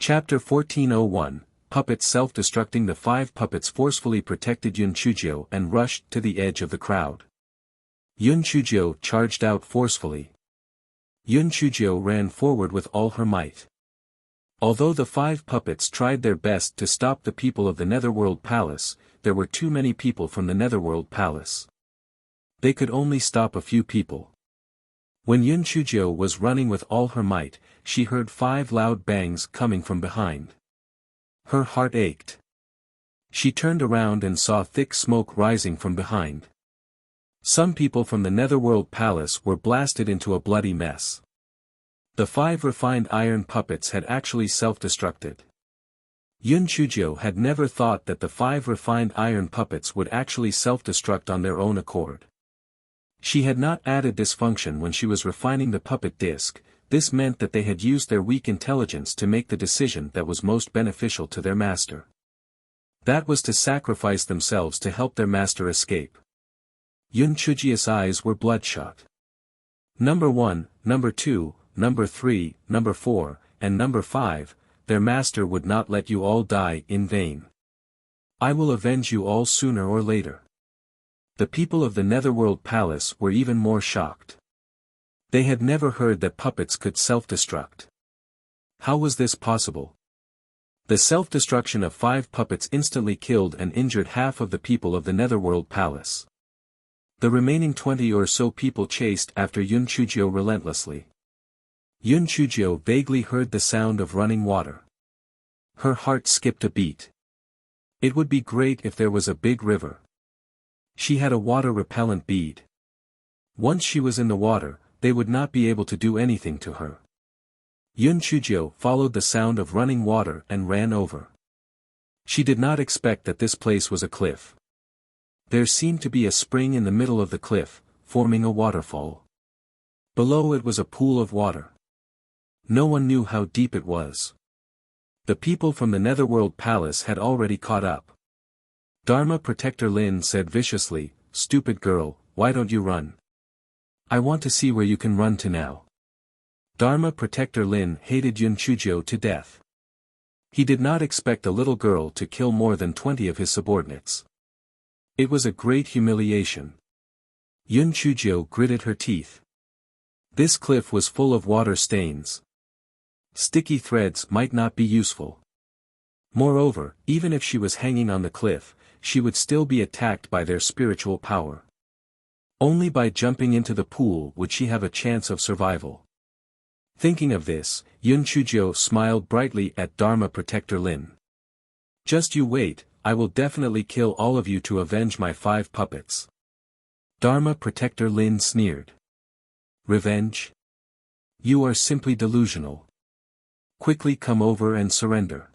Chapter 1401, Puppets Self-Destructing. The 5 puppets forcefully protected Yun Chujio and rushed to the edge of the crowd. Yun Chujio charged out forcefully. Yun Chujio ran forward with all her might. Although the 5 puppets tried their best to stop the people of the Netherworld Palace, there were too many people from the Netherworld Palace. They could only stop a few people. When Yun Chujio was running with all her might, she heard 5 loud bangs coming from behind. Her heart ached. She turned around and saw thick smoke rising from behind. Some people from the Netherworld Palace were blasted into a bloody mess. The 5 refined iron puppets had actually self-destructed. Yun Chujio had never thought that the 5 refined iron puppets would actually self-destruct on their own accord. She had not added this function when she was refining the puppet disc. This meant that they had used their weak intelligence to make the decision that was most beneficial to their master. That was to sacrifice themselves to help their master escape. Yun Chujio's eyes were bloodshot. Number 1, number 2, number 3, number 4, and number 5, their master would not let you all die in vain. I will avenge you all sooner or later. The people of the Netherworld Palace were even more shocked. They had never heard that puppets could self-destruct. How was this possible? The self-destruction of 5 puppets instantly killed and injured half of the people of the Netherworld Palace. The remaining 20 or so people chased after Yun Chujio relentlessly. Yun Chujio vaguely heard the sound of running water. Her heart skipped a beat. It would be great if there was a big river. She had a water-repellent bead. Once she was in the water, they would not be able to do anything to her. Yun Chujio followed the sound of running water and ran over. She did not expect that this place was a cliff. There seemed to be a spring in the middle of the cliff, forming a waterfall. Below it was a pool of water. No one knew how deep it was. The people from the Netherworld Palace had already caught up. Dharma Protector Lin said viciously, "Stupid girl, why don't you run? I want to see where you can run to now." Dharma Protector Lin hated Yun Chujio to death. He did not expect a little girl to kill more than 20 of his subordinates. It was a great humiliation. Yun Chujio gritted her teeth. This cliff was full of water stains. Sticky threads might not be useful. Moreover, even if she was hanging on the cliff, she would still be attacked by their spiritual power. Only by jumping into the pool would she have a chance of survival. Thinking of this, Yun Chujio smiled brightly at Dharma Protector Lin. "Just you wait, I will definitely kill all of you to avenge my 5 puppets." Dharma Protector Lin sneered. "Revenge? You are simply delusional. Quickly come over and surrender.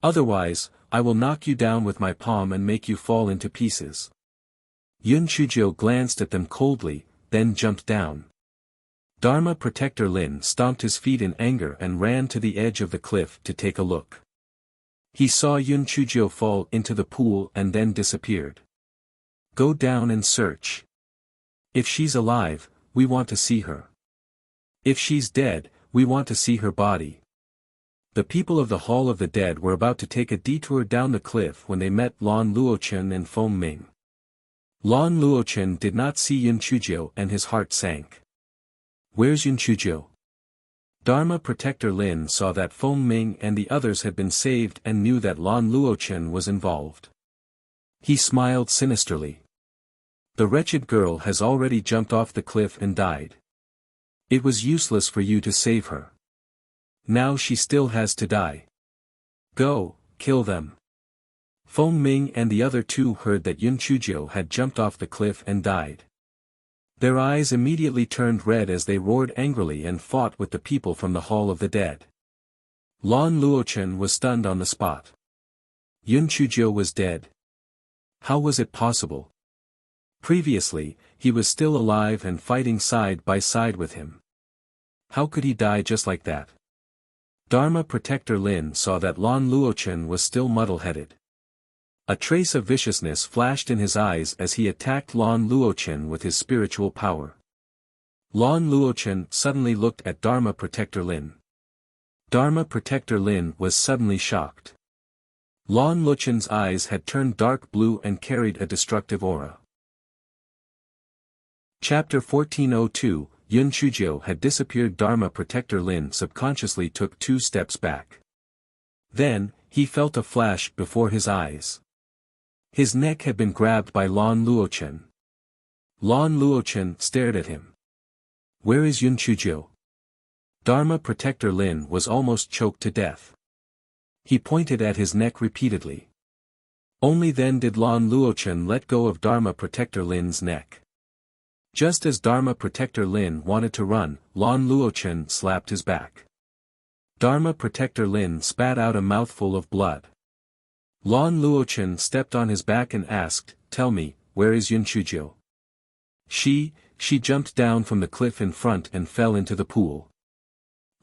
Otherwise, I will knock you down with my palm and make you fall into pieces." Yun Chujio glanced at them coldly, then jumped down. Dharma Protector Lin stomped his feet in anger and ran to the edge of the cliff to take a look. He saw Yun Chujio fall into the pool and then disappeared. "Go down and search. If she's alive, we want to see her. If she's dead, we want to see her body." The people of the Hall of the Dead were about to take a detour down the cliff when they met Lan Luochen and Feng Ming. Lan Luochen did not see Yun Chujio and his heart sank. "Where's Yun Chujio?" Dharma Protector Lin saw that Feng Ming and the others had been saved and knew that Lan Luochen was involved. He smiled sinisterly. "The wretched girl has already jumped off the cliff and died. It was useless for you to save her. Now she still has to die. Go, kill them." Feng Ming and the other 2 heard that Yun Chujio had jumped off the cliff and died. Their eyes immediately turned red as they roared angrily and fought with the people from the Hall of the Dead. Lan Luochen was stunned on the spot. Yun Chujio was dead. How was it possible? Previously, he was still alive and fighting side by side with him. How could he die just like that? Dharma Protector Lin saw that Lan Luochen was still muddle-headed. A trace of viciousness flashed in his eyes as he attacked Lan Luochen with his spiritual power. Lan Luochen suddenly looked at Dharma Protector Lin. Dharma Protector Lin was suddenly shocked. Lan Luchen's eyes had turned dark blue and carried a destructive aura. Chapter 1402, Yun Chuzhou had disappeared. Dharma Protector Lin subconsciously took 2 steps back. Then, he felt a flash before his eyes. His neck had been grabbed by Lan Luochen. Lan Luochen stared at him. "Where is Yun Chuzhou?" Dharma Protector Lin was almost choked to death. He pointed at his neck repeatedly. Only then did Lan Luochen let go of Dharma Protector Lin's neck. Just as Dharma Protector Lin wanted to run, Lan Luochen slapped his back. Dharma Protector Lin spat out a mouthful of blood. Lan Luochen stepped on his back and asked, "Tell me, where is Yun Chuzhou?" She jumped down from the cliff in front and fell into the pool.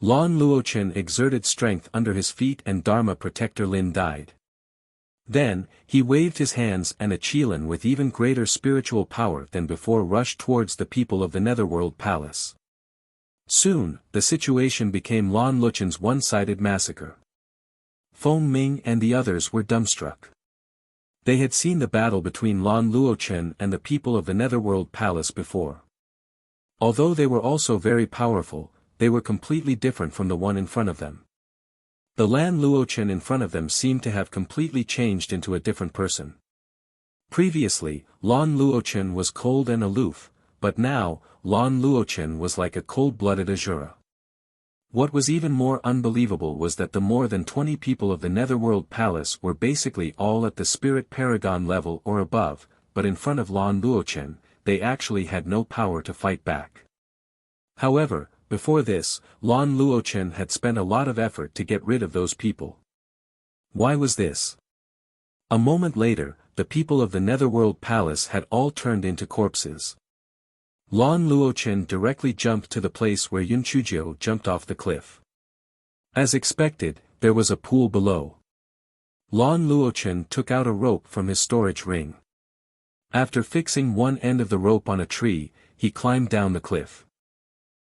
Lan Luochen exerted strength under his feet and Dharma Protector Lin died. Then, he waved his hands and a Qilin with even greater spiritual power than before rushed towards the people of the Netherworld Palace. Soon, the situation became Lan Luchen's one-sided massacre. Feng Ming and the others were dumbstruck. They had seen the battle between Lan Luochen and the people of the Netherworld Palace before. Although they were also very powerful, they were completely different from the one in front of them. The Lan Luochen in front of them seemed to have completely changed into a different person. Previously, Lan Luochen was cold and aloof, but now, Lan Luochen was like a cold-blooded Azura. What was even more unbelievable was that the more than 20 people of the Netherworld Palace were basically all at the Spirit Paragon level or above, but in front of Lan Luochen, they actually had no power to fight back. However, before this, Lan Luochen had spent a lot of effort to get rid of those people. Why was this? A moment later, the people of the Netherworld Palace had all turned into corpses. Lan Luochen directly jumped to the place where Yun Chuzhou jumped off the cliff. As expected, there was a pool below. Lan Luochen took out a rope from his storage ring. After fixing one end of the rope on a tree, he climbed down the cliff.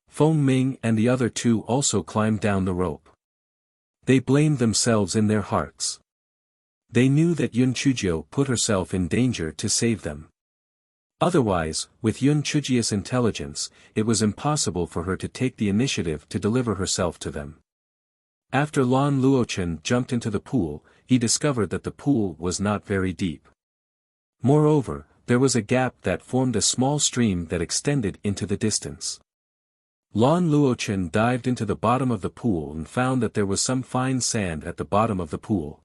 Feng Ming and the other 2 also climbed down the rope. They blamed themselves in their hearts. They knew that Yun Chuzhou put herself in danger to save them. Otherwise, with Yun Chuzhou's intelligence, it was impossible for her to take the initiative to deliver herself to them. After Lan Luochen jumped into the pool, he discovered that the pool was not very deep. Moreover, there was a gap that formed a small stream that extended into the distance. Lan Luochen dived into the bottom of the pool and found that there was some fine sand at the bottom of the pool.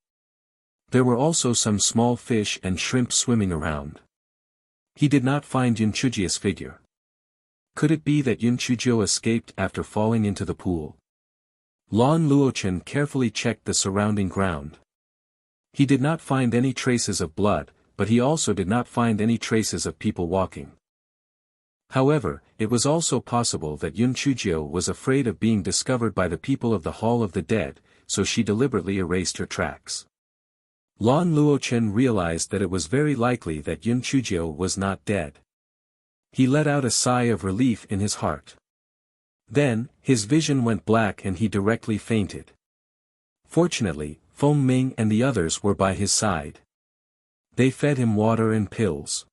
There were also some small fish and shrimp swimming around. He did not find Yun Chuzhou's figure. Could it be that Yun Chuzhou escaped after falling into the pool? Lan Luochen carefully checked the surrounding ground. He did not find any traces of blood, but he also did not find any traces of people walking. However, it was also possible that Yun Chuzhou was afraid of being discovered by the people of the Hall of the Dead, so she deliberately erased her tracks. Lan Luochen realized that it was very likely that Yun Chuzhou was not dead. He let out a sigh of relief in his heart. Then, his vision went black and he directly fainted. Fortunately, Feng Ming and the others were by his side. They fed him water and pills.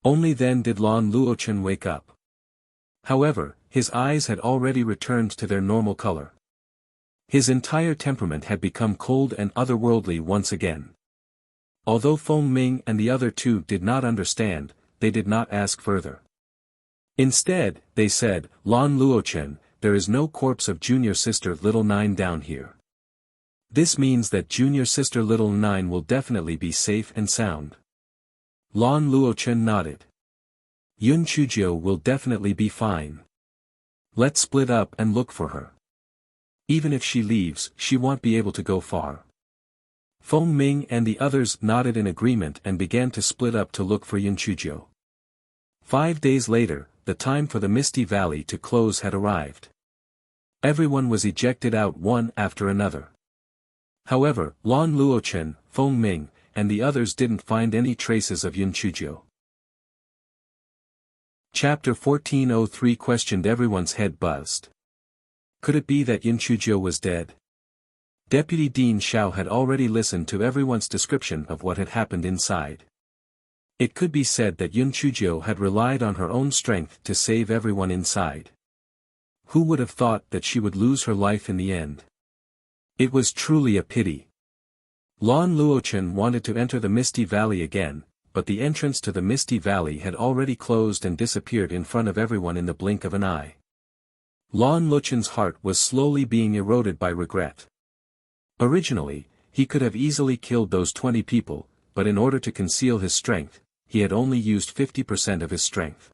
Only then did Lan Luochen wake up. However, his eyes had already returned to their normal color. His entire temperament had become cold and otherworldly once again. Although Feng Ming and the other 2 did not understand, they did not ask further. Instead, they said, "Lan Luochen, there is no corpse of junior sister Little Nine down here. This means that junior sister Little Nine will definitely be safe and sound." Lan Luochen nodded. "Yun Chuzhou will definitely be fine. Let's split up and look for her. Even if she leaves, she won't be able to go far." Feng Ming and the others nodded in agreement and began to split up to look for Yun Chuzhou. 5 days later, the time for the Misty Valley to close had arrived. Everyone was ejected out one after another. However, Lan Luochen, Feng Ming, and the others didn't find any traces of Yun Chuzhou. Chapter 1403 questioned. Everyone's head buzzed. Could it be that Yun Chuzhou was dead? Deputy Dean Xiao had already listened to everyone's description of what had happened inside. It could be said that Yun Chuzhou had relied on her own strength to save everyone inside. Who would have thought that she would lose her life in the end? It was truly a pity. Lan Luochen wanted to enter the Misty Valley again, but the entrance to the Misty Valley had already closed and disappeared in front of everyone in the blink of an eye. Lan Luochen's heart was slowly being eroded by regret. Originally, he could have easily killed those 20 people, but in order to conceal his strength, he had only used 50% of his strength.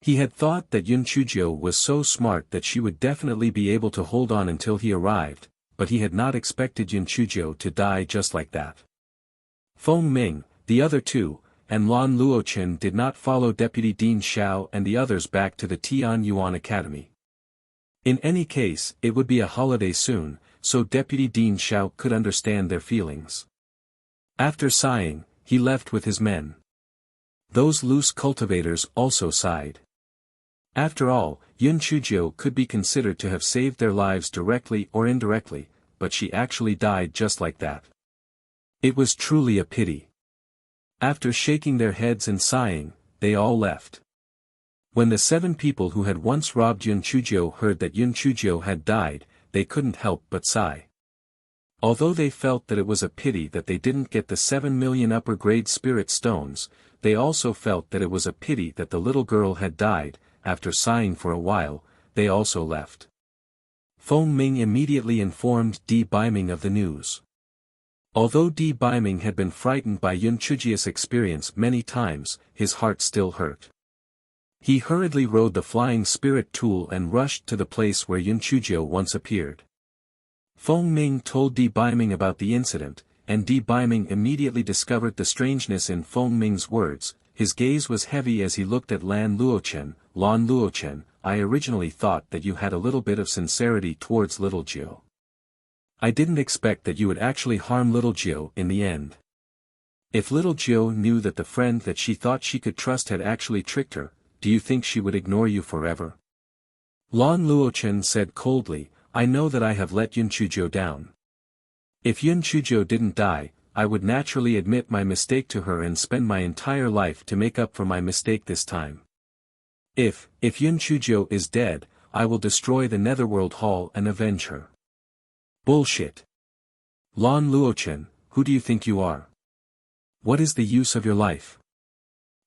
He had thought that Yun Chuzhou was so smart that she would definitely be able to hold on until he arrived, but he had not expected Yun Chuzhou to die just like that. Feng Ming, the other two, and Lan Luochen did not follow Deputy Dean Xiao and the others back to the Tian Yuan Academy. In any case, it would be a holiday soon, so Deputy Dean Xiao could understand their feelings. After sighing, he left with his men. Those loose cultivators also sighed. After all, Yun Chuzhou could be considered to have saved their lives directly or indirectly, but she actually died just like that. It was truly a pity. After shaking their heads and sighing, they all left. When the 7 people who had once robbed Yun Chuzhou heard that Yun Chuzhou had died, they couldn't help but sigh. Although they felt that it was a pity that they didn't get the 7 million upper-grade spirit stones, they also felt that it was a pity that the little girl had died. After sighing for a while, they also left. Feng Ming immediately informed Di Baiming of the news. Although Di Baiming had been frightened by Yun Chuzhou's experience many times, his heart still hurt. He hurriedly rode the flying spirit tool and rushed to the place where Yun Chuzhou once appeared. Feng Ming told Di Baiming about the incident, and Di Baiming immediately discovered the strangeness in Feng Ming's words. His gaze was heavy as he looked at Lan Luochen. Lan Luochen, I originally thought that you had a little bit of sincerity towards little Jiu. I didn't expect that you would actually harm little Jiu in the end. If little Jiu knew that the friend that she thought she could trust had actually tricked her, do you think she would ignore you forever? Lan Luochen said coldly, I know that I have let Yun Chuzhou down. If Yun Chuzhou didn't die, I would naturally admit my mistake to her and spend my entire life to make up for my mistake this time. If Yun Chuzhou is dead, I will destroy the Netherworld Hall and avenge her. Bullshit. Lan Luochen, who do you think you are? What is the use of your life?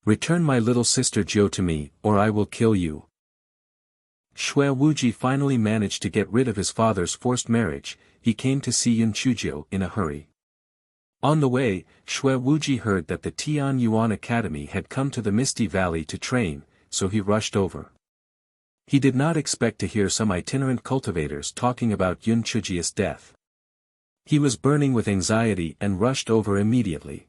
Return my little sister Jiu to me, or I will kill you. Shui Wuji finally managed to get rid of his father's forced marriage. He came to see Yun Chuzhou in a hurry. On the way, Shui Wuji heard that the Tian Yuan Academy had come to the Misty Valley to train, so he rushed over. He did not expect to hear some itinerant cultivators talking about Yun Chuzhou's death. He was burning with anxiety and rushed over immediately.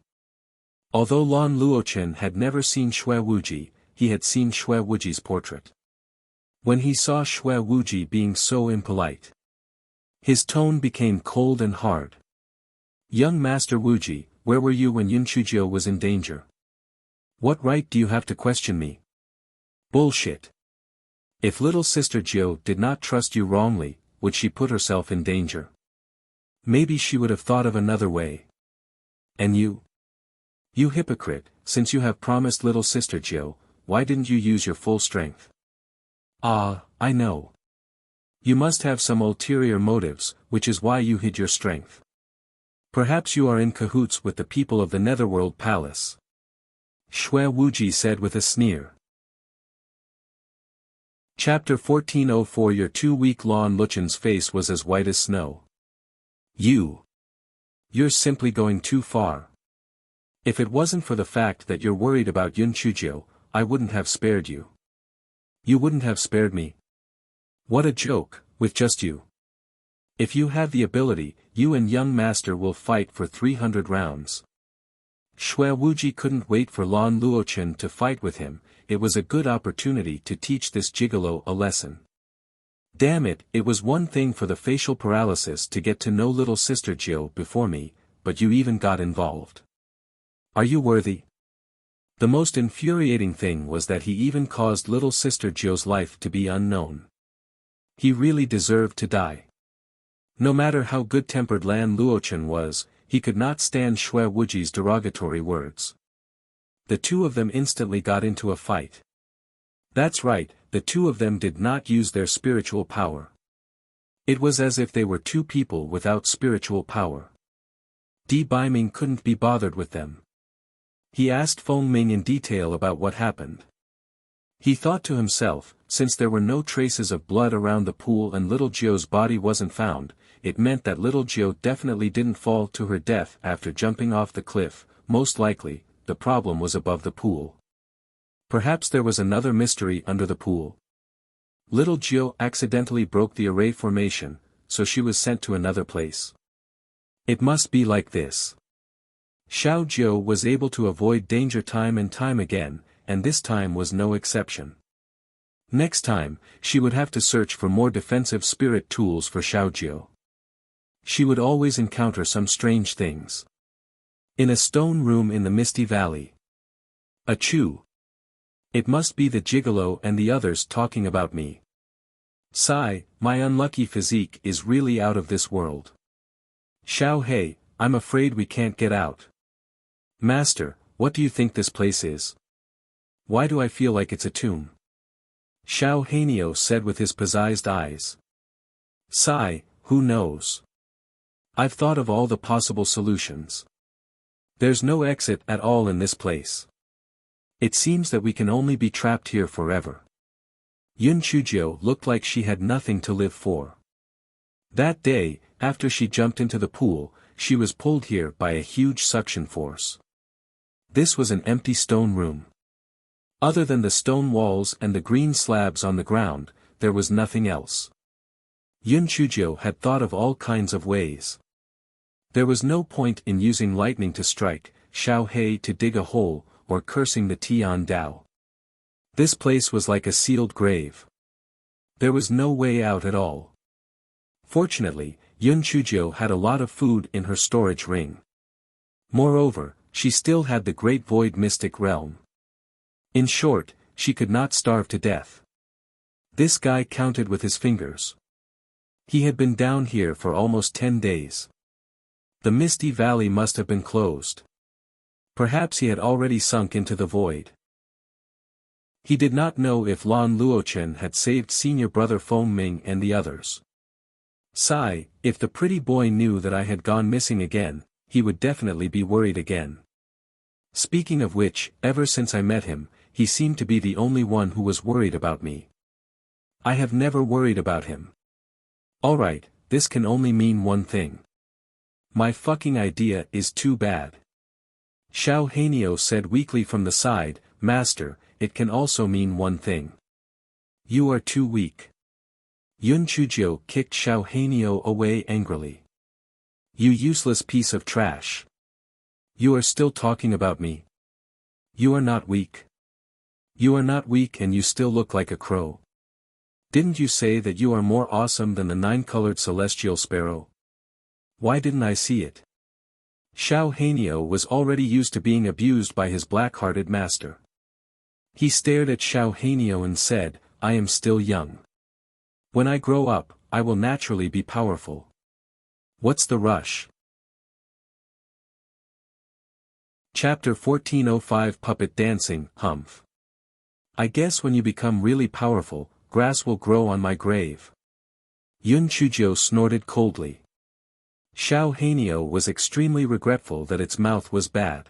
Although Lan Luochen had never seen Shui Wuji, he had seen Shui Wuji's portrait. When he saw Shui Wuji being so impolite, his tone became cold and hard. Young Master Wuji, where were you when Yun Chuzhou was in danger? What right do you have to question me? Bullshit. If little sister Jiu did not trust you wrongly, would she put herself in danger? Maybe she would have thought of another way. And you? You hypocrite, since you have promised little sister Jiu, why didn't you use your full strength? Ah, I know. You must have some ulterior motives, which is why you hid your strength. Perhaps you are in cahoots with the people of the Netherworld Palace. Shui Wuji said with a sneer. Chapter 1404 Your 2-week Lan Luchen's face was as white as snow. You're simply going too far. If it wasn't for the fact that you're worried about Yun Chuzhou, I wouldn't have spared you. You wouldn't have spared me. What a joke, with just you. If you have the ability, you and young master will fight for 300 rounds. Shui Wuji couldn't wait for Lan Luochen to fight with him. It was a good opportunity to teach this gigolo a lesson. Damn it, it was one thing for the facial paralysis to get to know little sister Jiu before me, but you even got involved. Are you worthy? The most infuriating thing was that he even caused little sister Jiu's life to be unknown. He really deserved to die. No matter how good-tempered Lan Luochen was, he could not stand Xue Wuji's derogatory words. The two of them instantly got into a fight. That's right, the two of them did not use their spiritual power. It was as if they were two people without spiritual power. Di Baiming couldn't be bothered with them. He asked Feng Ming in detail about what happened. He thought to himself, since there were no traces of blood around the pool and little Jiu's body wasn't found, it meant that little Jiu definitely didn't fall to her death after jumping off the cliff. Most likely, the problem was above the pool. Perhaps there was another mystery under the pool. Little Jiu accidentally broke the array formation, so she was sent to another place. It must be like this. Xiao Jiu was able to avoid danger time and time again, and this time was no exception. Next time, she would have to search for more defensive spirit tools for Xiao Jiu. She would always encounter some strange things. In a stone room in the Misty Valley. Achoo! It must be the gigolo and the others talking about me. Sigh, my unlucky physique is really out of this world. Xiao Hei, I'm afraid we can't get out. Master, what do you think this place is? Why do I feel like it's a tomb? Xiao Hanio said with his pizzazed eyes. Sigh, who knows? I've thought of all the possible solutions. There's no exit at all in this place. It seems that we can only be trapped here forever. Yun Chujio looked like she had nothing to live for. That day, after she jumped into the pool, she was pulled here by a huge suction force. This was an empty stone room. Other than the stone walls and the green slabs on the ground, there was nothing else. Yun Chujio had thought of all kinds of ways. There was no point in using lightning to strike, Xiao Hei to dig a hole, or cursing the Tian Dao. This place was like a sealed grave. There was no way out at all. Fortunately, Yun Chujio had a lot of food in her storage ring. Moreover, she still had the Great Void Mystic Realm. In short, she could not starve to death. This guy counted with his fingers. He had been down here for almost 10 days. The Misty Valley must have been closed. Perhaps he had already sunk into the void. He did not know if Lan Luochen had saved senior brother Feng Ming and the others. Sigh, if the pretty boy knew that I had gone missing again, he would definitely be worried again. Speaking of which, ever since I met him, he seemed to be the only one who was worried about me. I have never worried about him. Alright, this can only mean one thing. My fucking idea is too bad. Xiao Hanio said weakly from the side, Master, it can also mean one thing. You are too weak. Yun Chujio kicked Xiao Hanio away angrily. You useless piece of trash. You are still talking about me. You are not weak. You are not weak and you still look like a crow. Didn't you say that you are more awesome than the 9-colored celestial sparrow? Why didn't I see it? Xiao Hanio was already used to being abused by his black-hearted master. He stared at Xiao Hanio and said, I am still young. When I grow up, I will naturally be powerful. What's the rush? Chapter 1405 Puppet Dancing, Humph. I guess when you become really powerful, grass will grow on my grave. Yun Chujio snorted coldly. Xiao Hanio was extremely regretful that its mouth was bad.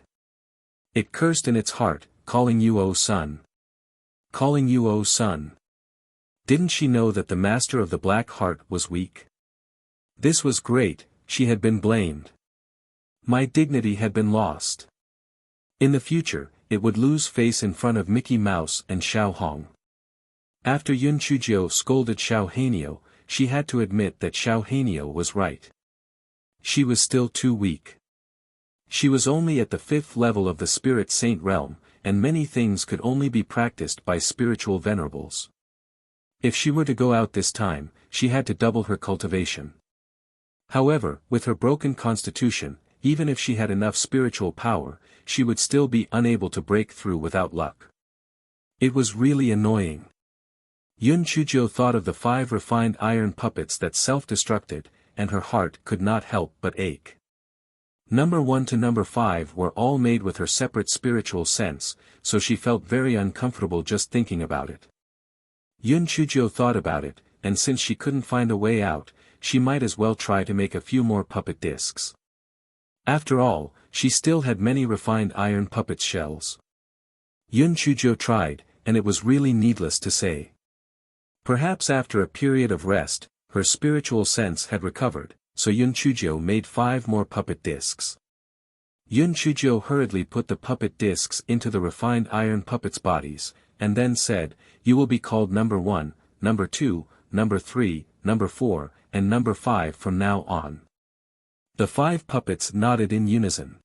It cursed in its heart, calling you O son. Calling you O son. Didn't she know that the master of the Black Heart was weak? This was great, she had been blamed. My dignity had been lost. In the future, it would lose face in front of Mickey Mouse and Xiao Hong. After Yun Chujio scolded Xiao Hanio, she had to admit that Xiao Hanio was right. She was still too weak. She was only at the 5th level of the Spirit Saint realm, and many things could only be practiced by spiritual venerables. If she were to go out this time, she had to double her cultivation. However, with her broken constitution, even if she had enough spiritual power, she would still be unable to break through without luck. It was really annoying. Yun Chuzhou thought of the 5 refined iron puppets that self-destructed, and her heart could not help but ache. Number 1 to number 5 were all made with her separate spiritual sense, so she felt very uncomfortable just thinking about it. Yun Chuzhou thought about it, and since she couldn't find a way out, she might as well try to make a few more puppet discs. After all, she still had many refined iron puppet shells. Yun Chuzhou tried, and it was really needless to say. Perhaps after a period of rest, her spiritual sense had recovered, so Yun Chuzhou made 5 more puppet discs. Yun Chuzhou hurriedly put the puppet discs into the refined iron puppets' bodies, and then said, "You will be called number 1, number 2, number 3, number 4, and number 5 from now on." The 5 puppets nodded in unison.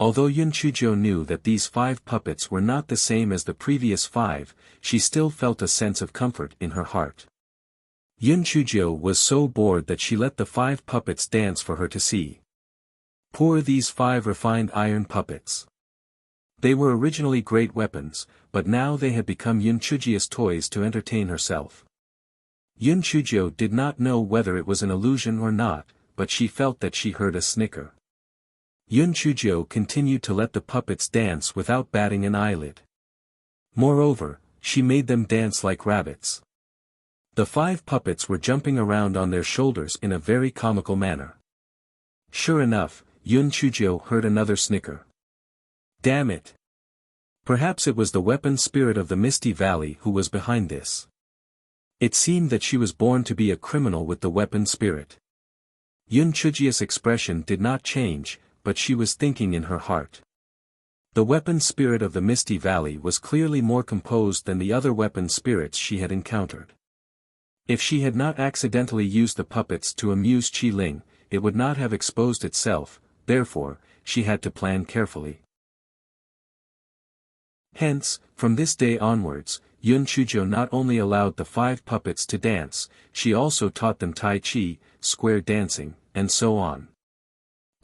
Although Yun Chuzhou knew that these 5 puppets were not the same as the previous 5, she still felt a sense of comfort in her heart. Yun Chuzhou was so bored that she let the 5 puppets dance for her to see. Poor these 5 refined iron puppets. They were originally great weapons, but now they had become Yun Chuzhou's toys to entertain herself. Yun Chuzhou did not know whether it was an illusion or not, but she felt that she heard a snicker. Yun Chuzhou continued to let the puppets dance without batting an eyelid. Moreover, she made them dance like rabbits. The 5 puppets were jumping around on their shoulders in a very comical manner. Sure enough, Yun Chuzhou heard another snicker. Damn it! Perhaps it was the weapon spirit of the Misty Valley who was behind this. It seemed that she was born to be a criminal with the weapon spirit. Yun Chuzhou's expression did not change, but she was thinking in her heart. The weapon spirit of the Misty Valley was clearly more composed than the other weapon spirits she had encountered. If she had not accidentally used the puppets to amuse Qi Ling, it would not have exposed itself, therefore, she had to plan carefully. Hence, from this day onwards, Yun Chuzhou not only allowed the 5 puppets to dance, she also taught them Tai Chi, square dancing, and so on.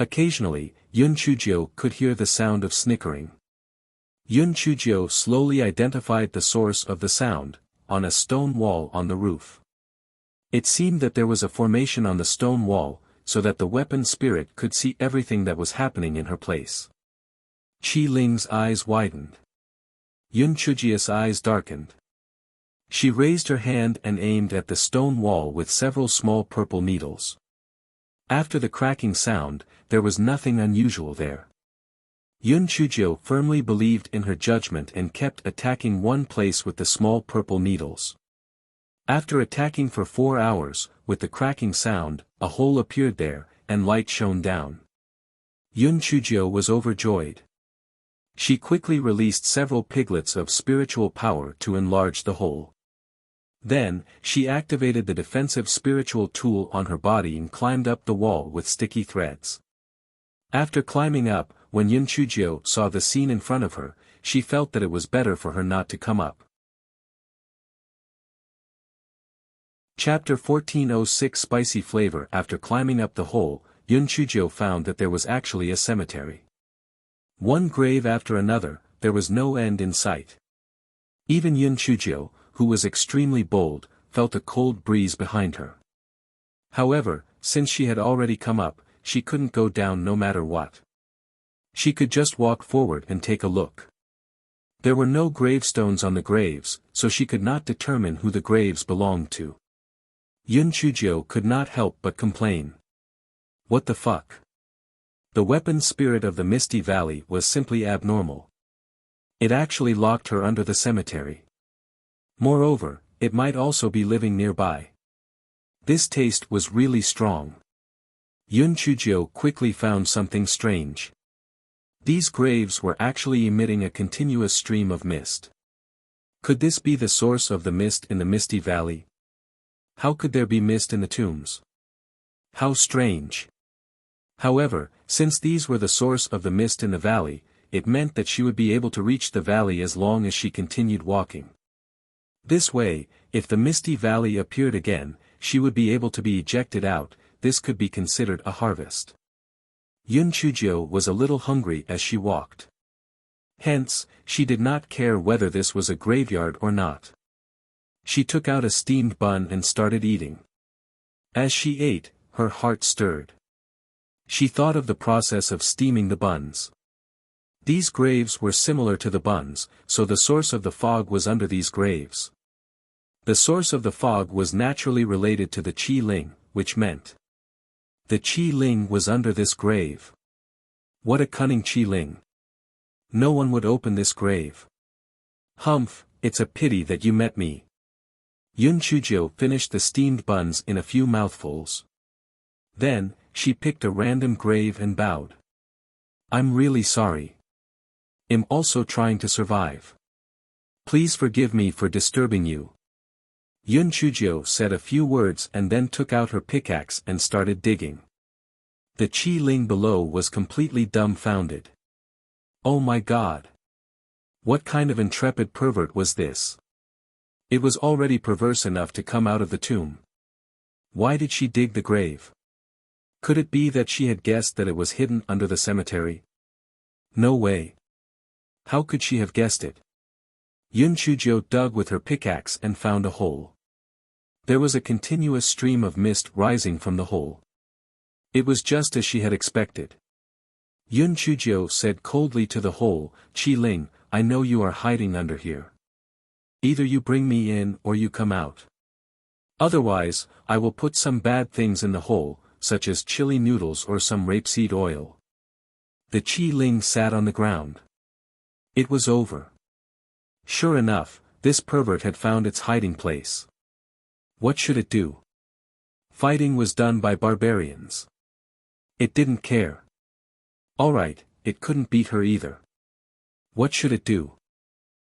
Occasionally, Yun Chuzhou could hear the sound of snickering. Yun Chuzhou slowly identified the source of the sound, on a stone wall on the roof. It seemed that there was a formation on the stone wall, so that the weapon spirit could see everything that was happening in her place. Qi Ling's eyes widened. Yun Chuzhou's eyes darkened. She raised her hand and aimed at the stone wall with several small purple needles. After the cracking sound, there was nothing unusual there. Yun Chuzhou firmly believed in her judgment and kept attacking one place with the small purple needles. After attacking for 4 hours, with the cracking sound, a hole appeared there, and light shone down. Yun Chuzhou was overjoyed. She quickly released several piglets of spiritual power to enlarge the hole. Then, she activated the defensive spiritual tool on her body and climbed up the wall with sticky threads. After climbing up, when Yun Chuzhou saw the scene in front of her, she felt that it was better for her not to come up. Chapter 1406 Spicy Flavor. After climbing up the hole, Yun Chuzhou found that there was actually a cemetery. One grave after another, there was no end in sight. Even Yun Chuzhou, who was extremely bold, felt a cold breeze behind her. However, since she had already come up, she couldn't go down no matter what. She could just walk forward and take a look. There were no gravestones on the graves, so she could not determine who the graves belonged to. Yun Chuzhou could not help but complain. What the fuck? The weapon spirit of the Misty Valley was simply abnormal. It actually locked her under the cemetery. Moreover, it might also be living nearby. This taste was really strong. Yun Chuzhou quickly found something strange. These graves were actually emitting a continuous stream of mist. Could this be the source of the mist in the Misty Valley? How could there be mist in the tombs? How strange. However, since these were the source of the mist in the valley, it meant that she would be able to reach the valley as long as she continued walking. This way, if the Misty Valley appeared again, she would be able to be ejected out. This could be considered a harvest. Yun Chuzhou was a little hungry as she walked. Hence, she did not care whether this was a graveyard or not. She took out a steamed bun and started eating. As she ate, her heart stirred. She thought of the process of steaming the buns. These graves were similar to the buns, so the source of the fog was under these graves. The source of the fog was naturally related to the Qi Ling, which meant the Qi Ling was under this grave. What a cunning Qi Ling! No one would open this grave. Humph, it's a pity that you met me. Yun Chuzhou finished the steamed buns in a few mouthfuls. Then, she picked a random grave and bowed. I'm really sorry. I'm also trying to survive. Please forgive me for disturbing you. Yun Chuzhou said a few words and then took out her pickaxe and started digging. The Qi Ling below was completely dumbfounded. Oh my God! What kind of intrepid pervert was this? It was already perverse enough to come out of the tomb. Why did she dig the grave? Could it be that she had guessed that it was hidden under the cemetery? No way. How could she have guessed it? Yun Chuzhou dug with her pickaxe and found a hole. There was a continuous stream of mist rising from the hole. It was just as she had expected. Yun Chuzhou said coldly to the hole, Qi Ling, I know you are hiding under here. Either you bring me in or you come out. Otherwise, I will put some bad things in the hole, such as chili noodles or some rapeseed oil. The Qi Ling sat on the ground. It was over. Sure enough, this pervert had found its hiding place. What should it do? Fighting was done by barbarians. It didn't care. Alright, it couldn't beat her either. What should it do?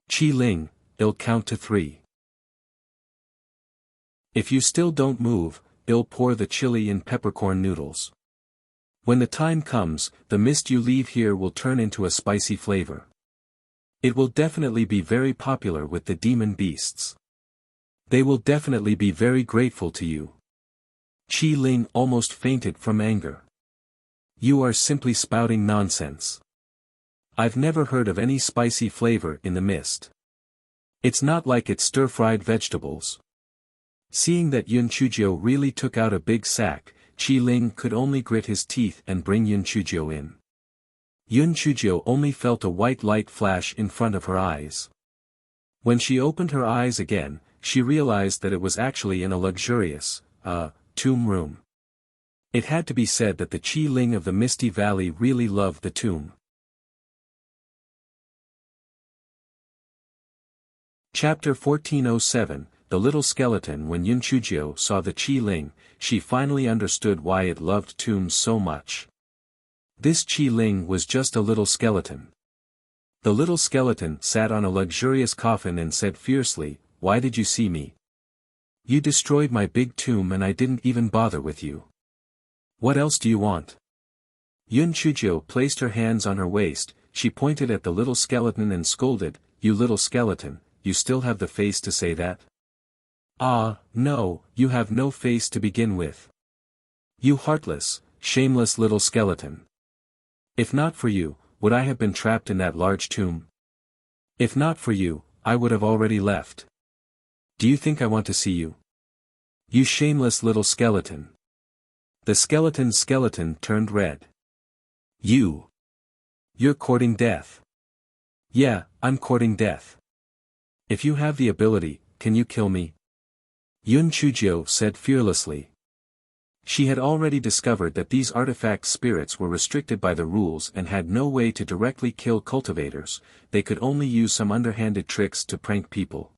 Qi Ling, I'll count to 3. If you still don't move, I'll pour the chili and peppercorn noodles. When the time comes, the mist you leave here will turn into a spicy flavor. It will definitely be very popular with the demon beasts. They will definitely be very grateful to you. Qi Ling almost fainted from anger. You are simply spouting nonsense. I've never heard of any spicy flavor in the mist. It's not like it's stir-fried vegetables. Seeing that Yun Chuzhou really took out a big sack, Qi Ling could only grit his teeth and bring Yun Chuzhou in. Yun Chuzhou only felt a white light flash in front of her eyes. When she opened her eyes again, she realized that it was actually in a luxurious, tomb room. It had to be said that the Qi Ling of the Misty Valley really loved the tomb. Chapter 1407, The Little Skeleton. When Yun Chuzhou saw the Qi Ling, she finally understood why it loved tombs so much. This Qi Ling was just a little skeleton. The little skeleton sat on a luxurious coffin and said fiercely, Why did you see me? You destroyed my big tomb and I didn't even bother with you. What else do you want? Yun Chuzhou placed her hands on her waist, she pointed at the little skeleton and scolded, You little skeleton, you still have the face to say that? Ah, no, you have no face to begin with. You heartless, shameless little skeleton. If not for you, would I have been trapped in that large tomb? If not for you, I would have already left. Do you think I want to see you? You shameless little skeleton. The skeleton turned red. You're courting death. Yeah, I'm courting death. If you have the ability, can you kill me? Yun Chuzhou said fearlessly. She had already discovered that these artifact spirits were restricted by the rules and had no way to directly kill cultivators, they could only use some underhanded tricks to prank people.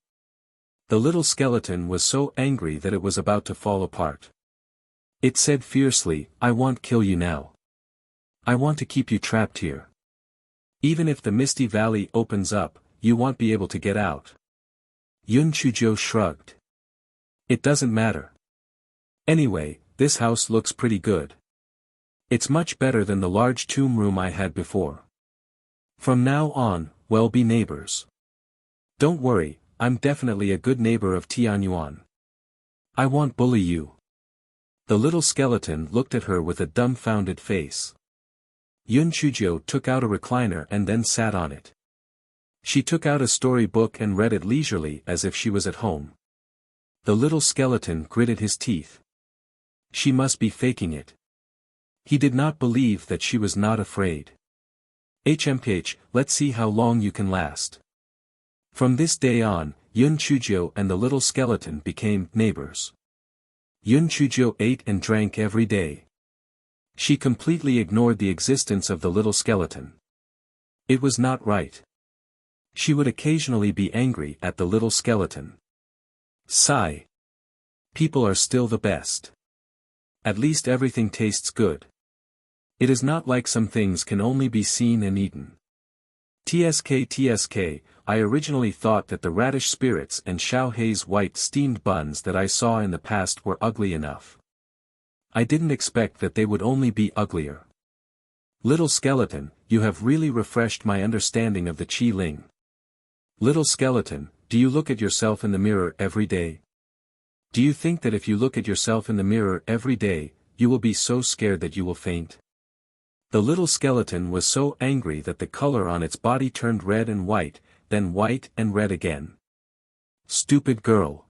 The little skeleton was so angry that it was about to fall apart. It said fiercely, I won't kill you now. I want to keep you trapped here. Even if the Misty Valley opens up, you won't be able to get out. Yun Chuzhou shrugged. It doesn't matter. Anyway, this house looks pretty good. It's much better than the large tomb room I had before. From now on, we'll be neighbors. Don't worry, I'm definitely a good neighbor of Tianyuan. I won't bully you. The little skeleton looked at her with a dumbfounded face. Yun Chuzhou took out a recliner and then sat on it. She took out a storybook and read it leisurely as if she was at home. The little skeleton gritted his teeth. She must be faking it. He did not believe that she was not afraid. HMPH, let's see how long you can last. From this day on, Yun Chujio and the little skeleton became neighbors. Yun Chujio ate and drank every day. She completely ignored the existence of the little skeleton. It was not right. She would occasionally be angry at the little skeleton. Sigh. People are still the best. At least everything tastes good. It is not like some things can only be seen and eaten. TSK, I originally thought that the radish spirits and Xiao Hei's white steamed buns that I saw in the past were ugly enough. I didn't expect that they would only be uglier. Little skeleton, you have really refreshed my understanding of the Qi Ling. Little skeleton, do you look at yourself in the mirror every day? Do you think that if you look at yourself in the mirror every day, you will be so scared that you will faint? The little skeleton was so angry that the color on its body turned red and white, then white and red again. Stupid girl.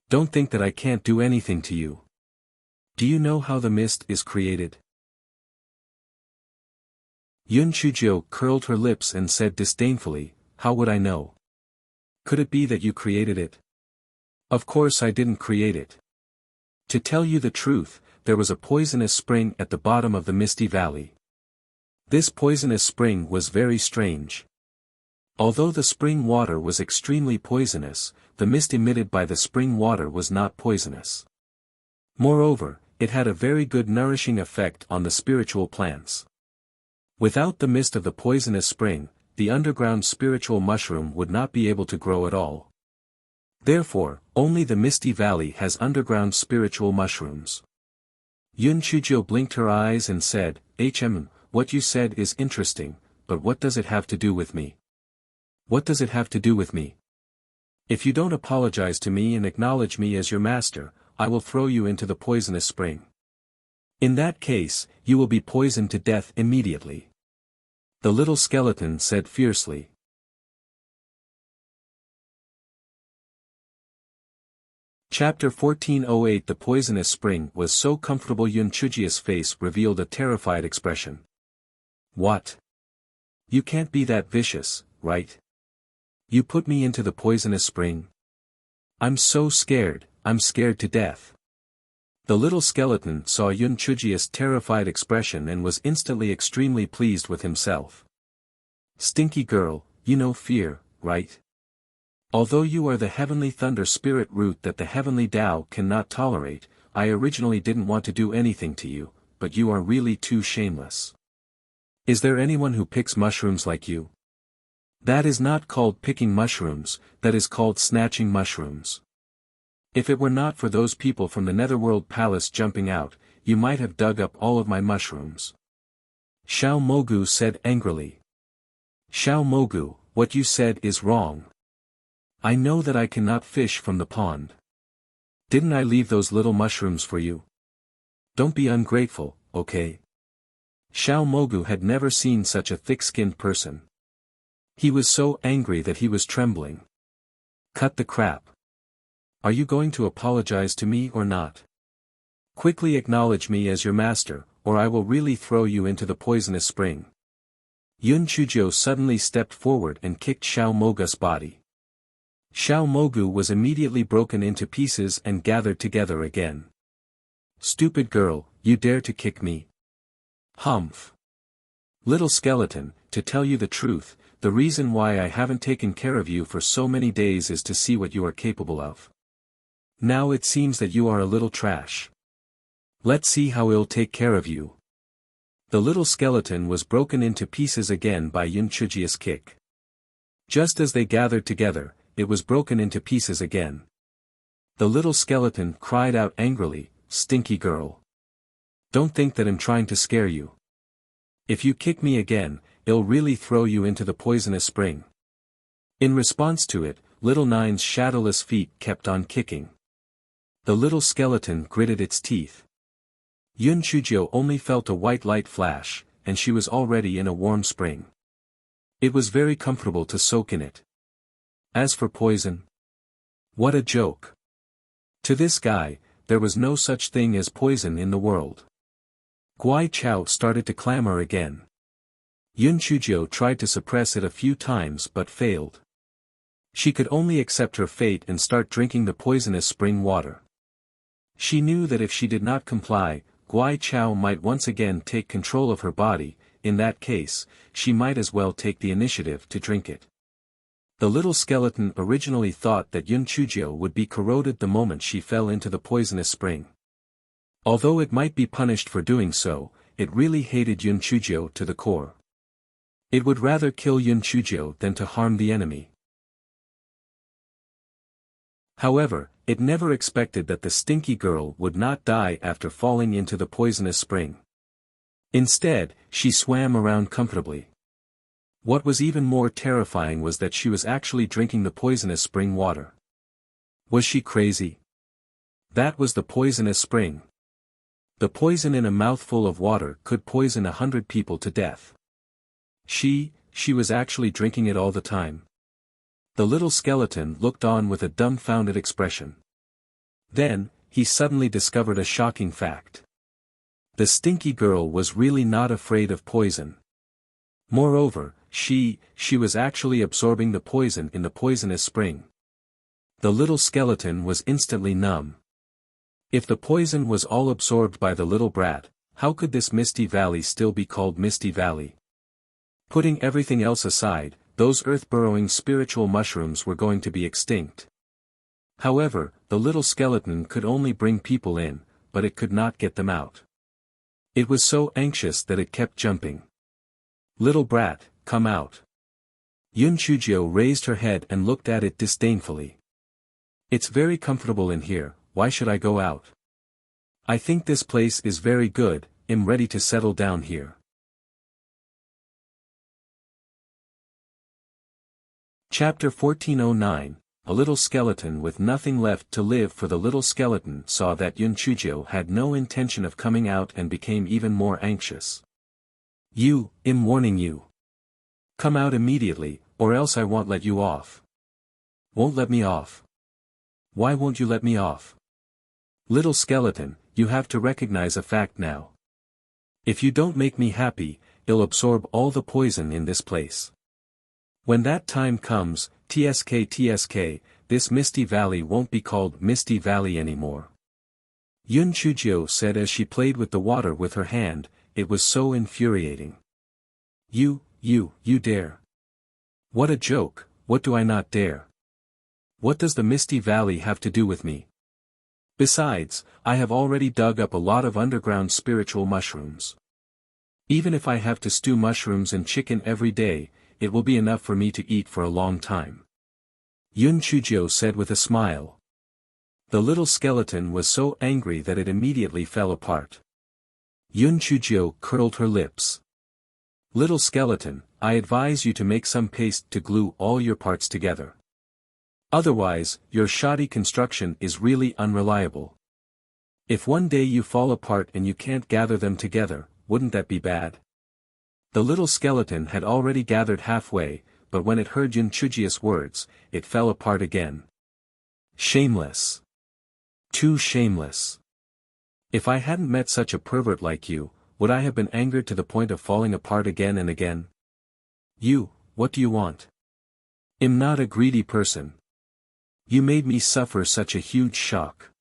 Don't think that I can't do anything to you. Do you know how the mist is created? Yun Chujio curled her lips and said disdainfully, how would I know? Could it be that you created it? Of course I didn't create it. To tell you the truth, there was a poisonous spring at the bottom of the misty valley. This poisonous spring was very strange. Although the spring water was extremely poisonous, the mist emitted by the spring water was not poisonous. Moreover, it had a very good nourishing effect on the spiritual plants. Without the mist of the poisonous spring, the underground spiritual mushroom would not be able to grow at all. Therefore, only the misty valley has underground spiritual mushrooms. Yun Chujio blinked her eyes and said, what you said is interesting, but what does it have to do with me? What does it have to do with me? If you don't apologize to me and acknowledge me as your master, I will throw you into the poisonous spring. In that case, you will be poisoned to death immediately. The little skeleton said fiercely. Chapter 1408 The poisonous spring was so comfortable Yun Chujio's face revealed a terrified expression. What? You can't be that vicious, right? You put me into the poisonous spring? I'm so scared, I'm scared to death. The little skeleton saw Yun Chujio's terrified expression and was instantly extremely pleased with himself. Stinky girl, you know fear, right? Although you are the heavenly thunder spirit root that the heavenly Tao cannot tolerate, I originally didn't want to do anything to you, but you are really too shameless. Is there anyone who picks mushrooms like you? That is not called picking mushrooms, that is called snatching mushrooms. If it were not for those people from the Netherworld Palace jumping out, you might have dug up all of my mushrooms. Xiao Mogu said angrily. Xiao Mogu, what you said is wrong. I know that I cannot fish from the pond. Didn't I leave those little mushrooms for you? Don't be ungrateful, okay? Xiao Mogu had never seen such a thick-skinned person. He was so angry that he was trembling. Cut the crap. Are you going to apologize to me or not? Quickly acknowledge me as your master, or I will really throw you into the poisonous spring. Yun Chujio suddenly stepped forward and kicked Xiao Mogu's body. Xiao Mogu was immediately broken into pieces and gathered together again. Stupid girl, you dare to kick me? Humph. Little skeleton, to tell you the truth, the reason why I haven't taken care of you for so many days is to see what you are capable of. Now it seems that you are a little trash. Let's see how I'll take care of you. The little skeleton was broken into pieces again by Yun Chujio's kick. Just as they gathered together, it was broken into pieces again. The little skeleton cried out angrily, Stinky girl. Don't think that I'm trying to scare you. If you kick me again, I'll really throw you into the poisonous spring. In response to it, Little Nine's shadowless feet kept on kicking. The little skeleton gritted its teeth. Yun Chujio only felt a white light flash, and she was already in a warm spring. It was very comfortable to soak in it. As for poison, what a joke. To this guy, there was no such thing as poison in the world. Guai Chao started to clamor again. Yun Chuzhou tried to suppress it a few times but failed. She could only accept her fate and start drinking the poisonous spring water. She knew that if she did not comply, Guai Chao might once again take control of her body. In that case, she might as well take the initiative to drink it. The little skeleton originally thought that Yun Chuzhou would be corroded the moment she fell into the poisonous spring. Although it might be punished for doing so, it really hated Yun Chuzhou to the core. It would rather kill Yun Chuzhou than to harm the enemy. However, it never expected that the stinky girl would not die after falling into the poisonous spring. Instead, she swam around comfortably. What was even more terrifying was that she was actually drinking the poisonous spring water. Was she crazy? That was the poisonous spring. The poison in a mouthful of water could poison 100 people to death. She was actually drinking it all the time. The little skeleton looked on with a dumbfounded expression. Then, he suddenly discovered a shocking fact. The stinky girl was really not afraid of poison. Moreover, she was actually absorbing the poison in the poisonous spring. The little skeleton was instantly numb. If the poison was all absorbed by the little brat, how could this Misty Valley still be called Misty Valley? Putting everything else aside, those earth-burrowing spiritual mushrooms were going to be extinct. However, the little skeleton could only bring people in, but it could not get them out. It was so anxious that it kept jumping. Little brat, come out. Yun Chuzhou raised her head and looked at it disdainfully. It's very comfortable in here, why should I go out? I think this place is very good, I'm ready to settle down here. Chapter 1409, A little skeleton with nothing left to live for. The little skeleton saw that Yun Chuzhou had no intention of coming out and became even more anxious. I'm warning you. Come out immediately, or else I won't let you off. Won't let me off. Why won't you let me off? Little skeleton, you have to recognize a fact now. If you don't make me happy, I'll absorb all the poison in this place. When that time comes, TSK, this Misty Valley won't be called Misty Valley anymore. Yun Chuzhou said as she played with the water with her hand, it was so infuriating. You dare. What a joke, what do I not dare? What does the Misty Valley have to do with me? Besides, I have already dug up a lot of underground spiritual mushrooms. Even if I have to stew mushrooms and chicken every day, it will be enough for me to eat for a long time. Yun Chuzhou said with a smile. The little skeleton was so angry that it immediately fell apart. Yun Chuzhou curled her lips. Little skeleton, I advise you to make some paste to glue all your parts together. Otherwise, your shoddy construction is really unreliable. If one day you fall apart and you can't gather them together, wouldn't that be bad? The little skeleton had already gathered halfway, but when it heard Yun Chuzhou's words, it fell apart again. Shameless. Too shameless. If I hadn't met such a pervert like you, would I have been angered to the point of falling apart again and again? What do you want? I'm not a greedy person. You made me suffer such a huge shock.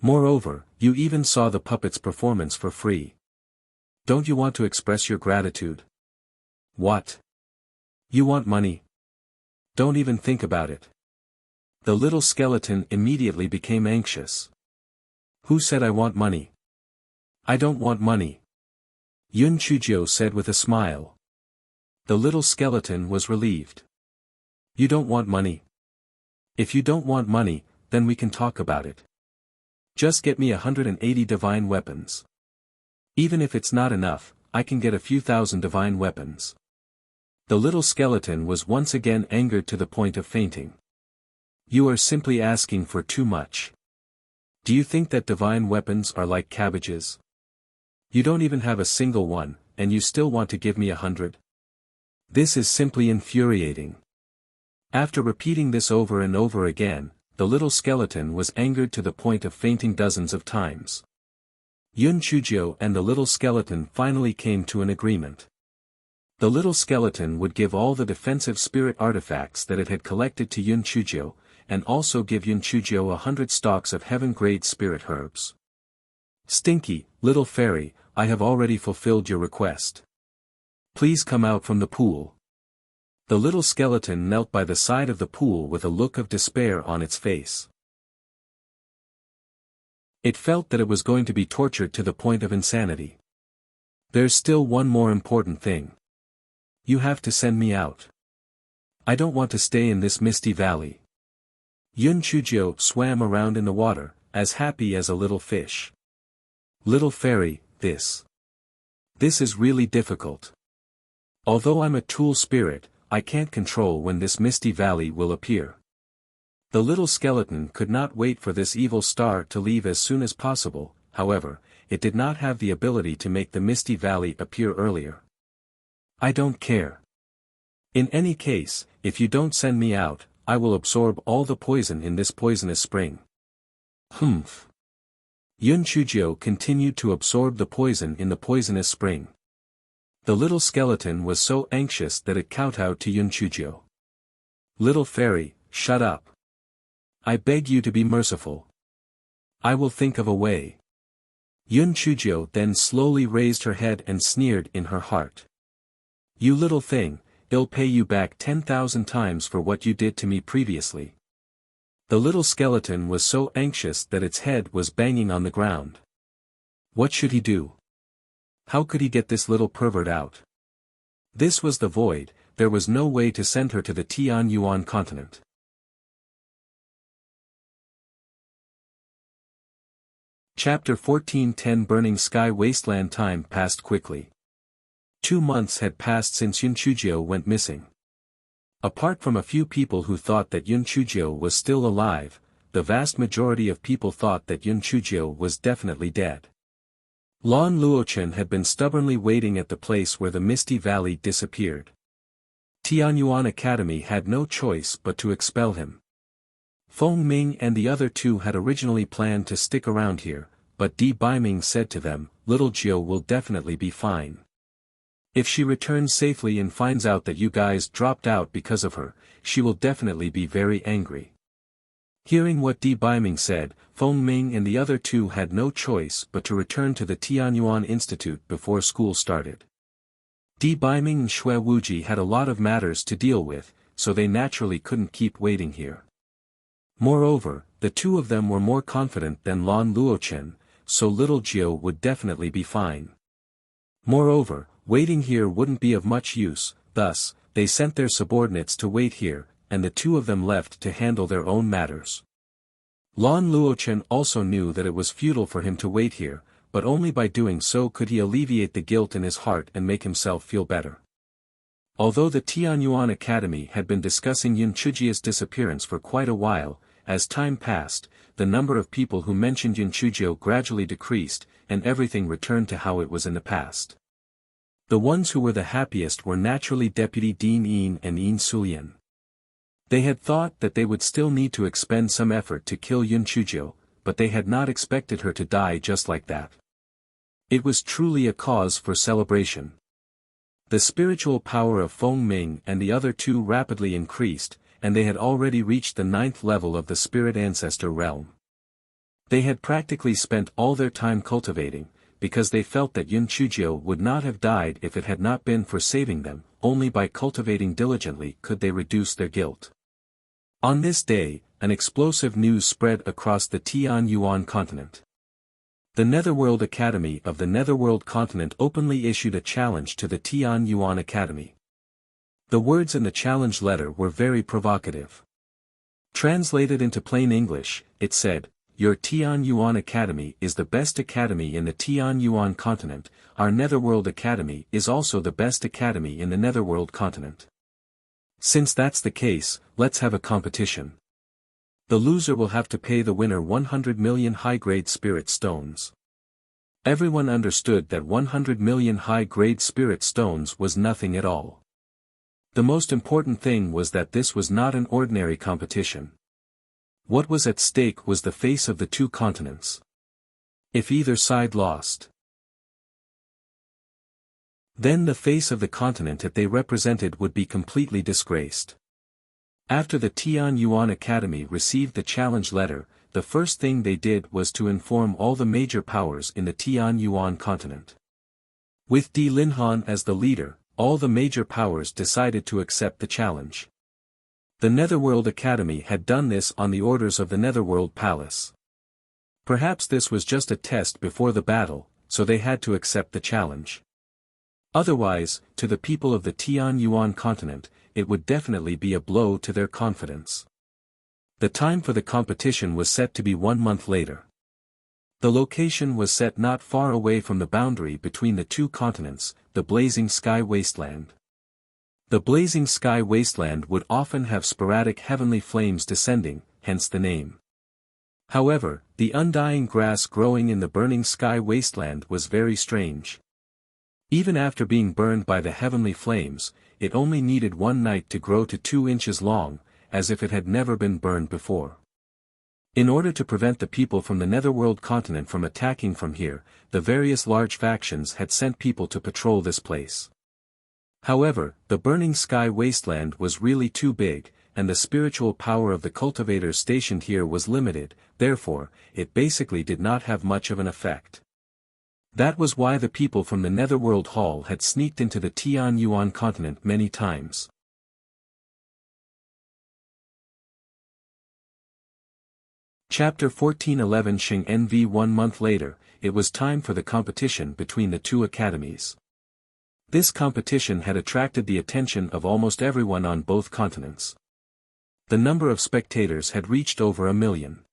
Moreover, you even saw the puppet's performance for free. Don't you want to express your gratitude? What? You want money? Don't even think about it. The little skeleton immediately became anxious. Who said I want money? I don't want money. Yun Chuzhou said with a smile. The little skeleton was relieved. You don't want money? If you don't want money, then we can talk about it. Just get me 180 divine weapons. Even if it's not enough, I can get a few thousand divine weapons. The little skeleton was once again angered to the point of fainting. You are simply asking for too much. Do you think that divine weapons are like cabbages? You don't even have a single one, and you still want to give me 100? This is simply infuriating. After repeating this over and over again, the little skeleton was angered to the point of fainting dozens of times. Yun Chujio and the little skeleton finally came to an agreement. The little skeleton would give all the defensive spirit artifacts that it had collected to Yun Chujio, and also give Yun Chujio 100 stalks of heaven-grade spirit herbs. Stinky, little fairy, I have already fulfilled your request. Please come out from the pool. The little skeleton knelt by the side of the pool with a look of despair on its face. It felt that it was going to be tortured to the point of insanity. There's still one more important thing. You have to send me out. I don't want to stay in this misty valley. Yun Chujio swam around in the water, as happy as a little fish. Little fairy, this is really difficult. Although I'm a tool spirit, I can't control when this misty valley will appear. The little skeleton could not wait for this evil star to leave as soon as possible, however, it did not have the ability to make the misty valley appear earlier. I don't care. In any case, if you don't send me out, I will absorb all the poison in this poisonous spring. Humph. Yun Chujio continued to absorb the poison in the poisonous spring. The little skeleton was so anxious that it kowtowed to Yun Chujio. Little fairy, shut up. I beg you to be merciful. I will think of a way. Yun Chujio then slowly raised her head and sneered in her heart. You little thing, I'll pay you back 10,000 times for what you did to me previously. The little skeleton was so anxious that its head was banging on the ground. What should he do? How could he get this little pervert out? This was the void, there was no way to send her to the Tianyuan continent. Chapter 14:10 Burning Sky Wasteland. Time passed quickly. 2 months had passed since Yun Chujio went missing. Apart from a few people who thought that Yun Chujio was still alive, the vast majority of people thought that Yun Chujio was definitely dead. Lan Luochen had been stubbornly waiting at the place where the Misty Valley disappeared. Tianyuan Academy had no choice but to expel him. Feng Ming and the other two had originally planned to stick around here, but Di Baiming said to them, Little Jiu will definitely be fine. If she returns safely and finds out that you guys dropped out because of her, she will definitely be very angry. Hearing what Di Baiming said, Feng Ming and the other two had no choice but to return to the Tianyuan Institute before school started. Di Baiming and Xue Wuji had a lot of matters to deal with, so they naturally couldn't keep waiting here. Moreover, the two of them were more confident than Lan Luochen, so little Jiu would definitely be fine. Moreover, waiting here wouldn't be of much use, thus, they sent their subordinates to wait here, and the two of them left to handle their own matters. Lan Luochen also knew that it was futile for him to wait here, but only by doing so could he alleviate the guilt in his heart and make himself feel better. Although the Tianyuan Academy had been discussing Yun Chujio's disappearance for quite a while, as time passed, the number of people who mentioned Yun Chujio gradually decreased, and everything returned to how it was in the past. The ones who were the happiest were naturally Deputy Dean Yin and Yin Sulian. They had thought that they would still need to expend some effort to kill Yun Chujio, but they had not expected her to die just like that. It was truly a cause for celebration. The spiritual power of Feng Ming and the other two rapidly increased, and they had already reached the 9th level of the Spirit Ancestor realm. They had practically spent all their time cultivating, because they felt that Yun Chujio would not have died if it had not been for saving them, only by cultivating diligently could they reduce their guilt. On this day, an explosive news spread across the Tianyuan continent. The Netherworld Academy of the Netherworld continent openly issued a challenge to the Tianyuan Academy. The words in the challenge letter were very provocative. Translated into plain English, it said, Your Tianyuan Academy is the best academy in the Tianyuan continent, our Netherworld Academy is also the best academy in the Netherworld continent. Since that's the case, let's have a competition. The loser will have to pay the winner 100 million high-grade spirit stones. Everyone understood that 100 million high-grade spirit stones was nothing at all. The most important thing was that this was not an ordinary competition. What was at stake was the face of the two continents. If either side lost, then the face of the continent that they represented would be completely disgraced. After the Tian Yuan Academy received the challenge letter, the first thing they did was to inform all the major powers in the Tian Yuan continent. With Di Linhan as the leader, all the major powers decided to accept the challenge. The Netherworld Academy had done this on the orders of the Netherworld Palace. Perhaps this was just a test before the battle, so they had to accept the challenge. Otherwise, to the people of the Tian Yuan continent, it would definitely be a blow to their confidence. The time for the competition was set to be 1 month later. The location was set not far away from the boundary between the two continents, the Blazing Sky Wasteland. The Blazing Sky Wasteland would often have sporadic heavenly flames descending, hence the name. However, the undying grass growing in the Burning Sky Wasteland was very strange. Even after being burned by the heavenly flames, it only needed 1 night to grow to 2 inches long, as if it had never been burned before. In order to prevent the people from the Netherworld continent from attacking from here, the various large factions had sent people to patrol this place. However, the Burning Sky Wasteland was really too big, and the spiritual power of the cultivators stationed here was limited, therefore, it basically did not have much of an effect. That was why the people from the Netherworld Hall had sneaked into the Tian Yuan continent many times. Chapter 1411 Xing NV 1 month later, it was time for the competition between the two academies. This competition had attracted the attention of almost everyone on both continents. The number of spectators had reached over 1 million.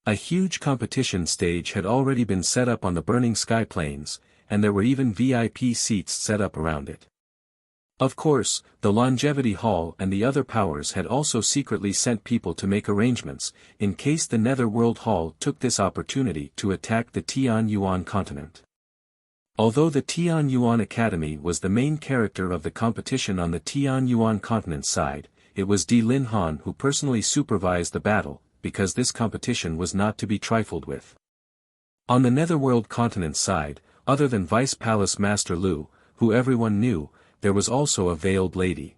A huge competition stage had already been set up on the Burning Sky Plains, and there were even VIP seats set up around it. Of course, the Longevity Hall and the other powers had also secretly sent people to make arrangements, in case the Netherworld Hall took this opportunity to attack the Tian Yuan continent. Although the Tian Yuan Academy was the main character of the competition on the Tian Yuan continent side, it was Di Linhan who personally supervised the battle, because this competition was not to be trifled with. On the Netherworld continent side, other than Vice Palace Master Lu, who everyone knew, there was also a veiled lady.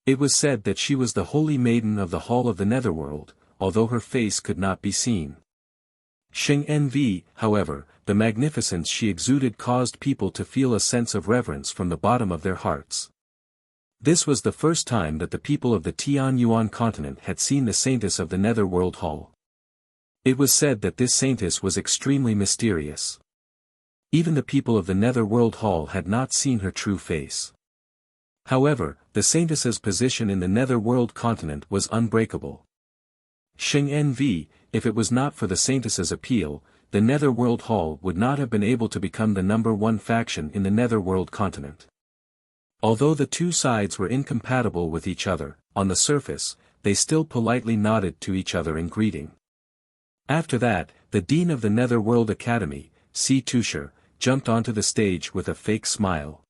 It was said that she was the holy maiden of the Hall of the Netherworld, although her face could not be seen. Xing NV, however, the magnificence she exuded caused people to feel a sense of reverence from the bottom of their hearts. This was the first time that the people of the Tian Yuan continent had seen the saintess of the Netherworld Hall. It was said that this saintess was extremely mysterious. Even the people of the Netherworld Hall had not seen her true face. However, the saintess's position in the Netherworld continent was unbreakable. Xing NV, if it was not for the saintess's appeal, the Netherworld Hall would not have been able to become the #1 faction in the Netherworld continent. Although the two sides were incompatible with each other, on the surface, they still politely nodded to each other in greeting. After that, the Dean of the Netherworld Academy, Si Tusher, jumped onto the stage with a fake smile.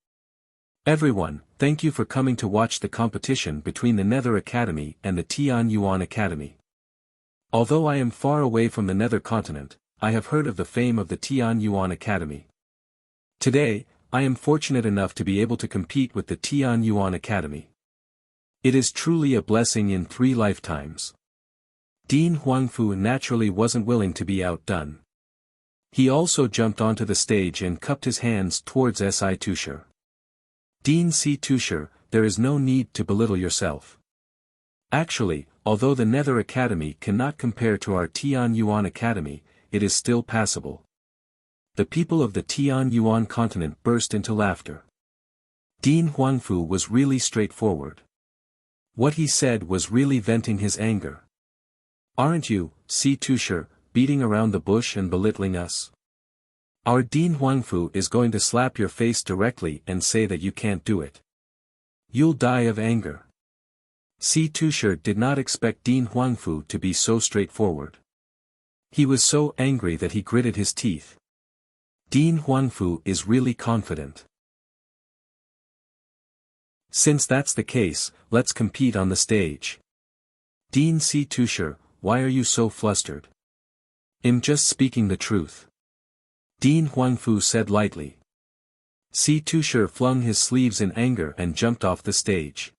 Everyone, thank you for coming to watch the competition between the Nether Academy and the Tian Yuan Academy. Although I am far away from the Nether continent, I have heard of the fame of the Tian Yuan Academy. Today, I am fortunate enough to be able to compete with the Tian Yuan Academy. It is truly a blessing in 3 lifetimes. Dean Huangfu naturally wasn't willing to be outdone. He also jumped onto the stage and cupped his hands towards Si Tusher. Dean Si Tusher, there is no need to belittle yourself. Actually, although the Nether Academy cannot compare to our Tian Yuan Academy, it is still passable. The people of the Tian Yuan continent burst into laughter. Dean Huangfu was really straightforward. What he said was really venting his anger. Aren't you, Si Tusher, beating around the bush and belittling us? Our Dean Huangfu is going to slap your face directly and say that you can't do it. You'll die of anger. Si Tusher did not expect Dean Huangfu to be so straightforward. He was so angry that he gritted his teeth. Dean Huangfu is really confident. Since that's the case, let's compete on the stage. Dean Si Tusher, why are you so flustered? I'm just speaking the truth. Dean Huangfu said lightly. Si Tushar flung his sleeves in anger and jumped off the stage.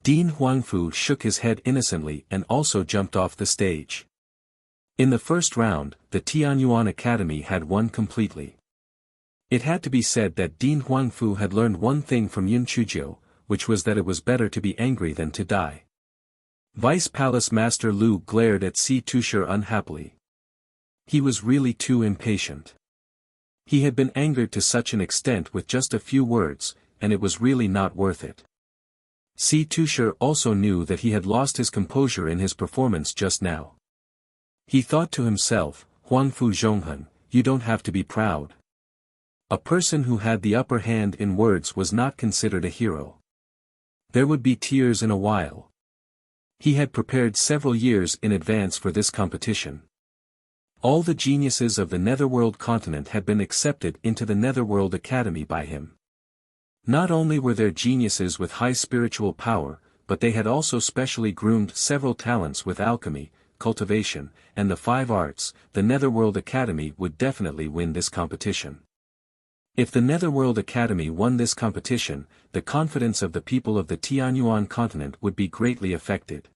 Dean Huangfu shook his head innocently and also jumped off the stage. In the first round, the Tianyuan Academy had won completely. It had to be said that Dean Huangfu had learned one thing from Yun Chuzhou, which was that it was better to be angry than to die. Vice Palace Master Lu glared at Si Tushar unhappily. He was really too impatient. He had been angered to such an extent with just a few words, and it was really not worth it. Si Tushar also knew that he had lost his composure in his performance just now. He thought to himself, Huangfu Zhonghen, you don't have to be proud. A person who had the upper hand in words was not considered a hero. There would be tears in a while. He had prepared several years in advance for this competition. All the geniuses of the Netherworld continent had been accepted into the Netherworld Academy by him. Not only were there geniuses with high spiritual power, but they had also specially groomed several talents with alchemy, cultivation, and the 5 arts. The Netherworld Academy would definitely win this competition. If the Netherworld Academy won this competition, the confidence of the people of the Tianyuan continent would be greatly affected.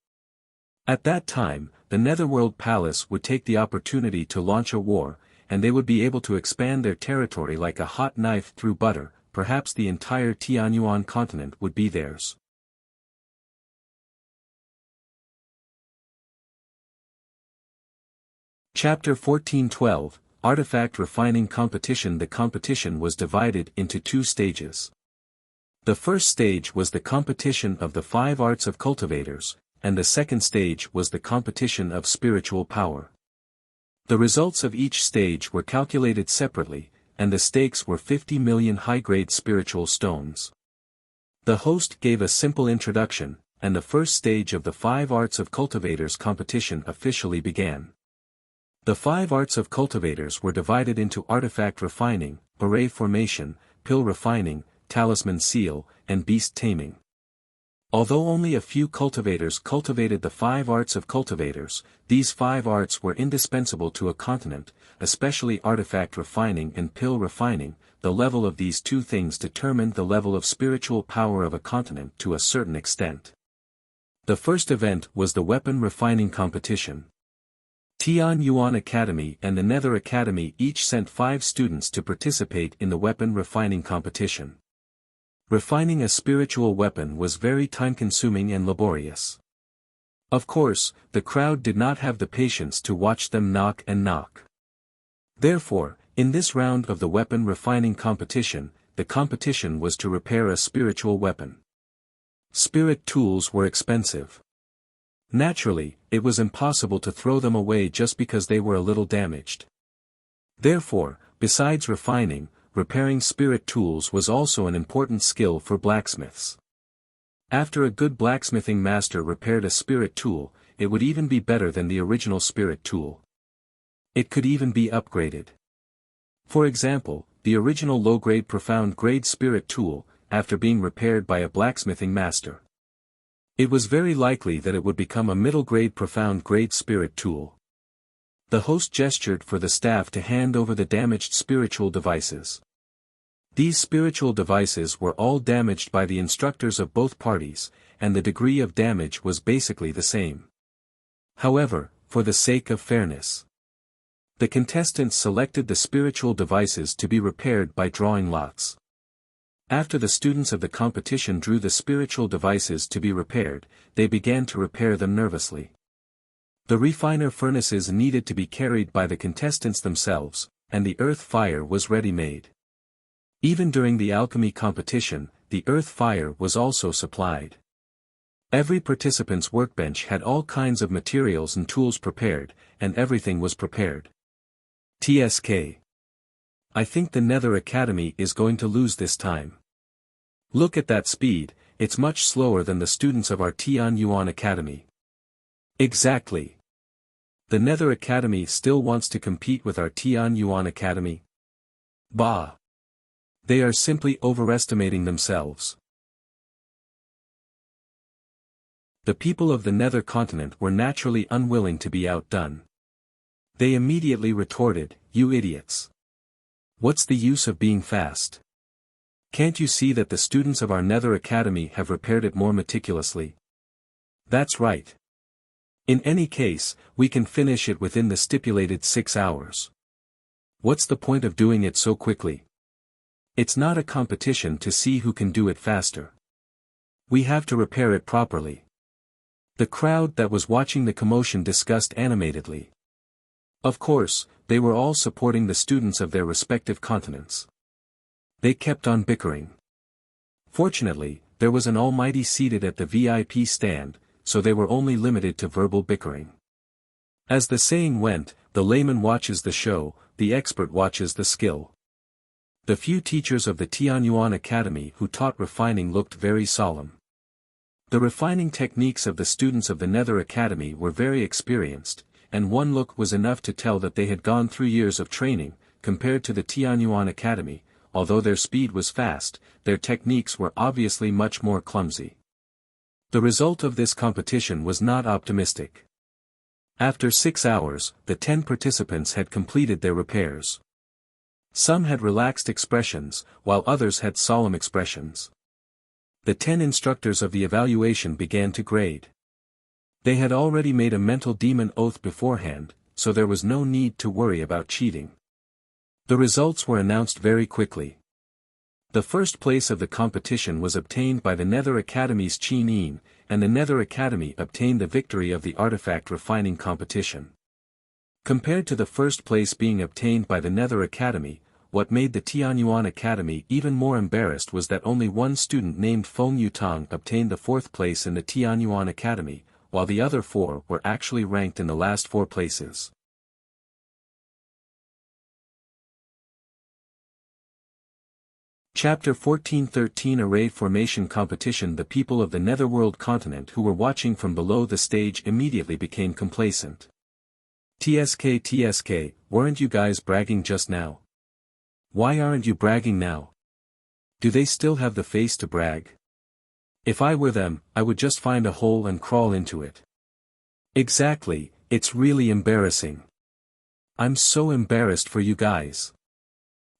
At that time, the Netherworld Palace would take the opportunity to launch a war, and they would be able to expand their territory like a hot knife through butter. Perhaps the entire Tianyuan continent would be theirs. Chapter 1412, Artifact Refining Competition. The competition was divided into 2 stages. The first stage was the competition of the 5 arts of cultivators, and the second stage was the competition of spiritual power. The results of each stage were calculated separately, and the stakes were 50 million high-grade spiritual stones. The host gave a simple introduction, and the first stage of the 5 arts of cultivators competition officially began. The 5 arts of cultivators were divided into artifact refining, beret formation, pill refining, talisman seal, and beast taming. Although only a few cultivators cultivated the 5 arts of cultivators, these 5 arts were indispensable to a continent, especially artifact refining and pill refining. The level of these 2 things determined the level of spiritual power of a continent to a certain extent. The first event was the weapon refining competition. Tianyuan Academy and the Nether Academy each sent 5 students to participate in the weapon refining competition. Refining a spiritual weapon was very time-consuming and laborious. Of course, the crowd did not have the patience to watch them knock and knock. Therefore, in this round of the weapon refining competition, the competition was to repair a spiritual weapon. Spirit tools were expensive. Naturally, it was impossible to throw them away just because they were a little damaged. Therefore, besides refining, repairing spirit tools was also an important skill for blacksmiths. After a good blacksmithing master repaired a spirit tool, it would even be better than the original spirit tool. It could even be upgraded. For example, the original low-grade profound-grade spirit tool, after being repaired by a blacksmithing master, it was very likely that it would become a middle-grade profound-grade spirit tool. The host gestured for the staff to hand over the damaged spiritual devices. These spiritual devices were all damaged by the instructors of both parties, and the degree of damage was basically the same. However, for the sake of fairness, the contestants selected the spiritual devices to be repaired by drawing lots. After the students of the competition drew the spiritual devices to be repaired, they began to repair them nervously. The refiner furnaces needed to be carried by the contestants themselves, and the earth fire was ready-made. Even during the alchemy competition, the earth fire was also supplied. Every participant's workbench had all kinds of materials and tools prepared, and everything was prepared. TSK. I think the Nether Academy is going to lose this time. Look at that speed, it's much slower than the students of our Tianyuan Academy. Exactly. The Nether Academy still wants to compete with our Tianyuan Academy. Bah! They are simply overestimating themselves. The people of the nether continent were naturally unwilling to be outdone. They immediately retorted, "You idiots! What's the use of being fast? Can't you see that the students of our nether academy have repaired it more meticulously? That's right. In any case, we can finish it within the stipulated 6 hours. What's the point of doing it so quickly? It's not a competition to see who can do it faster. We have to repair it properly." The crowd that was watching the commotion discussed animatedly. Of course, they were all supporting the students of their respective continents. They kept on bickering. Fortunately, there was an almighty seated at the VIP stand, so they were only limited to verbal bickering. As the saying went, the layman watches the show, the expert watches the skill. The few teachers of the Tianyuan Academy who taught refining looked very solemn. The refining techniques of the students of the Nether Academy were very experienced, and one look was enough to tell that they had gone through years of training. Compared to the Tianyuan Academy, although their speed was fast, their techniques were obviously much more clumsy. The result of this competition was not optimistic. After 6 hours, the 10 participants had completed their repairs. Some had relaxed expressions, while others had solemn expressions. The 10 instructors of the evaluation began to grade. They had already made a mental demon oath beforehand, so there was no need to worry about cheating. The results were announced very quickly. The first place of the competition was obtained by the Nether Academy's Qin Yin, and the Nether Academy obtained the victory of the artifact refining competition. Compared to the first place being obtained by the Nether Academy, what made the Tianyuan Academy even more embarrassed was that only one student named Feng Yutang obtained the 4th place in the Tianyuan Academy, while the other 4 were actually ranked in the last 4 places. Chapter 14-13 Array Formation Competition. The people of the Netherworld continent who were watching from below the stage immediately became complacent. TSK, weren't you guys bragging just now? Why aren't you bragging now? Do they still have the face to brag? If I were them, I would just find a hole and crawl into it. Exactly, it's really embarrassing. I'm so embarrassed for you guys.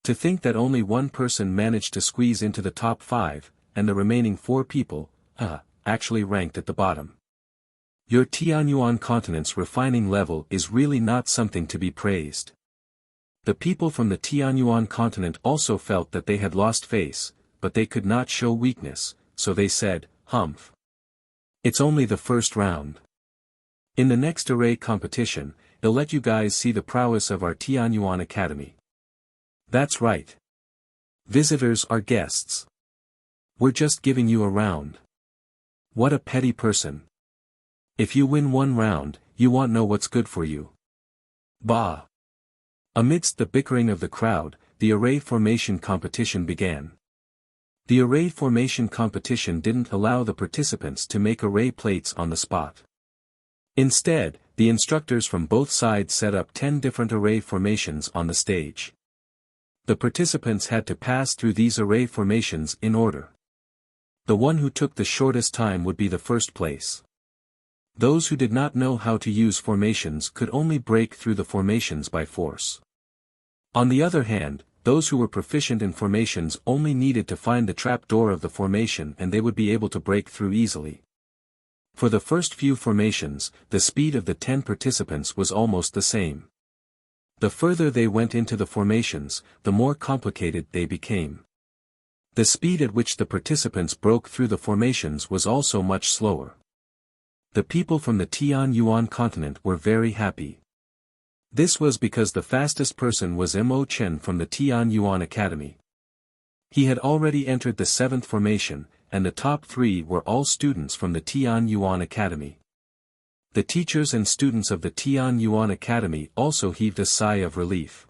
To think that only one person managed to squeeze into the top 5, and the remaining 4 people, actually ranked at the bottom. Your Tianyuan continent's refining level is really not something to be praised. The people from the Tianyuan continent also felt that they had lost face, but they could not show weakness, so they said, "Humph. It's only the first round. In the next array competition, they'll let you guys see the prowess of our Tianyuan Academy." That's right. Visitors are guests. We're just giving you a round. What a petty person. If you win one round, you won't know what's good for you. Bah. Amidst the bickering of the crowd, the array formation competition began. The array formation competition didn't allow the participants to make array plates on the spot. Instead, the instructors from both sides set up 10 different array formations on the stage. The participants had to pass through these array formations in order. The one who took the shortest time would be the first place. Those who did not know how to use formations could only break through the formations by force. On the other hand, those who were proficient in formations only needed to find the trap door of the formation and they would be able to break through easily. For the first few formations, the speed of the 10 participants was almost the same. The further they went into the formations, the more complicated they became. The speed at which the participants broke through the formations was also much slower. The people from the Tianyuan continent were very happy. This was because the fastest person was Mo Chen from the Tianyuan Academy. He had already entered the 7th formation, and the top 3 were all students from the Tianyuan Academy. The teachers and students of the Tianyuan Academy also heaved a sigh of relief.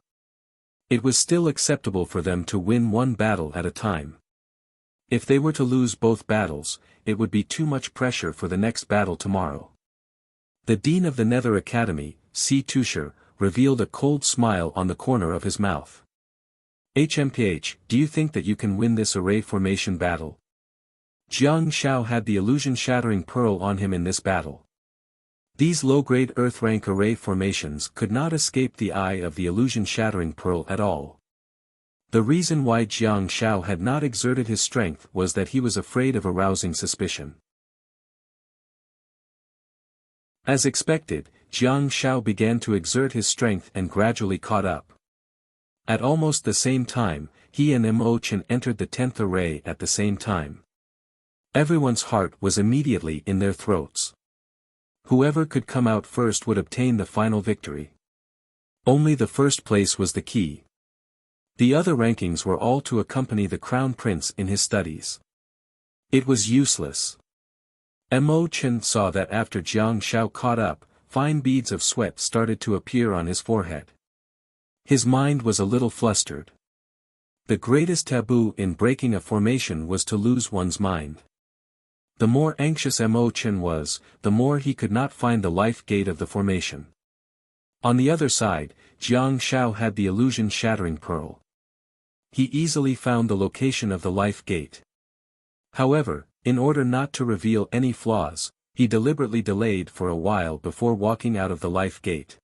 It was still acceptable for them to win one battle at a time. If they were to lose both battles, it would be too much pressure for the next battle tomorrow. The Dean of the Nether Academy, C. Tusher, revealed a cold smile on the corner of his mouth. HMPH, do you think that you can win this array formation battle? Jiang Shao had the illusion-shattering pearl on him in this battle. These low-grade Earth-rank array formations could not escape the eye of the illusion-shattering pearl at all. The reason why Jiang Shao had not exerted his strength was that he was afraid of arousing suspicion. As expected, Jiang Shao began to exert his strength and gradually caught up. At almost the same time, he and Mo Chen entered the 10th array at the same time. Everyone's heart was immediately in their throats. Whoever could come out first would obtain the final victory. Only the first place was the key. The other rankings were all to accompany the crown prince in his studies. It was useless. Mo Chen saw that after Jiang Shao caught up, fine beads of sweat started to appear on his forehead. His mind was a little flustered. The greatest taboo in breaking a formation was to lose one's mind. The more anxious Mo Chen was, the more he could not find the life gate of the formation. On the other side, Jiang Shao had the illusion-shattering pearl. He easily found the location of the life gate. However, in order not to reveal any flaws, he deliberately delayed for a while before walking out of the life gate.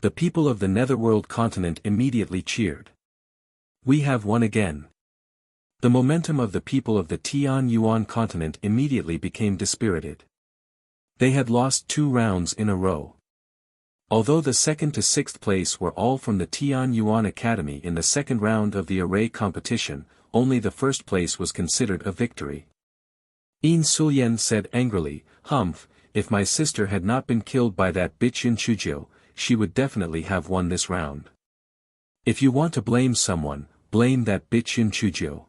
The people of the Netherworld continent immediately cheered. "We have won again." The momentum of the people of the Tian Yuan continent immediately became dispirited. They had lost 2 rounds in a row. Although the 2nd to 6th place were all from the Tian Yuan Academy in the second round of the array competition, only the first place was considered a victory. Yin Sulian said angrily, "Humph, if my sister had not been killed by that bitch Yun Chujio, she would definitely have won this round. If you want to blame someone, blame that bitch Yun Chujio."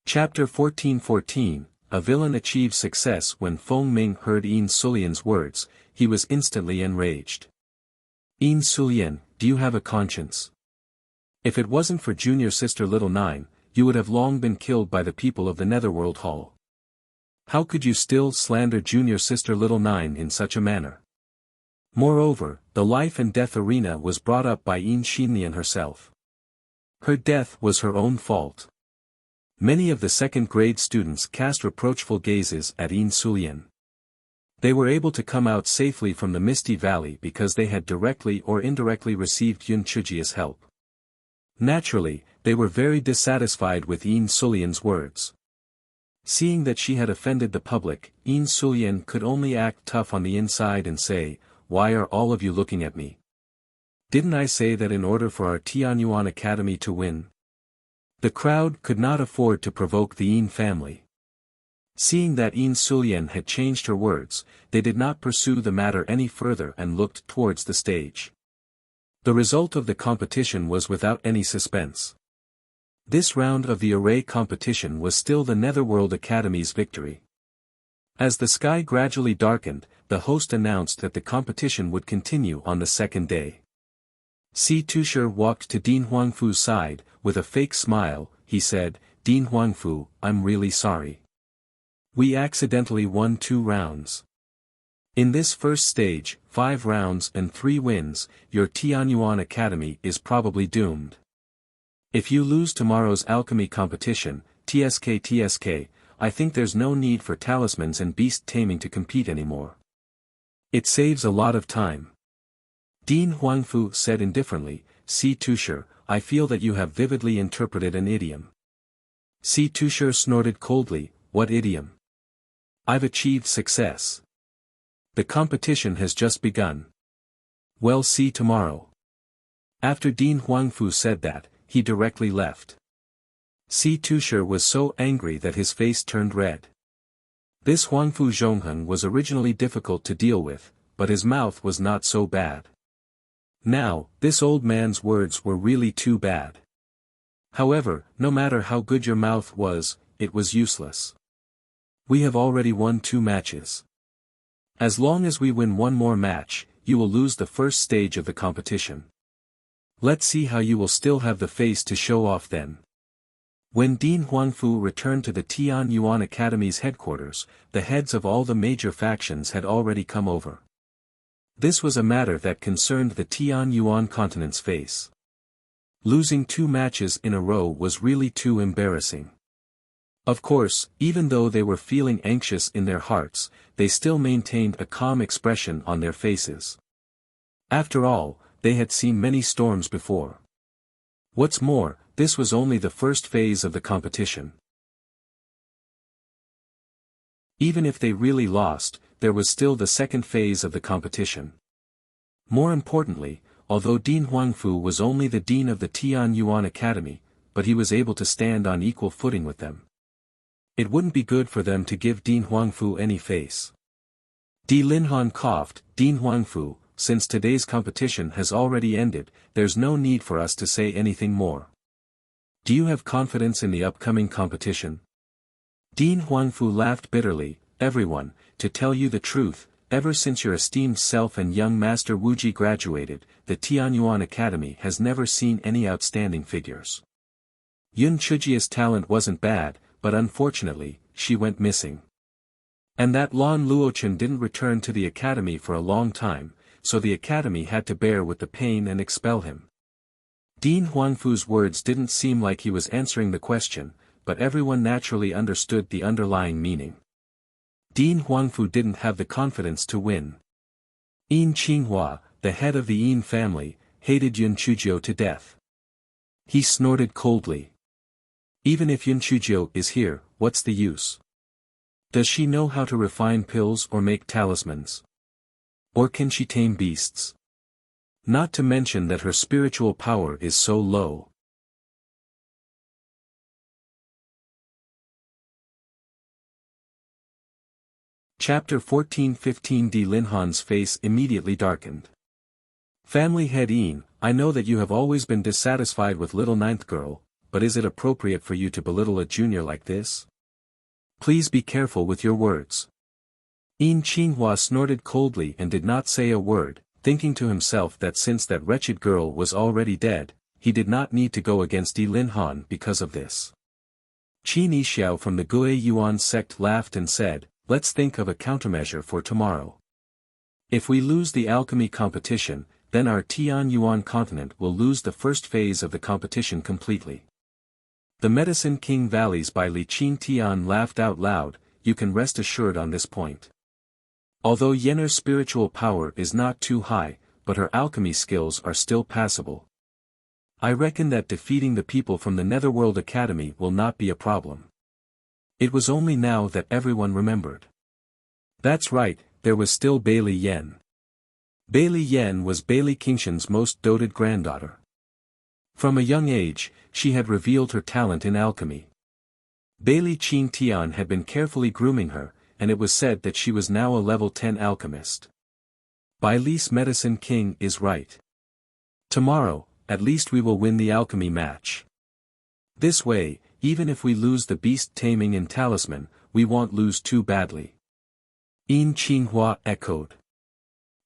Chapter 14:14, A Villain Achieves Success. When Feng Ming heard Yin Sulian's words, he was instantly enraged. "Yin Sulian, do you have a conscience? If it wasn't for junior sister Little Nine, you would have long been killed by the people of the Netherworld Hall. How could you still slander junior sister Little Nine in such a manner? Moreover, the life and death arena was brought up by Yin Xinlian herself. Her death was her own fault." Many of the second-grade students cast reproachful gazes at Yin Sulian. They were able to come out safely from the Misty Valley because they had directly or indirectly received Yun Chujia's help. Naturally, they were very dissatisfied with Yin Sulian's words. Seeing that she had offended the public, Yin Sulian could only act tough on the inside and say, "Why are all of you looking at me? Didn't I say that in order for our Tianyuan Academy to win?" The crowd could not afford to provoke the Yin family. Seeing that Yin Sulian had changed her words, they did not pursue the matter any further and looked towards the stage. The result of the competition was without any suspense. This round of the array competition was still the Netherworld Academy's victory. As the sky gradually darkened, the host announced that the competition would continue on the second day. Si Tushar walked to Dean Huangfu's side. With a fake smile, he said, "Dean Huangfu, I'm really sorry. We accidentally won 2 rounds. In this first stage, 5 rounds and 3 wins, your Tianyuan Academy is probably doomed. If you lose tomorrow's alchemy competition, TSK, I think there's no need for talismans and beast taming to compete anymore. It saves a lot of time." Dean Huangfu said indifferently, "Si Tushar, I feel that you have vividly interpreted an idiom." Si Tushar snorted coldly, "What idiom? I've achieved success. The competition has just begun. Well, see tomorrow." After Dean Huangfu said that, he directly left. Si Tushar was so angry that his face turned red. This Huangfu Zhongheng was originally difficult to deal with, but his mouth was not so bad. Now, this old man's words were really too bad. However, no matter how good your mouth was, it was useless. We have already won 2 matches. As long as we win 1 more match, you will lose the first stage of the competition. Let's see how you will still have the face to show off then. When Dean Huangfu returned to the Tian Yuan Academy's headquarters, the heads of all the major factions had already come over. This was a matter that concerned the Tian Yuan continent's face. Losing 2 matches in a row was really too embarrassing. Of course, even though they were feeling anxious in their hearts, they still maintained a calm expression on their faces. After all, they had seen many storms before. What's more, this was only the first phase of the competition. Even if they really lost, there was still the second phase of the competition. More importantly, although Dean Huangfu was only the dean of the Tian Yuan Academy, but he was able to stand on equal footing with them. It wouldn't be good for them to give Dean Huangfu any face. Di Linhan coughed. Dean Huangfu, since today's competition has already ended, there's no need for us to say anything more. Do you have confidence in the upcoming competition? Dean Huangfu laughed bitterly. Everyone, to tell you the truth, ever since your esteemed self and young master Wuji graduated, the Tianyuan Academy has never seen any outstanding figures. Yun Chujia's talent wasn't bad, but unfortunately, she went missing. And that Lan Luochen didn't return to the academy for a long time, so the academy had to bear with the pain and expel him. Dean Huangfu's words didn't seem like he was answering the question, but everyone naturally understood the underlying meaning. Dean Huangfu didn't have the confidence to win. Yin Qinghua, the head of the Yin family, hated Yun Chuzhou to death. He snorted coldly. Even if Yun Chuzhou is here, what's the use? Does she know how to refine pills or make talismans? Or can she tame beasts? Not to mention that her spiritual power is so low. Chapter 14-15 Di Linhan's face immediately darkened. Family head Yin, I know that you have always been dissatisfied with little ninth girl, but is it appropriate for you to belittle a junior like this? Please be careful with your words. Yin Qinghua snorted coldly and did not say a word, thinking to himself that since that wretched girl was already dead, he did not need to go against Di Linhan because of this. Qin Yixiao from the Gue Yuan sect laughed and said, let's think of a countermeasure for tomorrow. If we lose the alchemy competition, then our Tian Yuan continent will lose the first phase of the competition completely. The Medicine King Valleys by Li Qing Tian laughed out loud. You can rest assured on this point. Although Yenner's spiritual power is not too high, but her alchemy skills are still passable. I reckon that defeating the people from the Netherworld Academy will not be a problem. It was only now that everyone remembered. That's right, there was still Bailey Yen. Bailey Yen was Bailey Qingshan's most doted granddaughter. From a young age, she had revealed her talent in alchemy. Bailey Qing Tian had been carefully grooming her, and it was said that she was now a level 10 alchemist. Baile's Medicine King is right. Tomorrow, at least we will win the alchemy match. This way, even if we lose the beast taming and talisman, we won't lose too badly. Yin Qinghua echoed.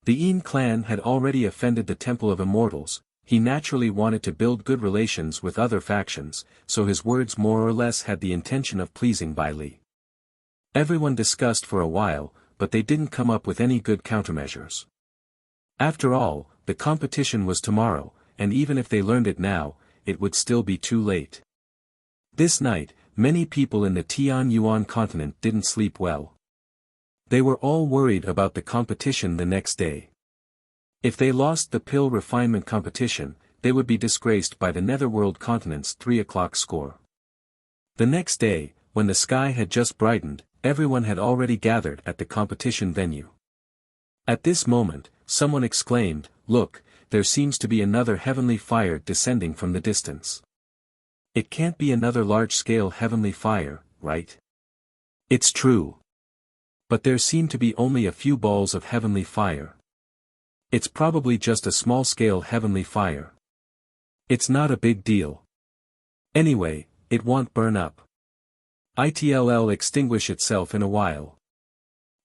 The Yin clan had already offended the Temple of Immortals. He naturally wanted to build good relations with other factions, so his words more or less had the intention of pleasing Bailey. Everyone discussed for a while, but they didn't come up with any good countermeasures. After all, the competition was tomorrow, and even if they learned it now, it would still be too late. This night, many people in the Tian Yuan continent didn't sleep well. They were all worried about the competition the next day. If they lost the pill refinement competition, they would be disgraced by the Netherworld continent's 3 o'clock score. The next day, when the sky had just brightened, everyone had already gathered at the competition venue. At this moment, someone exclaimed, "Look, there seems to be another heavenly fire descending from the distance. It can't be another large-scale heavenly fire, right?" It's true. But there seem to be only a few balls of heavenly fire. It's probably just a small-scale heavenly fire. It's not a big deal. Anyway, it won't burn up. It'll extinguish itself in a while.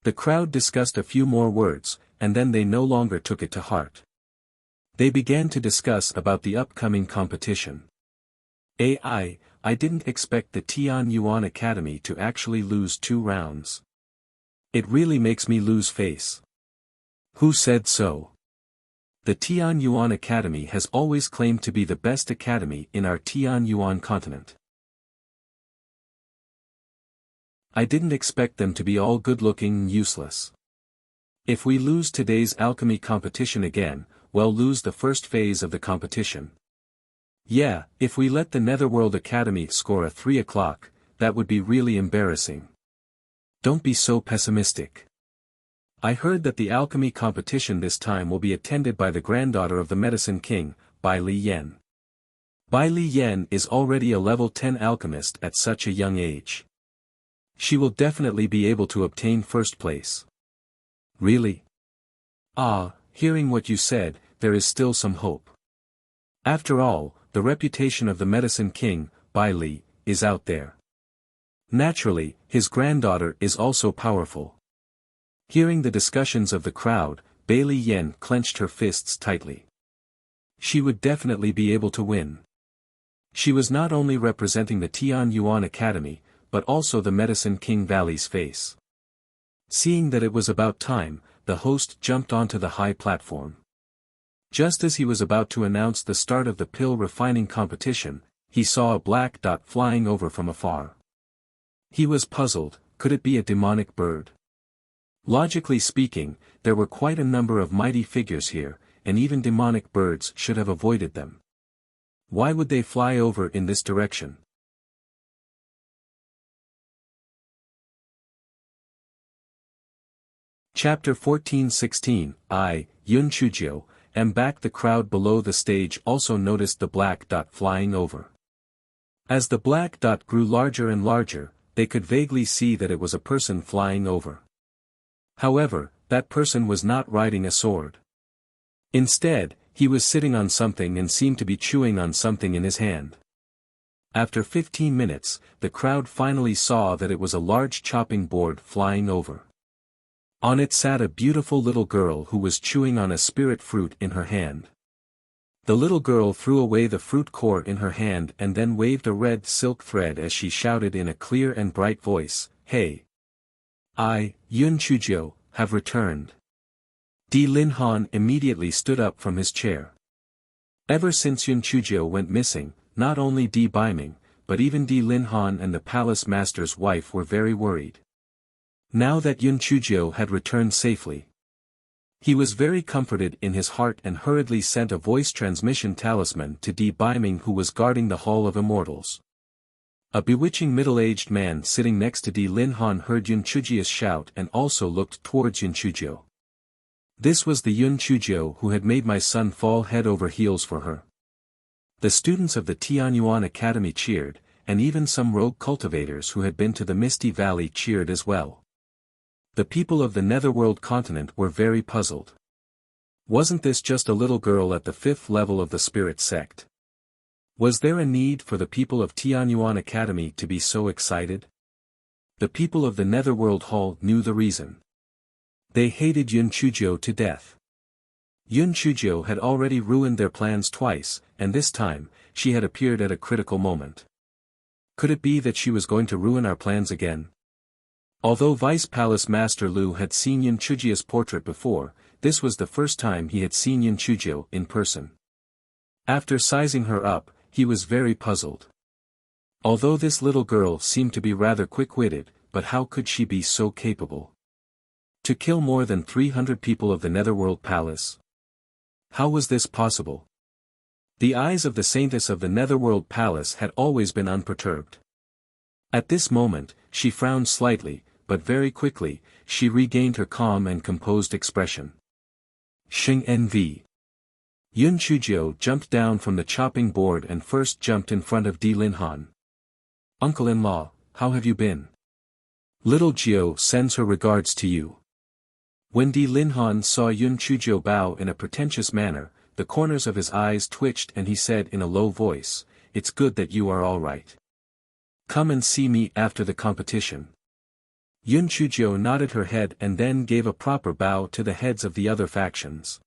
The crowd discussed a few more words, and then they no longer took it to heart. They began to discuss about the upcoming competition. I didn't expect the Tian Yuan Academy to actually lose 2 rounds. It really makes me lose face. Who said so? The Tianyuan Academy has always claimed to be the best academy in our Tianyuan continent. I didn't expect them to be all good-looking and useless. If we lose today's alchemy competition again, we'll lose the first phase of the competition. Yeah, if we let the Netherworld Academy score a 3 o'clock, that would be really embarrassing. Don't be so pessimistic. I heard that the alchemy competition this time will be attended by the granddaughter of the Medicine King, Bai Li Yan. Bai Li Yan is already a level 10 alchemist at such a young age. She will definitely be able to obtain first place. Really? Ah, hearing what you said, there is still some hope. After all, the reputation of the Medicine King, Bai Li, is out there. Naturally, his granddaughter is also powerful. Hearing the discussions of the crowd, Bai Li Yan clenched her fists tightly. She would definitely be able to win. She was not only representing the Tianyuan Academy, but also the Medicine King Valley's face. Seeing that it was about time, the host jumped onto the high platform. Just as he was about to announce the start of the pill refining competition, he saw a black dot flying over from afar. He was puzzled, could it be a demonic bird? Logically speaking, there were quite a number of mighty figures here, and even demonic birds should have avoided them. Why would they fly over in this direction? Chapter 14-16, Yun Chujio, embark. The crowd below the stage also noticed the black dot flying over. As the black dot grew larger and larger, they could vaguely see that it was a person flying over. However, that person was not riding a sword. Instead, he was sitting on something and seemed to be chewing on something in his hand. After 15 minutes, the crowd finally saw that it was a large chopping board flying over. On it sat a beautiful little girl who was chewing on a spirit fruit in her hand. The little girl threw away the fruit core in her hand and then waved a red silk thread as she shouted in a clear and bright voice, "Hey! I, Yun Chujio, have returned." Di Linhan immediately stood up from his chair. Ever since Yun Chujio went missing, not only Di Baiming, but even Di Linhan and the palace master's wife were very worried. Now that Yun Chujio had returned safely, he was very comforted in his heart and hurriedly sent a voice transmission talisman to Di Baiming, who was guarding the Hall of Immortals. A bewitching middle-aged man sitting next to Di Linhan heard Yun Chujio's shout and also looked towards Yun Chujio. This was the Yun Chujio who had made my son fall head over heels for her. The students of the Tianyuan Academy cheered, and even some rogue cultivators who had been to the Misty Valley cheered as well. The people of the Netherworld continent were very puzzled. Wasn't this just a little girl at the 5th level of the spirit sect? Was there a need for the people of Tianyuan Academy to be so excited? The people of the Netherworld Hall knew the reason. They hated Yun Chujio to death. Yun Chujio had already ruined their plans twice, and this time, she had appeared at a critical moment. Could it be that she was going to ruin our plans again? Although Vice Palace Master Lu had seen Yun Chujio's portrait before, this was the first time he had seen Yun Chujio in person. After sizing her up, he was very puzzled. Although this little girl seemed to be rather quick-witted, but how could she be so capable? To kill more than 300 people of the Netherworld Palace? How was this possible? The eyes of the Saintess of the Netherworld Palace had always been unperturbed. At this moment, she frowned slightly, but very quickly, she regained her calm and composed expression. Xing Nv. Yun Chujio jumped down from the chopping board and first jumped in front of Di Linhan. "Uncle-in-law, how have you been? Little Jio sends her regards to you." When Di Linhan saw Yun Chujio bow in a pretentious manner, the corners of his eyes twitched and he said in a low voice, "It's good that you are all right. Come and see me after the competition." Yun Chujio nodded her head and then gave a proper bow to the heads of the other factions.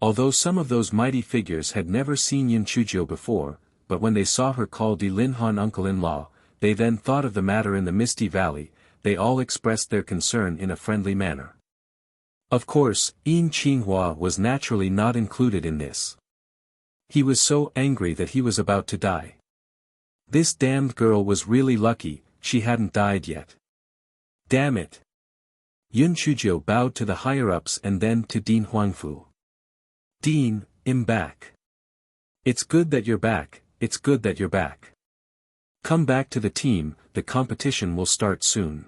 Although some of those mighty figures had never seen Yun Chujio before, but when they saw her call Di Linhan uncle-in-law, they then thought of the matter in the Misty Valley, they all expressed their concern in a friendly manner. Of course, Yin Qinghua was naturally not included in this. He was so angry that he was about to die. This damned girl was really lucky, she hadn't died yet. Damn it. Yun Chujiu bowed to the higher-ups and then to Dean Huangfu. Dean, I'm back. It's good that you're back, it's good that you're back. Come back to the team, the competition will start soon.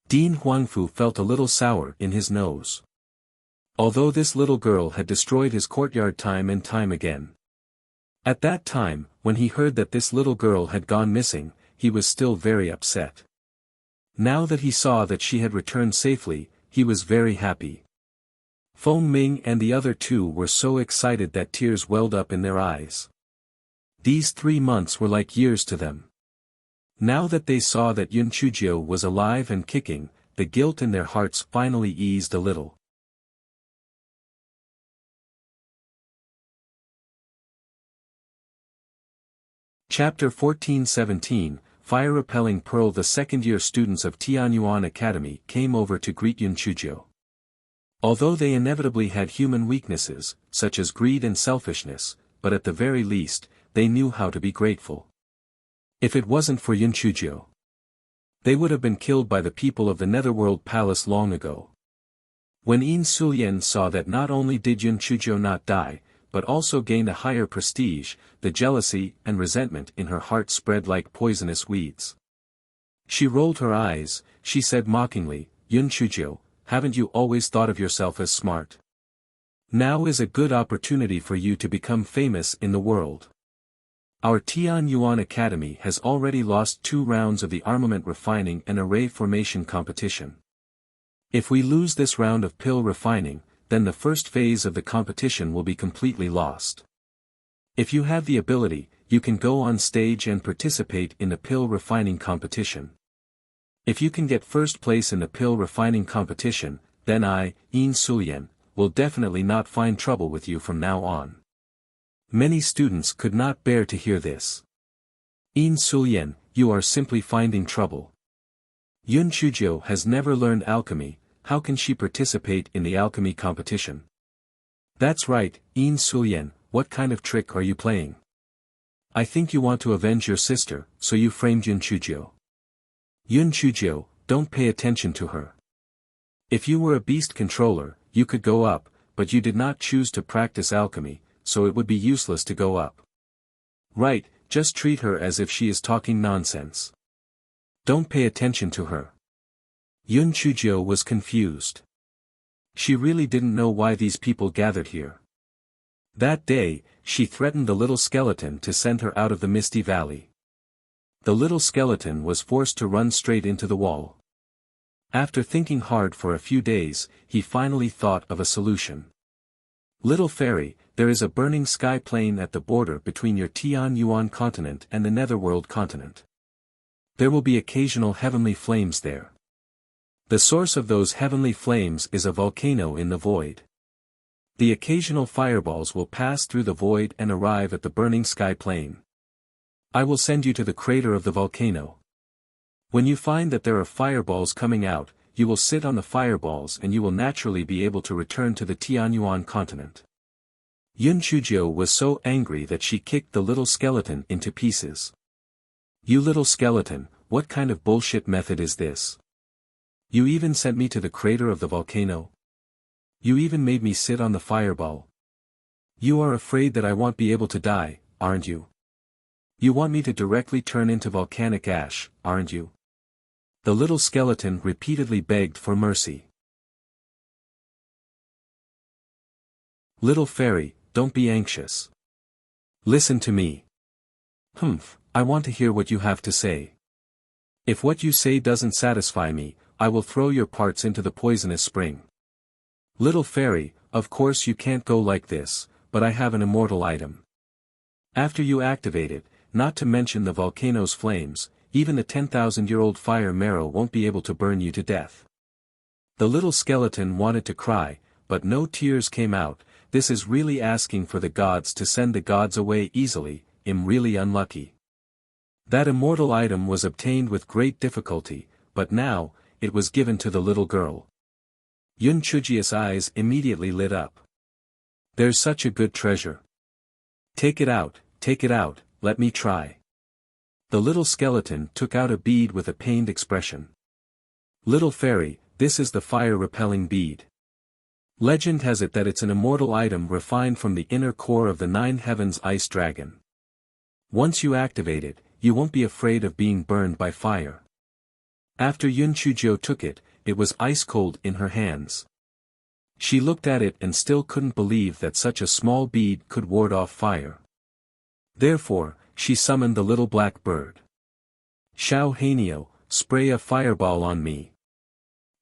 Dean Huangfu felt a little sour in his nose. Although this little girl had destroyed his courtyard time and time again. At that time, when he heard that this little girl had gone missing, he was still very upset. Now that he saw that she had returned safely, he was very happy. Feng Ming and the other two were so excited that tears welled up in their eyes. These 3 months were like years to them. Now that they saw that Yun Chujiu was alive and kicking, the guilt in their hearts finally eased a little. Chapter 14-17, Fire-Repelling Pearl. The second-year students of Tianyuan Academy came over to greet Yun Chujiu. Although they inevitably had human weaknesses, such as greed and selfishness, but at the very least, they knew how to be grateful. If it wasn't for Yun Chujiu, they would have been killed by the people of the Netherworld Palace long ago. When Yin Sulian saw that not only did Yun Chujiu not die, but also gained a higher prestige, the jealousy and resentment in her heart spread like poisonous weeds. She rolled her eyes, she said mockingly, Yun Chujiu, haven't you always thought of yourself as smart? Now is a good opportunity for you to become famous in the world. Our Tianyuan Academy has already lost 2 rounds of the armament refining and array formation competition. If we lose this round of pill refining, then the first phase of the competition will be completely lost. If you have the ability, you can go on stage and participate in the pill refining competition. If you can get first place in the pill refining competition, then I, Yin Sulian, will definitely not find trouble with you from now on. Many students could not bear to hear this. Yin Sulian, you are simply finding trouble. Yun Chujiu has never learned alchemy, how can she participate in the alchemy competition? That's right, Yin Sulian, what kind of trick are you playing? I think you want to avenge your sister, so you framed Yun Chujiu. Yun Chujiu, don't pay attention to her. If you were a beast controller, you could go up, but you did not choose to practice alchemy, so it would be useless to go up. Right, just treat her as if she is talking nonsense. Don't pay attention to her. Yun Chujiu was confused. She really didn't know why these people gathered here. That day, she threatened the little skeleton to send her out of the Misty Valley. The little skeleton was forced to run straight into the wall. After thinking hard for a few days, he finally thought of a solution. Little fairy, there is a burning sky plane at the border between your Tianyuan continent and the Netherworld continent. There will be occasional heavenly flames there. The source of those heavenly flames is a volcano in the void. The occasional fireballs will pass through the void and arrive at the burning sky plane. I will send you to the crater of the volcano. When you find that there are fireballs coming out, you will sit on the fireballs and you will naturally be able to return to the Tianyuan continent. Yun Chujiu was so angry that she kicked the little skeleton into pieces. You little skeleton, what kind of bullshit method is this? You even sent me to the crater of the volcano. You even made me sit on the fireball. You are afraid that I won't be able to die, aren't you? You want me to directly turn into volcanic ash, aren't you? The little skeleton repeatedly begged for mercy. Little fairy, don't be anxious. Listen to me. Humph, I want to hear what you have to say. If what you say doesn't satisfy me, I will throw your parts into the poisonous spring. Little fairy, of course you can't go like this, but I have an immortal item. After you activate it, not to mention the volcano's flames, even the 10,000-year-old fire marrow won't be able to burn you to death. The little skeleton wanted to cry, but no tears came out. This is really asking for the gods to send the gods away easily. I'm really unlucky. That immortal item was obtained with great difficulty, but now, it was given to the little girl. Yun Chujia's eyes immediately lit up. There's such a good treasure. Take it out, let me try. The little skeleton took out a bead with a pained expression. Little fairy, this is the fire-repelling bead. Legend has it that it's an immortal item refined from the inner core of the Nine Heavens ice dragon. Once you activate it, you won't be afraid of being burned by fire. After Yun Chujio took it, it was ice-cold in her hands. She looked at it and still couldn't believe that such a small bead could ward off fire. Therefore, she summoned the little black bird. Xiao Hanio, spray a fireball on me.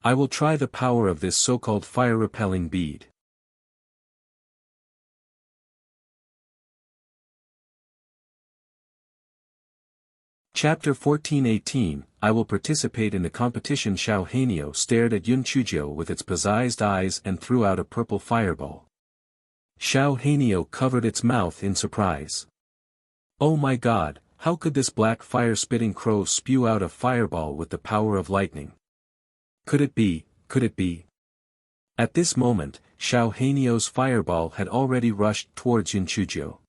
I will try the power of this so-called fire-repelling bead. Chapter 14:18 I will participate in the competition. Xiao Hanio stared at Yun Chujio with its pizzazed eyes and threw out a purple fireball. Xiao Hanio covered its mouth in surprise. Oh my god, how could this black fire-spitting crow spew out a fireball with the power of lightning? Could it be? At this moment, Xiao Hanio's fireball had already rushed towards Yun Chujio.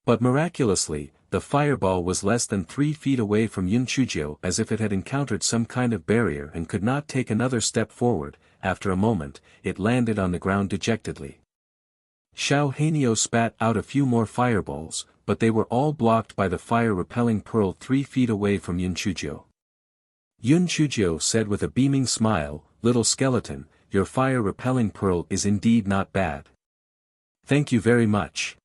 But miraculously, the fireball was less than 3 feet away from Yun Chujio, as if it had encountered some kind of barrier and could not take another step forward. After a moment, it landed on the ground dejectedly. Xiao Hanio spat out a few more fireballs, but they were all blocked by the fire-repelling pearl 3 feet away from Yun Chujio. Yun Chujio said with a beaming smile, little skeleton, your fire-repelling pearl is indeed not bad. Thank you very much.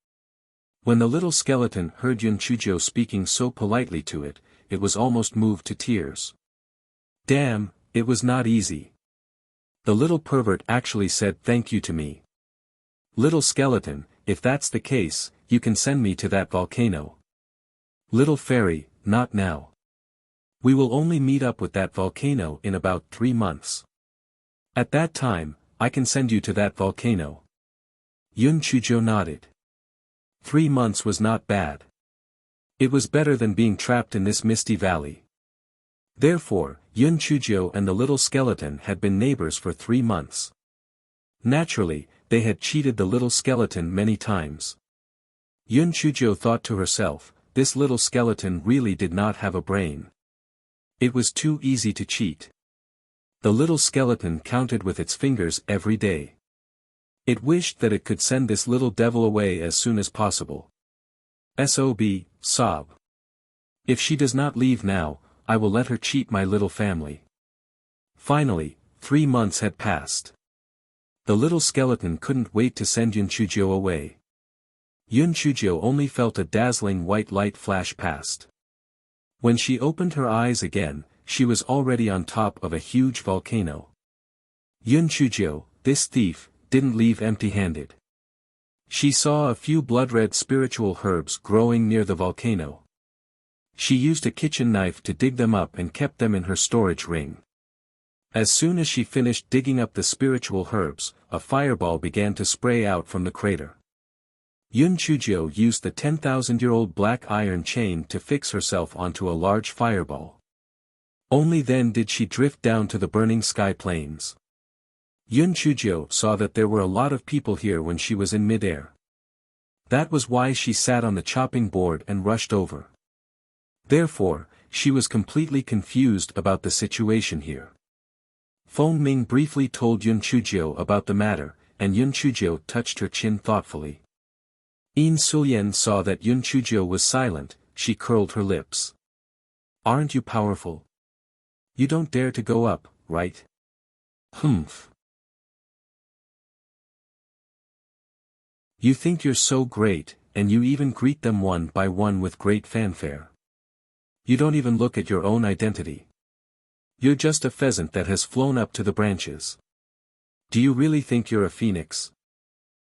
When the little skeleton heard Yun Chujio speaking so politely to it, it was almost moved to tears. Damn, it was not easy. The little pervert actually said thank you to me. Little skeleton, if that's the case, you can send me to that volcano. Little fairy, not now. We will only meet up with that volcano in about 3 months. At that time, I can send you to that volcano. Yun Chujio nodded. 3 months was not bad. It was better than being trapped in this misty valley. Therefore, Yun Chujio and the little skeleton had been neighbors for 3 months. Naturally, they had cheated the little skeleton many times. Yun Chujio thought to herself, this little skeleton really did not have a brain. It was too easy to cheat. The little skeleton counted with its fingers every day. It wished that it could send this little devil away as soon as possible. Sob. If she does not leave now, I will let her cheat my little family. Finally, 3 months had passed. The little skeleton couldn't wait to send Yun Chujio away. Yun Chujio only felt a dazzling white light flash past. When she opened her eyes again, she was already on top of a huge volcano. Yun Chujio, this thief, didn't leave empty-handed. She saw a few blood-red spiritual herbs growing near the volcano. She used a kitchen knife to dig them up and kept them in her storage ring. As soon as she finished digging up the spiritual herbs, a fireball began to spray out from the crater. Yun Chujio used the 10,000-year-old black iron chain to fix herself onto a large fireball. Only then did she drift down to the burning sky plains. Yun Chujio saw that there were a lot of people here when she was in midair. That was why she sat on the chopping board and rushed over. Therefore, she was completely confused about the situation here. Feng Ming briefly told Yun Chujio about the matter, and Yun Chujio touched her chin thoughtfully. Yin Sulian saw that Yun Chujio was silent, she curled her lips. Aren't you powerful? You don't dare to go up, right? Humph. You think you're so great, and you even greet them one by one with great fanfare. You don't even look at your own identity. You're just a pheasant that has flown up to the branches. Do you really think you're a phoenix?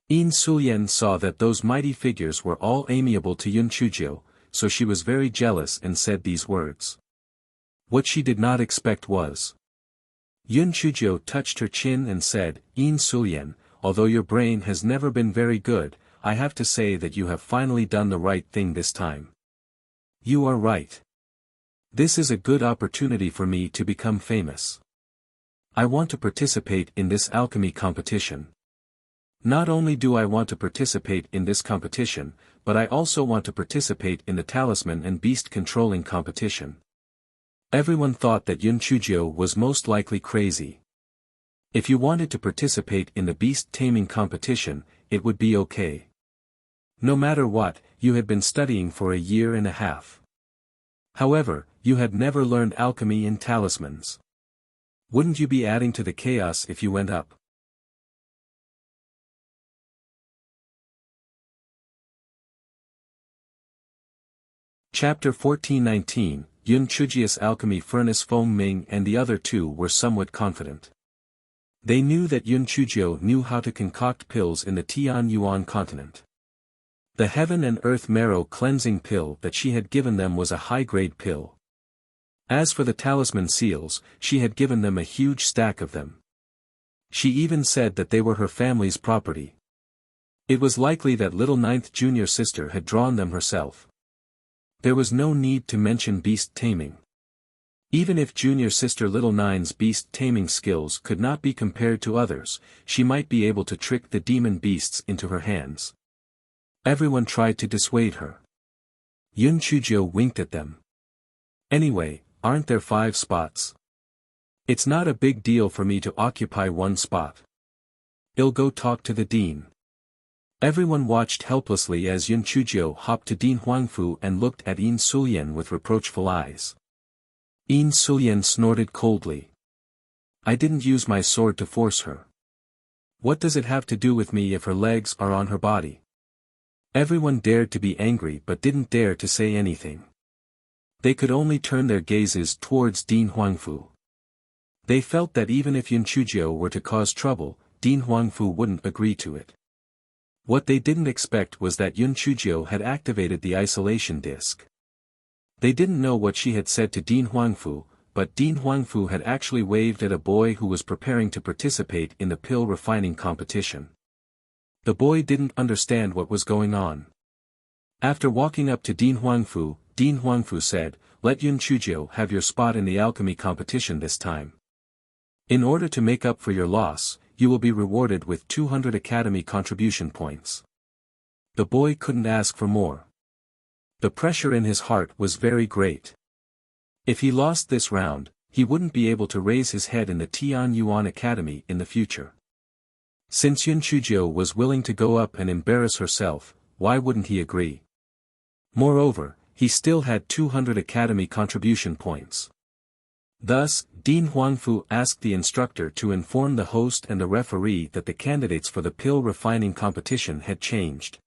Yin Sulian saw that those mighty figures were all amiable to Yun Chujio, so she was very jealous and said these words. What she did not expect was. Yun Chujio touched her chin and said, Yin Sulian, although your brain has never been very good, I have to say that you have finally done the right thing this time. You are right. This is a good opportunity for me to become famous. I want to participate in this alchemy competition. Not only do I want to participate in this competition, but I also want to participate in the talisman and beast controlling competition. Everyone thought that Yun Chujio was most likely crazy. If you wanted to participate in the beast taming competition, it would be okay. No matter what, you had been studying for a year and a half. However, you had never learned alchemy and talismans. Wouldn't you be adding to the chaos if you went up? Chapter 1419, Yun Chujia's alchemy furnace. Feng Ming and the other two were somewhat confident. They knew that Yun Chujio knew how to concoct pills in the Tian Yuan continent. The heaven and earth marrow cleansing pill that she had given them was a high-grade pill. As for the talisman seals, she had given them a huge stack of them. She even said that they were her family's property. It was likely that little ninth junior sister had drawn them herself. There was no need to mention beast taming. Even if junior sister Little Nine's beast taming skills could not be compared to others, she might be able to trick the demon beasts into her hands. Everyone tried to dissuade her. Yun Chujio winked at them. Anyway, aren't there 5 spots? It's not a big deal for me to occupy one spot. I'll go talk to the dean. Everyone watched helplessly as Yun Chujio hopped to Dean Huangfu and looked at Yin Sulian with reproachful eyes. Yin Sulian snorted coldly. I didn't use my sword to force her. What does it have to do with me if her legs are on her body? Everyone dared to be angry but didn't dare to say anything. They could only turn their gazes towards Dean Huangfu. They felt that even if Yun Chujio were to cause trouble, Dean Huangfu wouldn't agree to it. What they didn't expect was that Yun Chujio had activated the isolation disc. They didn't know what she had said to Dean Huangfu, but Dean Huangfu had actually waved at a boy who was preparing to participate in the pill refining competition. The boy didn't understand what was going on. After walking up to Dean Huangfu said, "Let Yun Chujio have your spot in the alchemy competition this time. In order to make up for your loss, you will be rewarded with 200 academy contribution points." The boy couldn't ask for more. The pressure in his heart was very great. If he lost this round, he wouldn't be able to raise his head in the Tian Yuan Academy in the future. Since Yun Chujio was willing to go up and embarrass herself, why wouldn't he agree? Moreover, he still had 200 academy contribution points. Thus, Dean Huangfu asked the instructor to inform the host and the referee that the candidates for the pill refining competition had changed.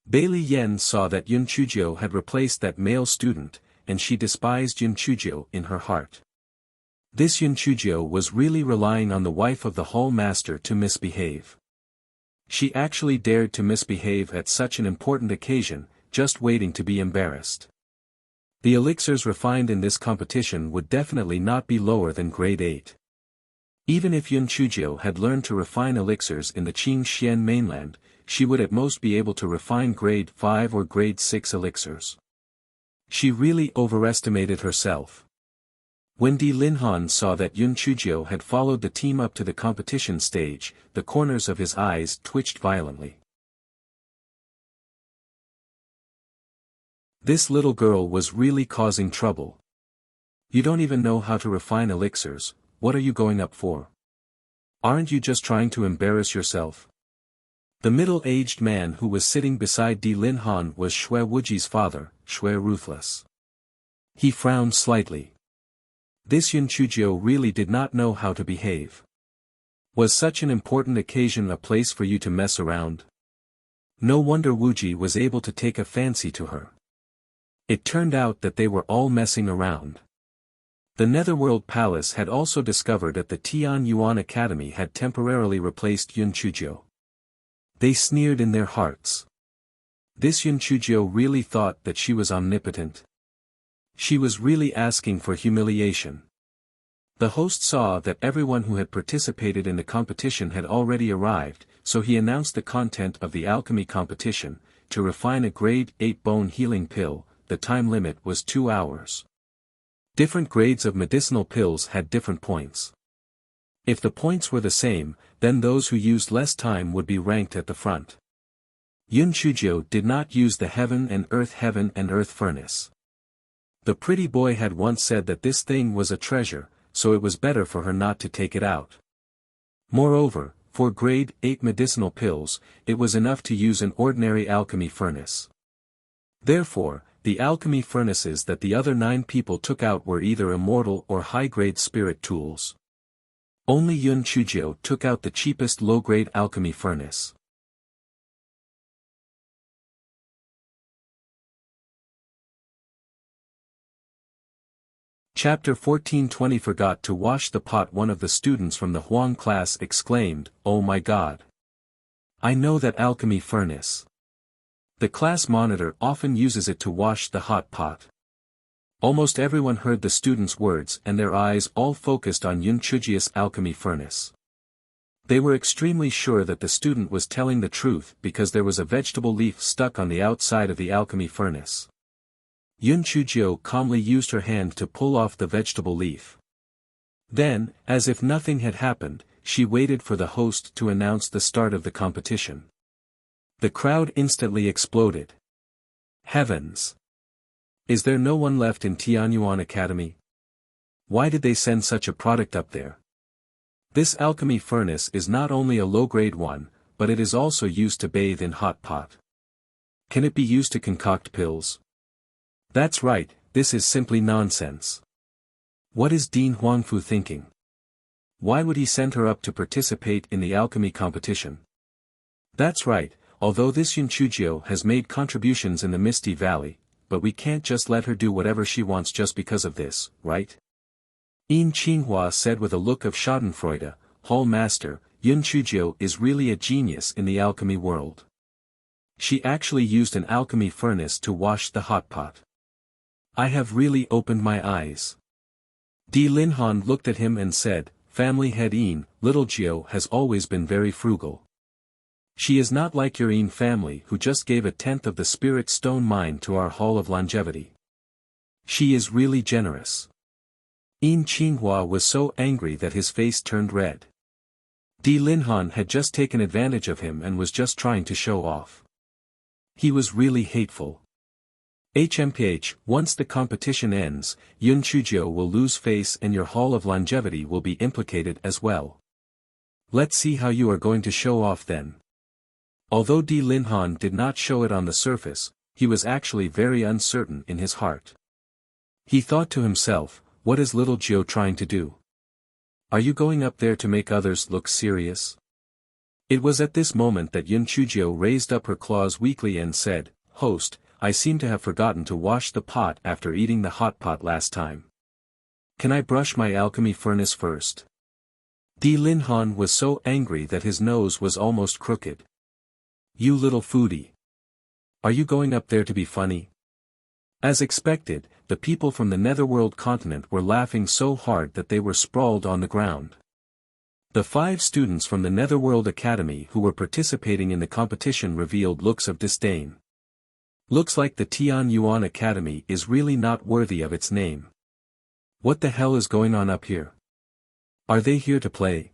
Bailey Yen saw that Yun Chujio had replaced that male student, and she despised Yun Chujio in her heart. This Yun Chujio was really relying on the wife of the hall master to misbehave. She actually dared to misbehave at such an important occasion, just waiting to be embarrassed. The elixirs refined in this competition would definitely not be lower than grade 8. Even if Yun Chujio had learned to refine elixirs in the Qingxian mainland, she would at most be able to refine grade 5 or grade 6 elixirs. She really overestimated herself. When Di Linhan saw that Yun Chujio had followed the team up to the competition stage, the corners of his eyes twitched violently. This little girl was really causing trouble. You don't even know how to refine elixirs, what are you going up for? Aren't you just trying to embarrass yourself? The middle-aged man who was sitting beside Di Linhan was Xue Wuji's father, Xue Ruthless. He frowned slightly. This Yun Chujio really did not know how to behave. Was such an important occasion a place for you to mess around? No wonder Wuji was able to take a fancy to her. It turned out that they were all messing around. The Netherworld Palace had also discovered that the Tian Yuan Academy had temporarily replaced Yun Chujio. They sneered in their hearts. This Yun Chujio really thought that she was omnipotent. She was really asking for humiliation. The host saw that everyone who had participated in the competition had already arrived, so he announced the content of the alchemy competition. To refine a grade 8 bone healing pill, the time limit was 2 hours. Different grades of medicinal pills had different points. If the points were the same, then those who used less time would be ranked at the front. Yun Chujio did not use the heaven and earth furnace. The pretty boy had once said that this thing was a treasure, so it was better for her not to take it out. Moreover, for grade 8 medicinal pills, it was enough to use an ordinary alchemy furnace. Therefore, the alchemy furnaces that the other 9 people took out were either immortal or high-grade spirit tools. Only Yun Chujio took out the cheapest low-grade alchemy furnace. Chapter 14:20 Forgot to wash the pot. One of the students from the Huang class exclaimed, "Oh my God! I know that alchemy furnace. The class monitor often uses it to wash the hot pot." Almost everyone heard the student's words and their eyes all focused on Yun Chujio's alchemy furnace. They were extremely sure that the student was telling the truth because there was a vegetable leaf stuck on the outside of the alchemy furnace. Yun Chujio calmly used her hand to pull off the vegetable leaf. Then, as if nothing had happened, she waited for the host to announce the start of the competition. The crowd instantly exploded. Heavens! Is there no one left in Tianyuan Academy? Why did they send such a product up there? This alchemy furnace is not only a low-grade one, but it is also used to bathe in hot pot. Can it be used to concoct pills? That's right, this is simply nonsense. What is Dean Huangfu thinking? Why would he send her up to participate in the alchemy competition? That's right, although this Yun Chujio has made contributions in the Misty Valley, but we can't just let her do whatever she wants just because of this, right? Yin Qinghua said with a look of schadenfreude, Hall Master, Yun Chujio is really a genius in the alchemy world. She actually used an alchemy furnace to wash the hot pot. I have really opened my eyes. Di Linhan looked at him and said, Family head Yin, little Jiao has always been very frugal. She is not like your Yin family who just gave 1/10 of the spirit stone mine to our Hall of Longevity. She is really generous. Yin Qinghua was so angry that his face turned red. Di Linhan had just taken advantage of him and was just trying to show off. He was really hateful. HMPH, once the competition ends, Yun Chujio will lose face and your Hall of Longevity will be implicated as well. Let's see how you are going to show off then. Although Di Linhan did not show it on the surface, he was actually very uncertain in his heart. He thought to himself, what is little Jiao trying to do? Are you going up there to make others look serious? It was at this moment that Yun Chujio raised up her claws weakly and said, Host, I seem to have forgotten to wash the pot after eating the hot pot last time. Can I brush my alchemy furnace first? Di Linhan was so angry that his nose was almost crooked. You little foodie. Are you going up there to be funny? As expected, the people from the Netherworld continent were laughing so hard that they were sprawled on the ground. The 5 students from the Netherworld Academy who were participating in the competition revealed looks of disdain. Looks like the Tianyuan Academy is really not worthy of its name. What the hell is going on up here? Are they here to play?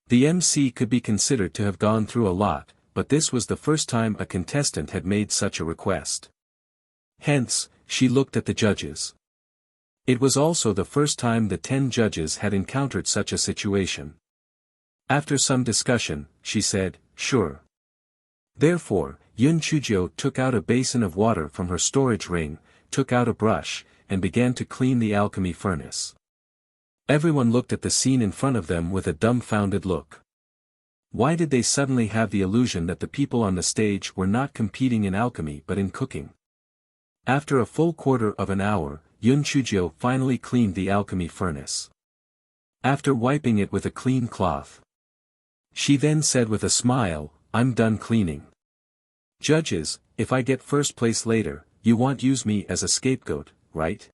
The MC could be considered to have gone through a lot, but this was the first time a contestant had made such a request. Hence, she looked at the judges. It was also the first time the 10 judges had encountered such a situation. After some discussion, she said, Sure. Therefore, Yun Chujio took out a basin of water from her storage ring, took out a brush, and began to clean the alchemy furnace. Everyone looked at the scene in front of them with a dumbfounded look. Why did they suddenly have the illusion that the people on the stage were not competing in alchemy but in cooking? After a full quarter of an hour, Yun Chujio finally cleaned the alchemy furnace. After wiping it with a clean cloth, she then said with a smile, I'm done cleaning. Judges, if I get first place later, you won't use me as a scapegoat, right?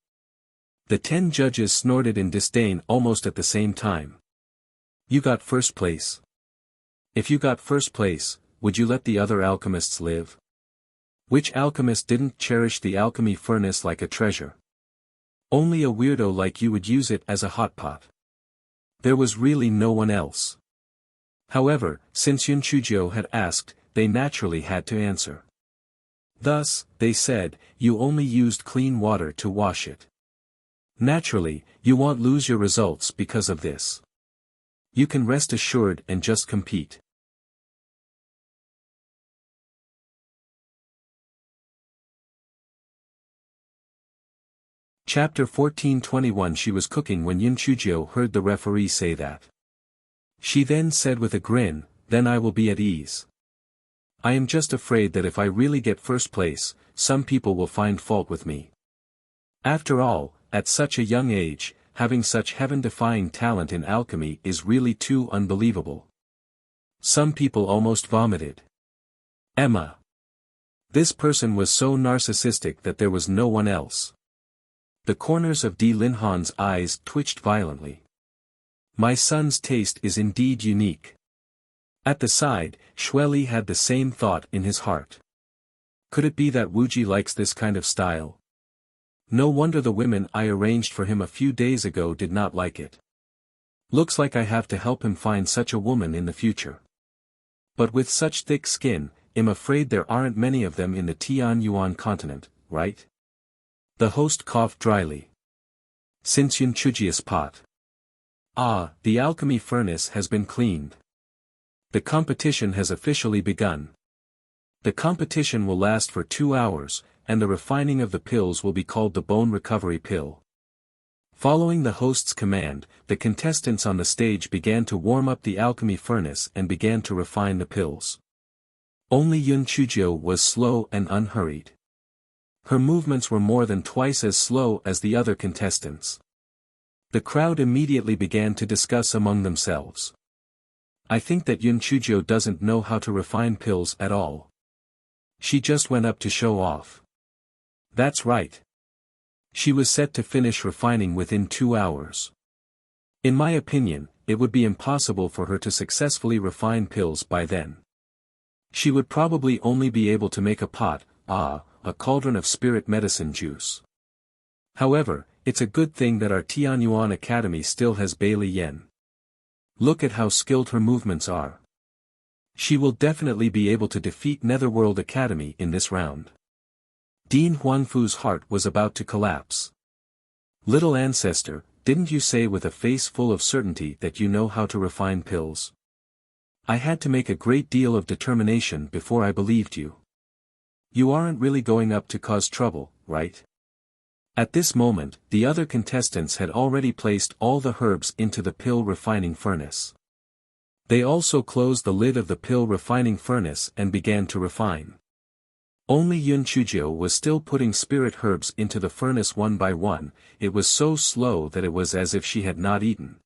The 10 judges snorted in disdain almost at the same time. You got first place. If you got first place, would you let the other alchemists live? Which alchemist didn't cherish the alchemy furnace like a treasure? Only a weirdo like you would use it as a hot pot. There was really no one else. However, since Yun Chujio had asked, they naturally had to answer. Thus, they said, you only used clean water to wash it. Naturally, you won't lose your results because of this. You can rest assured and just compete. Chapter 14:21 She was cooking when Yun Chujio heard the referee say that. She then said with a grin, then I will be at ease. I am just afraid that if I really get first place, some people will find fault with me. After all, at such a young age, having such heaven-defying talent in alchemy is really too unbelievable. Some people almost vomited. Emma. This person was so narcissistic that there was no one else. The corners of Di Linhan's eyes twitched violently. My son's taste is indeed unique. At the side, Xueli had the same thought in his heart. Could it be that Wuji likes this kind of style? No wonder the women I arranged for him a few days ago did not like it. Looks like I have to help him find such a woman in the future. But with such thick skin, I'm afraid there aren't many of them in the Tianyuan continent, right? The host coughed dryly. Since Yun Chujia's pot. The alchemy furnace has been cleaned. The competition has officially begun. The competition will last for 2 hours, and the refining of the pills will be called the bone recovery pill. Following the host's command, the contestants on the stage began to warm up the alchemy furnace and began to refine the pills. Only Yun Chujio was slow and unhurried. Her movements were more than twice as slow as the other contestants. The crowd immediately began to discuss among themselves. I think that Yun Chujio doesn't know how to refine pills at all. She just went up to show off. That's right. She was set to finish refining within 2 hours. In my opinion, it would be impossible for her to successfully refine pills by then. She would probably only be able to make a pot, a cauldron of spirit medicine juice. However, it's a good thing that our Tianyuan Academy still has Bailey Yen. Look at how skilled her movements are. She will definitely be able to defeat Netherworld Academy in this round. Dean Huangfu's heart was about to collapse. Little ancestor, didn't you say with a face full of certainty that you know how to refine pills? I had to make a great deal of determination before I believed you. You aren't really going up to cause trouble, right? At this moment, the other contestants had already placed all the herbs into the pill refining furnace. They also closed the lid of the pill refining furnace and began to refine. Only Yun Chujio was still putting spirit herbs into the furnace one by one. It was so slow that it was as if she had not eaten.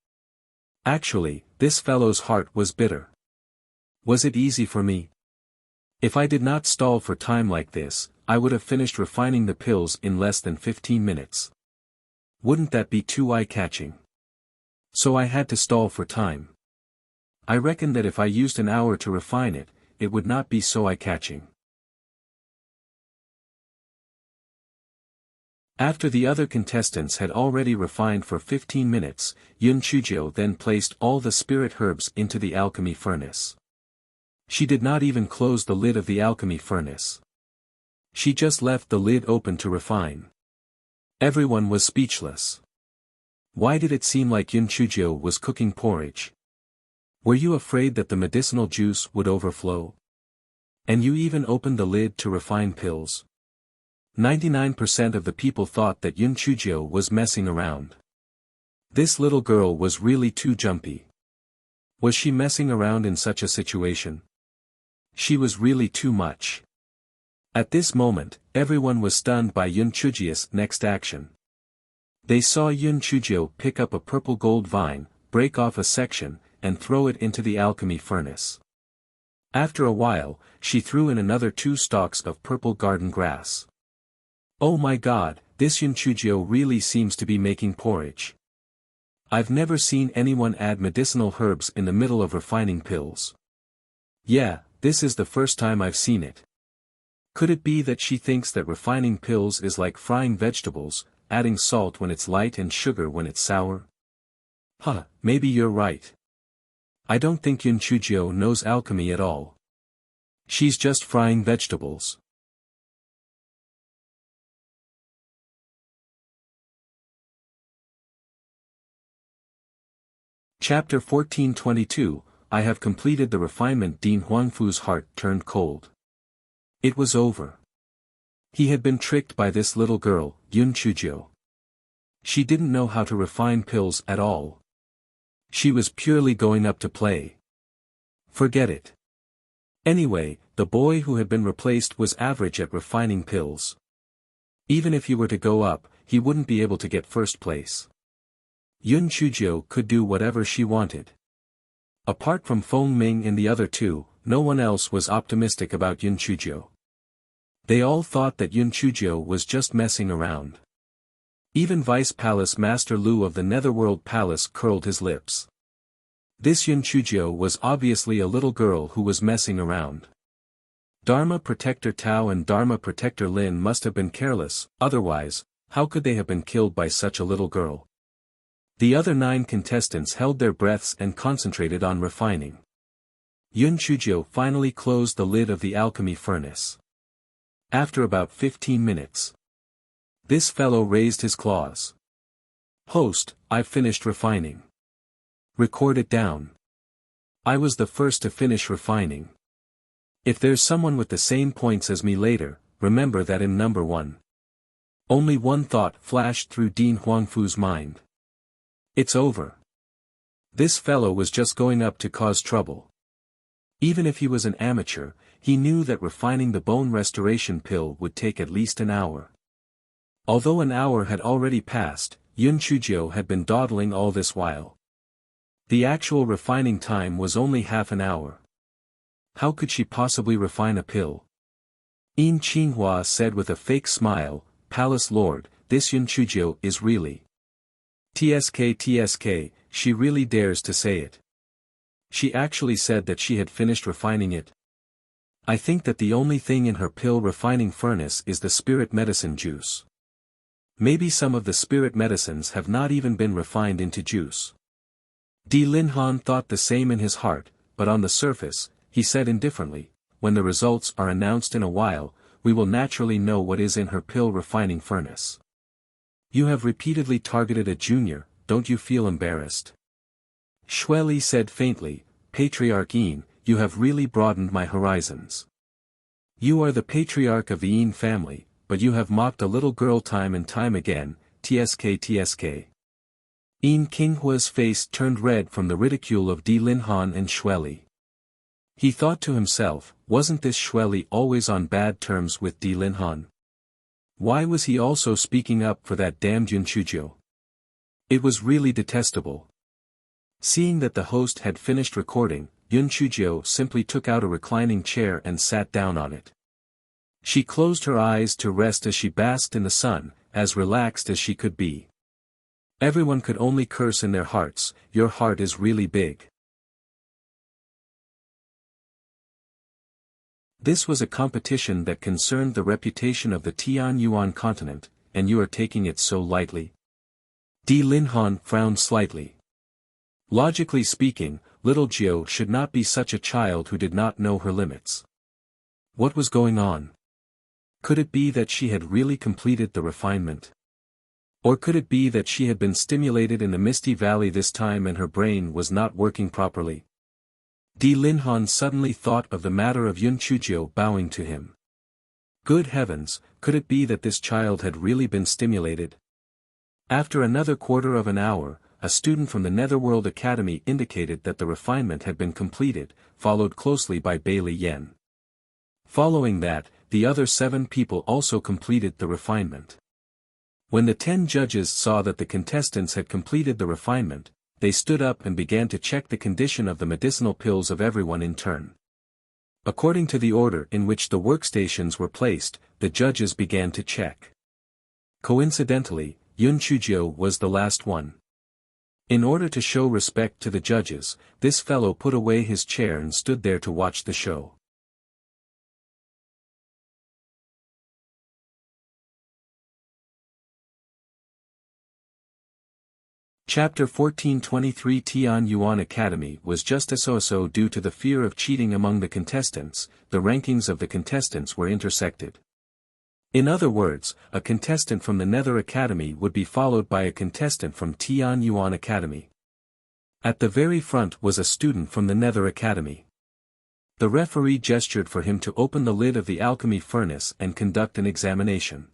Actually, this fellow's heart was bitter. Was it easy for me? If I did not stall for time like this, I would have finished refining the pills in less than 15 minutes. Wouldn't that be too eye-catching? So I had to stall for time. I reckon that if I used an hour to refine it, it would not be so eye-catching. After the other contestants had already refined for 15 minutes, Yun Chujio then placed all the spirit herbs into the alchemy furnace. She did not even close the lid of the alchemy furnace. She just left the lid open to refine. Everyone was speechless. Why did it seem like Yun Chujio was cooking porridge? Were you afraid that the medicinal juice would overflow? And you even opened the lid to refine pills? 99% of the people thought that Yun Chujio was messing around. This little girl was really too jumpy. Was she messing around in such a situation? She was really too much. At this moment, everyone was stunned by Yun Chujio's next action. They saw Yun Chujio pick up a purple gold vine, break off a section, and throw it into the alchemy furnace. After a while, she threw in another 2 stalks of purple garden grass. Oh my god, this Yun Chujio really seems to be making porridge. I've never seen anyone add medicinal herbs in the middle of refining pills. Yeah, this is the first time I've seen it. Could it be that she thinks that refining pills is like frying vegetables, adding salt when it's light and sugar when it's sour? Huh, maybe you're right. I don't think Yun Chujio knows alchemy at all. She's just frying vegetables. Chapter 1422, I have completed the refinement. Dean Huangfu's heart turned cold. It was over. He had been tricked by this little girl, Yun Chujio. She didn't know how to refine pills at all. She was purely going up to play. Forget it. Anyway, the boy who had been replaced was average at refining pills. Even if he were to go up, he wouldn't be able to get first place. Yun Chujio could do whatever she wanted. Apart from Feng Ming and the other two, no one else was optimistic about Yun Chujio. They all thought that Yun Chujio was just messing around. Even Vice Palace Master Lu of the Netherworld Palace curled his lips. This Yun Chujio was obviously a little girl who was messing around. Dharma Protector Tao and Dharma Protector Lin must have been careless, otherwise, how could they have been killed by such a little girl? The other 9 contestants held their breaths and concentrated on refining. Yun Chujio finally closed the lid of the alchemy furnace. After about 15 minutes. This fellow raised his claws. Host, I've finished refining. Record it down. I was the first to finish refining. If there's someone with the same points as me later, remember that I'm number 1. Only one thought flashed through Dean Huangfu's mind. It's over. This fellow was just going up to cause trouble. Even if he was an amateur, he knew that refining the bone restoration pill would take at least an hour. Although an hour had already passed, Yun Chujio had been dawdling all this while. The actual refining time was only half an hour. How could she possibly refine a pill? Yin Qinghua said with a fake smile, Palace Lord, this Yun Chujio is really. TSK, she really dares to say it. She actually said that she had finished refining it. I think that the only thing in her pill refining furnace is the spirit medicine juice. Maybe some of the spirit medicines have not even been refined into juice. Di Linhan thought the same in his heart, but on the surface, he said indifferently, when the results are announced in a while, we will naturally know what is in her pill refining furnace. You have repeatedly targeted a junior, don't you feel embarrassed? Xueli said faintly, Patriarch Yin, you have really broadened my horizons. You are the patriarch of the Yin family, but you have mocked a little girl time and time again, TSK. Yin Qinghua's face turned red from the ridicule of Di Linhan and Xueli. He thought to himself, wasn't this Xueli always on bad terms with Di Linhan? Why was he also speaking up for that damned Yun Chujio? It was really detestable. Seeing that the host had finished recording, Yun Chujio simply took out a reclining chair and sat down on it. She closed her eyes to rest as she basked in the sun, as relaxed as she could be. Everyone could only curse in their hearts, your heart is really big. This was a competition that concerned the reputation of the Tianyuan continent, and you are taking it so lightly. Di Linhan frowned slightly. Logically speaking, little Jiu should not be such a child who did not know her limits. What was going on? Could it be that she had really completed the refinement? Or could it be that she had been stimulated in the Misty Valley this time and her brain was not working properly? Di Linhan suddenly thought of the matter of Yun Chujio bowing to him. Good heavens, could it be that this child had really been stimulated? After another quarter of an hour, a student from the Netherworld Academy indicated that the refinement had been completed, followed closely by Bailey Yen. Following that, the other 7 people also completed the refinement. When the 10 judges saw that the contestants had completed the refinement, they stood up and began to check the condition of the medicinal pills of everyone in turn. According to the order in which the workstations were placed, the judges began to check. Coincidentally, Yun Chujio was the last one. In order to show respect to the judges, this fellow put away his chair and stood there to watch the show. Chapter 1423 Tian Yuan Academy was just so due to the fear of cheating among the contestants. The rankings of the contestants were intersected. In other words, a contestant from the Nether Academy would be followed by a contestant from Tian Yuan Academy. At the very front was a student from the Nether Academy. The referee gestured for him to open the lid of the alchemy furnace and conduct an examination.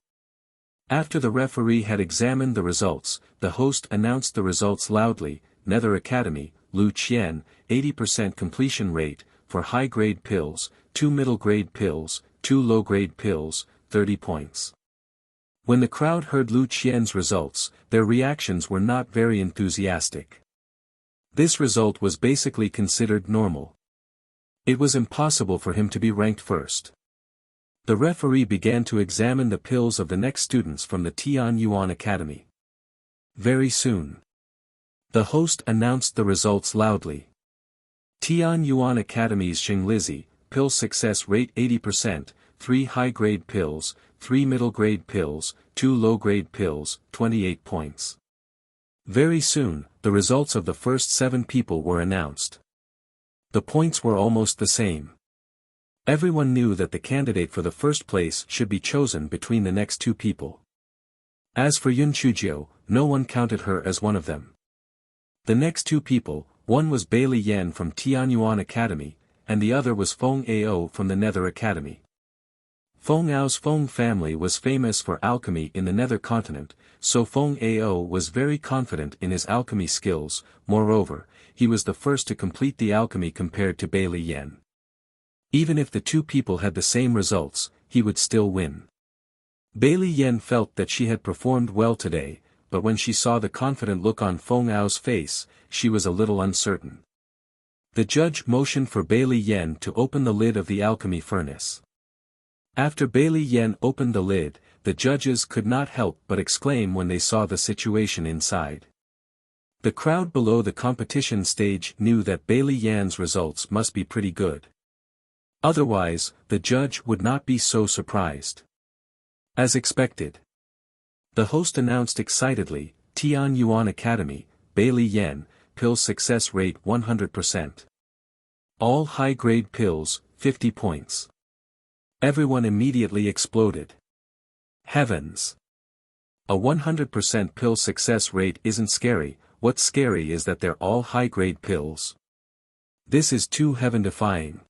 After the referee had examined the results, the host announced the results loudly. Nether Academy, Lu Qian, 80% completion rate, for high-grade pills, 2 middle-grade pills, 2 low-grade pills, 30 points. When the crowd heard Lu Qian's results, their reactions were not very enthusiastic. This result was basically considered normal. It was impossible for him to be ranked first. The referee began to examine the pills of the next students from the Tian Yuan Academy. Very soon, the host announced the results loudly. Tian Yuan Academy's Xing Lizzie, pill success rate 80%, 3 high-grade pills, 3 middle-grade pills, 2 low-grade pills, 28 points. Very soon, the results of the first 7 people were announced. The points were almost the same. Everyone knew that the candidate for the first place should be chosen between the next 2 people. As for Yun Chuzhou, no one counted her as one of them. The next 2 people, one was Bailey Yan from Tianyuan Academy, and the other was Feng Ao from the Nether Academy. Feng Ao's Feng family was famous for alchemy in the Nether continent, so Feng Ao was very confident in his alchemy skills. Moreover, he was the first to complete the alchemy compared to Bailey Yan. Even if the 2 people had the same results, he would still win. Bailey Yan felt that she had performed well today, but when she saw the confident look on Feng Ao's face, she was a little uncertain. The judge motioned for Bailey Yan to open the lid of the alchemy furnace. After Bailey Yan opened the lid, the judges could not help but exclaim when they saw the situation inside. The crowd below the competition stage knew that Bailey Yan's results must be pretty good. Otherwise, the judge would not be so surprised. As expected, the host announced excitedly, Tian Yuan Academy, Bailey Yan, pill success rate 100%. All high-grade pills, 50 points. Everyone immediately exploded. Heavens! A 100% pill success rate isn't scary, what's scary is that they're all high-grade pills. This is too heaven-defying.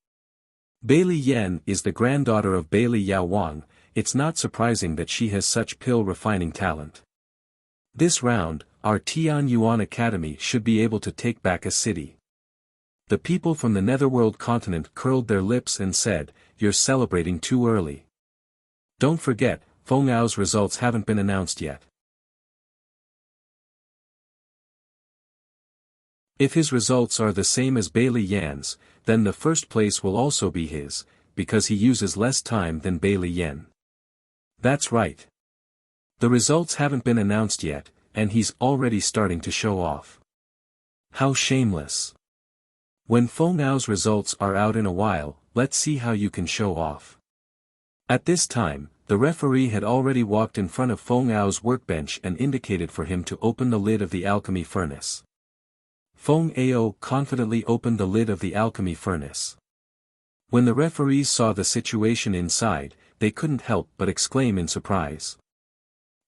Bailey Yan is the granddaughter of Bailey Yao Wang. It's not surprising that she has such pill refining talent. This round, our Tian Yuan Academy should be able to take back a city. The people from the Netherworld continent curled their lips and said, "You're celebrating too early. Don't forget, Feng Ao's results haven't been announced yet." If his results are the same as Bailey Yan's, then the first place will also be his, because he uses less time than Bailey Yan. That's right. The results haven't been announced yet, and he's already starting to show off. How shameless. When Feng Ao's results are out in a while, let's see how you can show off. At this time, the referee had already walked in front of Feng Ao's workbench and indicated for him to open the lid of the alchemy furnace. Feng Ao confidently opened the lid of the alchemy furnace. When the referees saw the situation inside, they couldn't help but exclaim in surprise.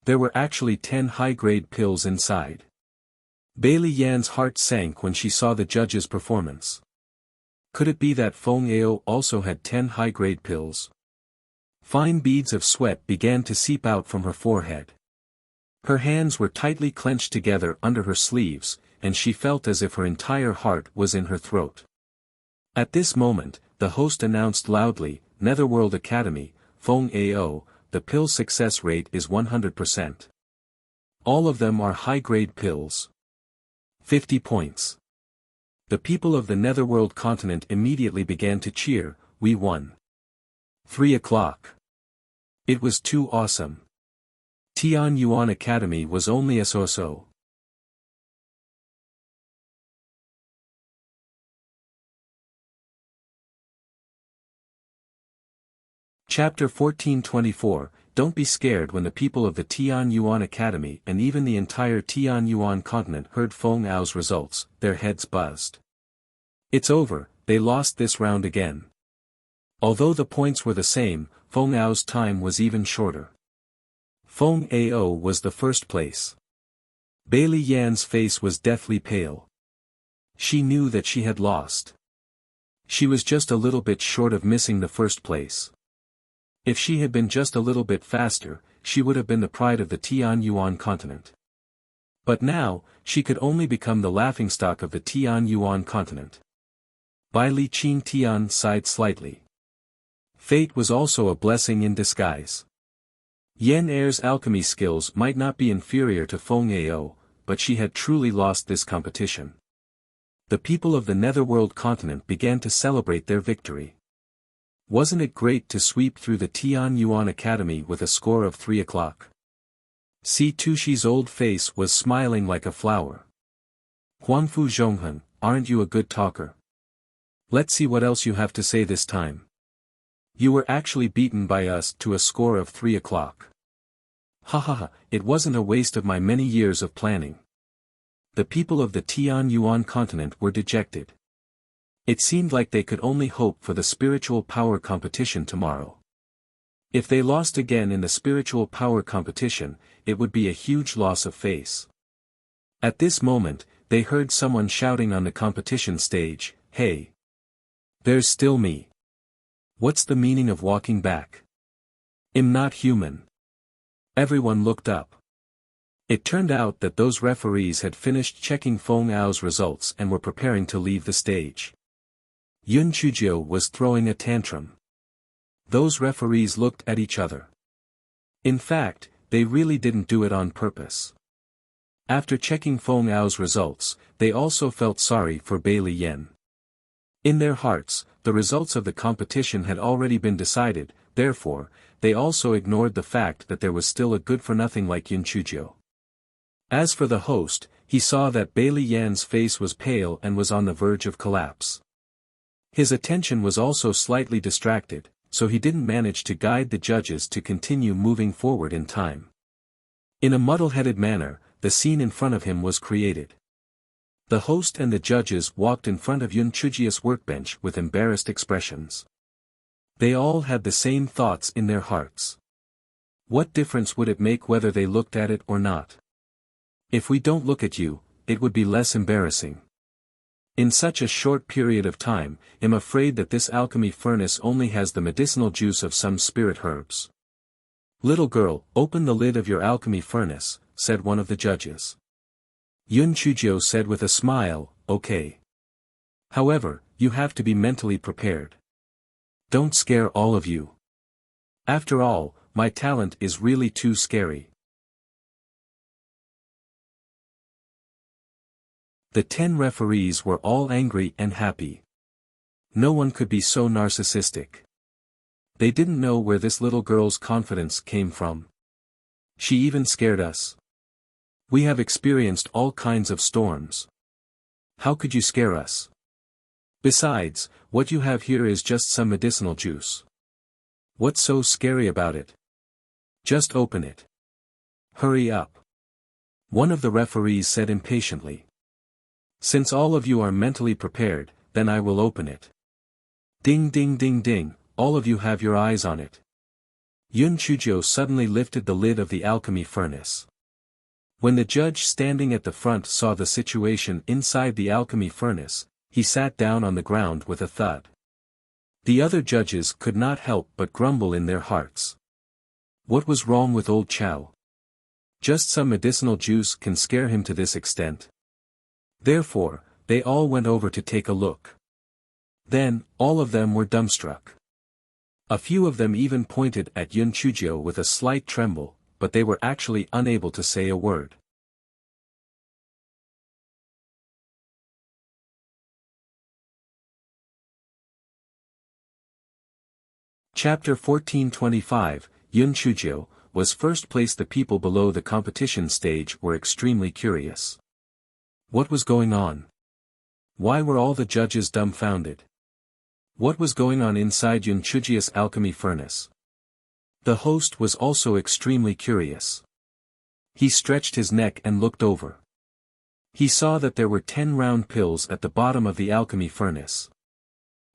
There were actually 10 high-grade pills inside. Bailey Yan's heart sank when she saw the judge's performance. Could it be that Feng Ao also had 10 high-grade pills? Fine beads of sweat began to seep out from her forehead. Her hands were tightly clenched together under her sleeves, and she felt as if her entire heart was in her throat. At this moment, the host announced loudly, Netherworld Academy, Feng Ao, the pill success rate is 100%. All of them are high-grade pills. 50 points. The people of the Netherworld continent immediately began to cheer, "We won." 3 o'clock. It was too awesome. Tian Yuan Academy was only a so-so. Chapter 1424, don't be scared when the people of the Tian Yuan Academy and even the entire Tian Yuan continent heard Feng Ao's results, their heads buzzed. It's over, they lost this round again. Although the points were the same, Feng Ao's time was even shorter. Feng Ao was the first place. Bailey Yan's face was deathly pale. She knew that she had lost. She was just a little bit short of missing the first place. If she had been just a little bit faster, she would have been the pride of the Tian Yuan continent. But now, she could only become the laughingstock of the Tian Yuan continent. Bai Li Qin Tian sighed slightly. Fate was also a blessing in disguise. Yan Er's alchemy skills might not be inferior to Feng Ao, but she had truly lost this competition. The people of the Netherworld continent began to celebrate their victory. Wasn't it great to sweep through the Tian Yuan Academy with a score of 3 o'clock? Si Tushi's old face was smiling like a flower. Huangfu Zhonghen, aren't you a good talker? Let's see what else you have to say this time. You were actually beaten by us to a score of 3 o'clock. Ha ha ha, it wasn't a waste of my many years of planning. The people of the Tian Yuan continent were dejected. It seemed like they could only hope for the spiritual power competition tomorrow. If they lost again in the spiritual power competition, it would be a huge loss of face. At this moment, they heard someone shouting on the competition stage, "Hey! There's still me. What's the meaning of walking back? I'm not human." Everyone looked up. It turned out that those referees had finished checking Feng Ao's results and were preparing to leave the stage. Yun Chujio was throwing a tantrum. Those referees looked at each other. In fact, they really didn't do it on purpose. After checking Feng Ao's results, they also felt sorry for Bailey Yan. In their hearts, the results of the competition had already been decided, therefore, they also ignored the fact that there was still a good-for-nothing like Yun Chujio. As for the host, he saw that Bailey Yan's face was pale and was on the verge of collapse. His attention was also slightly distracted, so he didn't manage to guide the judges to continue moving forward in time. In a muddle-headed manner, the scene in front of him was created. The host and the judges walked in front of Yun Chujio's workbench with embarrassed expressions. They all had the same thoughts in their hearts. What difference would it make whether they looked at it or not? If we don't look at you, it would be less embarrassing. In such a short period of time, I'm afraid that this alchemy furnace only has the medicinal juice of some spirit herbs. Little girl, open the lid of your alchemy furnace, said one of the judges. Yun Chujio said with a smile, okay. However, you have to be mentally prepared. Don't scare all of you. After all, my talent is really too scary. The 10 referees were all angry and happy. No one could be so narcissistic. They didn't know where this little girl's confidence came from. She even scared us. We have experienced all kinds of storms. How could you scare us? Besides, what you have here is just some medicinal juice. What's so scary about it? Just open it. Hurry up. One of the referees said impatiently. Since all of you are mentally prepared, then I will open it. Ding ding ding ding, all of you have your eyes on it. Yun Chujio suddenly lifted the lid of the alchemy furnace. When the judge standing at the front saw the situation inside the alchemy furnace, he sat down on the ground with a thud. The other judges could not help but grumble in their hearts. What was wrong with old Chow? Just some medicinal juice can scare him to this extent. Therefore, they all went over to take a look. Then, all of them were dumbstruck. A few of them even pointed at Yun Chujio with a slight tremble, but they were actually unable to say a word. Chapter 1425, Yun Chujio, was first place. The people below the competition stage were extremely curious. What was going on? Why were all the judges dumbfounded? What was going on inside Yun Chujio's alchemy furnace? The host was also extremely curious. He stretched his neck and looked over. He saw that there were 10 round pills at the bottom of the alchemy furnace.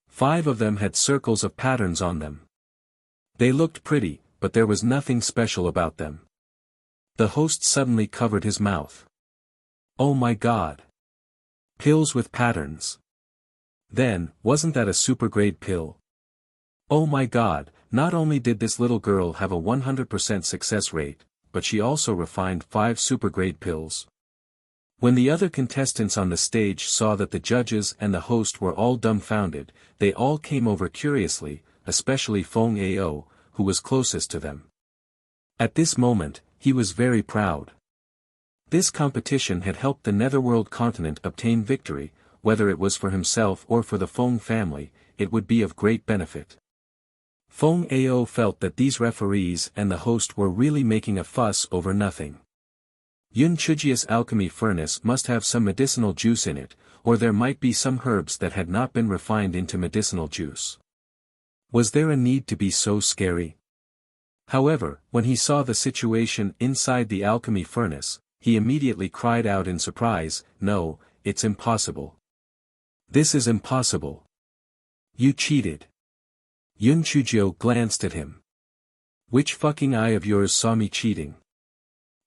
5 of them had circles of patterns on them. They looked pretty, but there was nothing special about them. The host suddenly covered his mouth. Oh my God! Pills with patterns. Then, wasn't that a supergrade pill? Oh my God, not only did this little girl have a 100% success rate, but she also refined 5 supergrade pills. When the other contestants on the stage saw that the judges and the host were all dumbfounded, they all came over curiously, especially Feng Ao, who was closest to them. At this moment, he was very proud. This competition had helped the Netherworld continent obtain victory, whether it was for himself or for the Feng family, it would be of great benefit. Feng Ao felt that these referees and the host were really making a fuss over nothing. Yun Chujia's alchemy furnace must have some medicinal juice in it, or there might be some herbs that had not been refined into medicinal juice. Was there a need to be so scary? However, when he saw the situation inside the alchemy furnace, he immediately cried out in surprise, "No, it's impossible. This is impossible. You cheated." Yun Chujio glanced at him. "Which fucking eye of yours saw me cheating?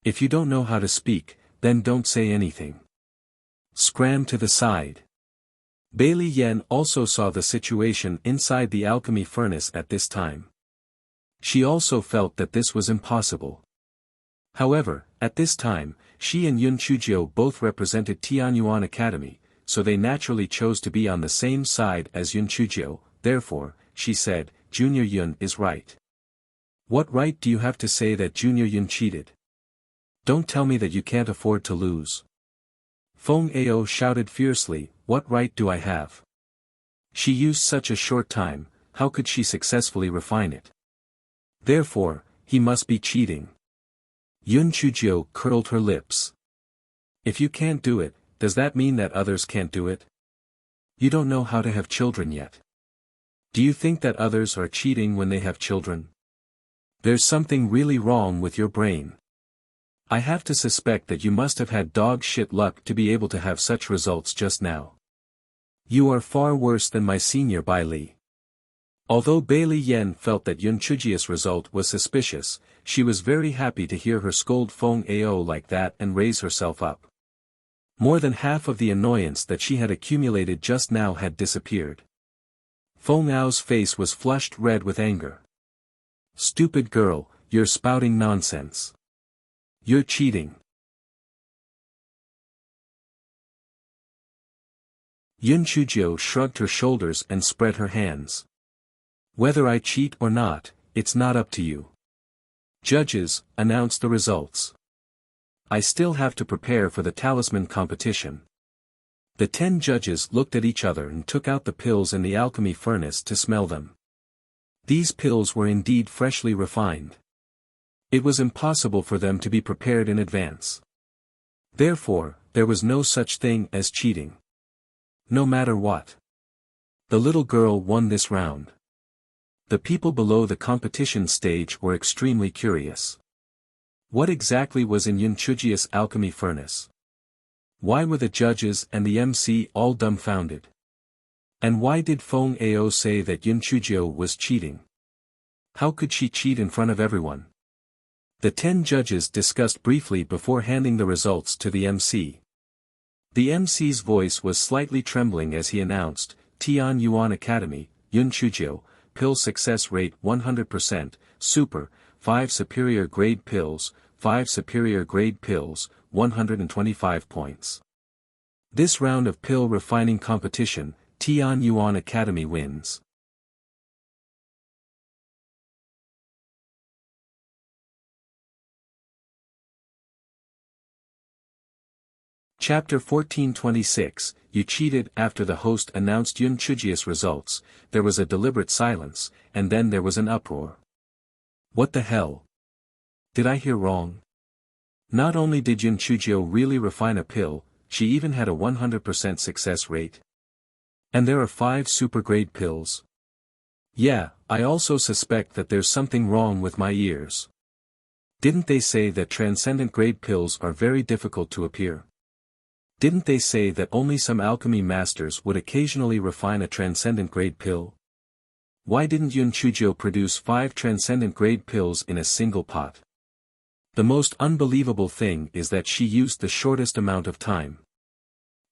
If you don't know how to speak, then don't say anything. Scram to the side." Bailey Yen also saw the situation inside the alchemy furnace at this time. She also felt that this was impossible. However, at this time, she and Yun Chujio both represented Tianyuan Academy, so they naturally chose to be on the same side as Yun Chujio. Therefore, she said, "Junior Yun is right." "What right do you have to say that Junior Yun cheated? Don't tell me that you can't afford to lose." Feng Ao shouted fiercely, "What right do I have? She used such a short time, how could she successfully refine it? Therefore, he must be cheating." Yun Chujio curled her lips. "If you can't do it, does that mean that others can't do it? You don't know how to have children yet. Do you think that others are cheating when they have children? There's something really wrong with your brain. I have to suspect that you must have had dog shit luck to be able to have such results just now. You are far worse than my senior Bai Li." Although Bailey Yen felt that Yun Chujia's result was suspicious, she was very happy to hear her scold Feng Ao like that and raise herself up. More than half of the annoyance that she had accumulated just now had disappeared. Feng Ao's face was flushed red with anger. "Stupid girl, you're spouting nonsense. You're cheating." Yun Chujio shrugged her shoulders and spread her hands. "Whether I cheat or not, it's not up to you. Judges, announce the results. I still have to prepare for the talisman competition." The 10 judges looked at each other and took out the pills in the alchemy furnace to smell them. These pills were indeed freshly refined. It was impossible for them to be prepared in advance. Therefore, there was no such thing as cheating. No matter what. The little girl won this round. The people below the competition stage were extremely curious. What exactly was in Yun Chujia's alchemy furnace? Why were the judges and the MC all dumbfounded? And why did Feng Ao say that Yun Chujio was cheating? How could she cheat in front of everyone? The 10 judges discussed briefly before handing the results to the MC. The MC's voice was slightly trembling as he announced, "Tianyuan Academy, Yun Chujio, pill success rate 100%, super, 5 superior grade pills, 5 superior grade pills, 125 points. This round of pill refining competition, Tianyuan Academy wins." Chapter 1426, You cheated. After the host announced Yun Chujia's results, there was a deliberate silence, and then there was an uproar. What the hell? Did I hear wrong? Not only did Yun Chujio really refine a pill, she even had a 100% success rate. And there are 5 supergrade pills. Yeah, I also suspect that there's something wrong with my ears. Didn't they say that transcendent grade pills are very difficult to appear? Didn't they say that only some alchemy masters would occasionally refine a transcendent grade pill? Why didn't Yun Chujio produce 5 transcendent grade pills in a single pot? The most unbelievable thing is that she used the shortest amount of time.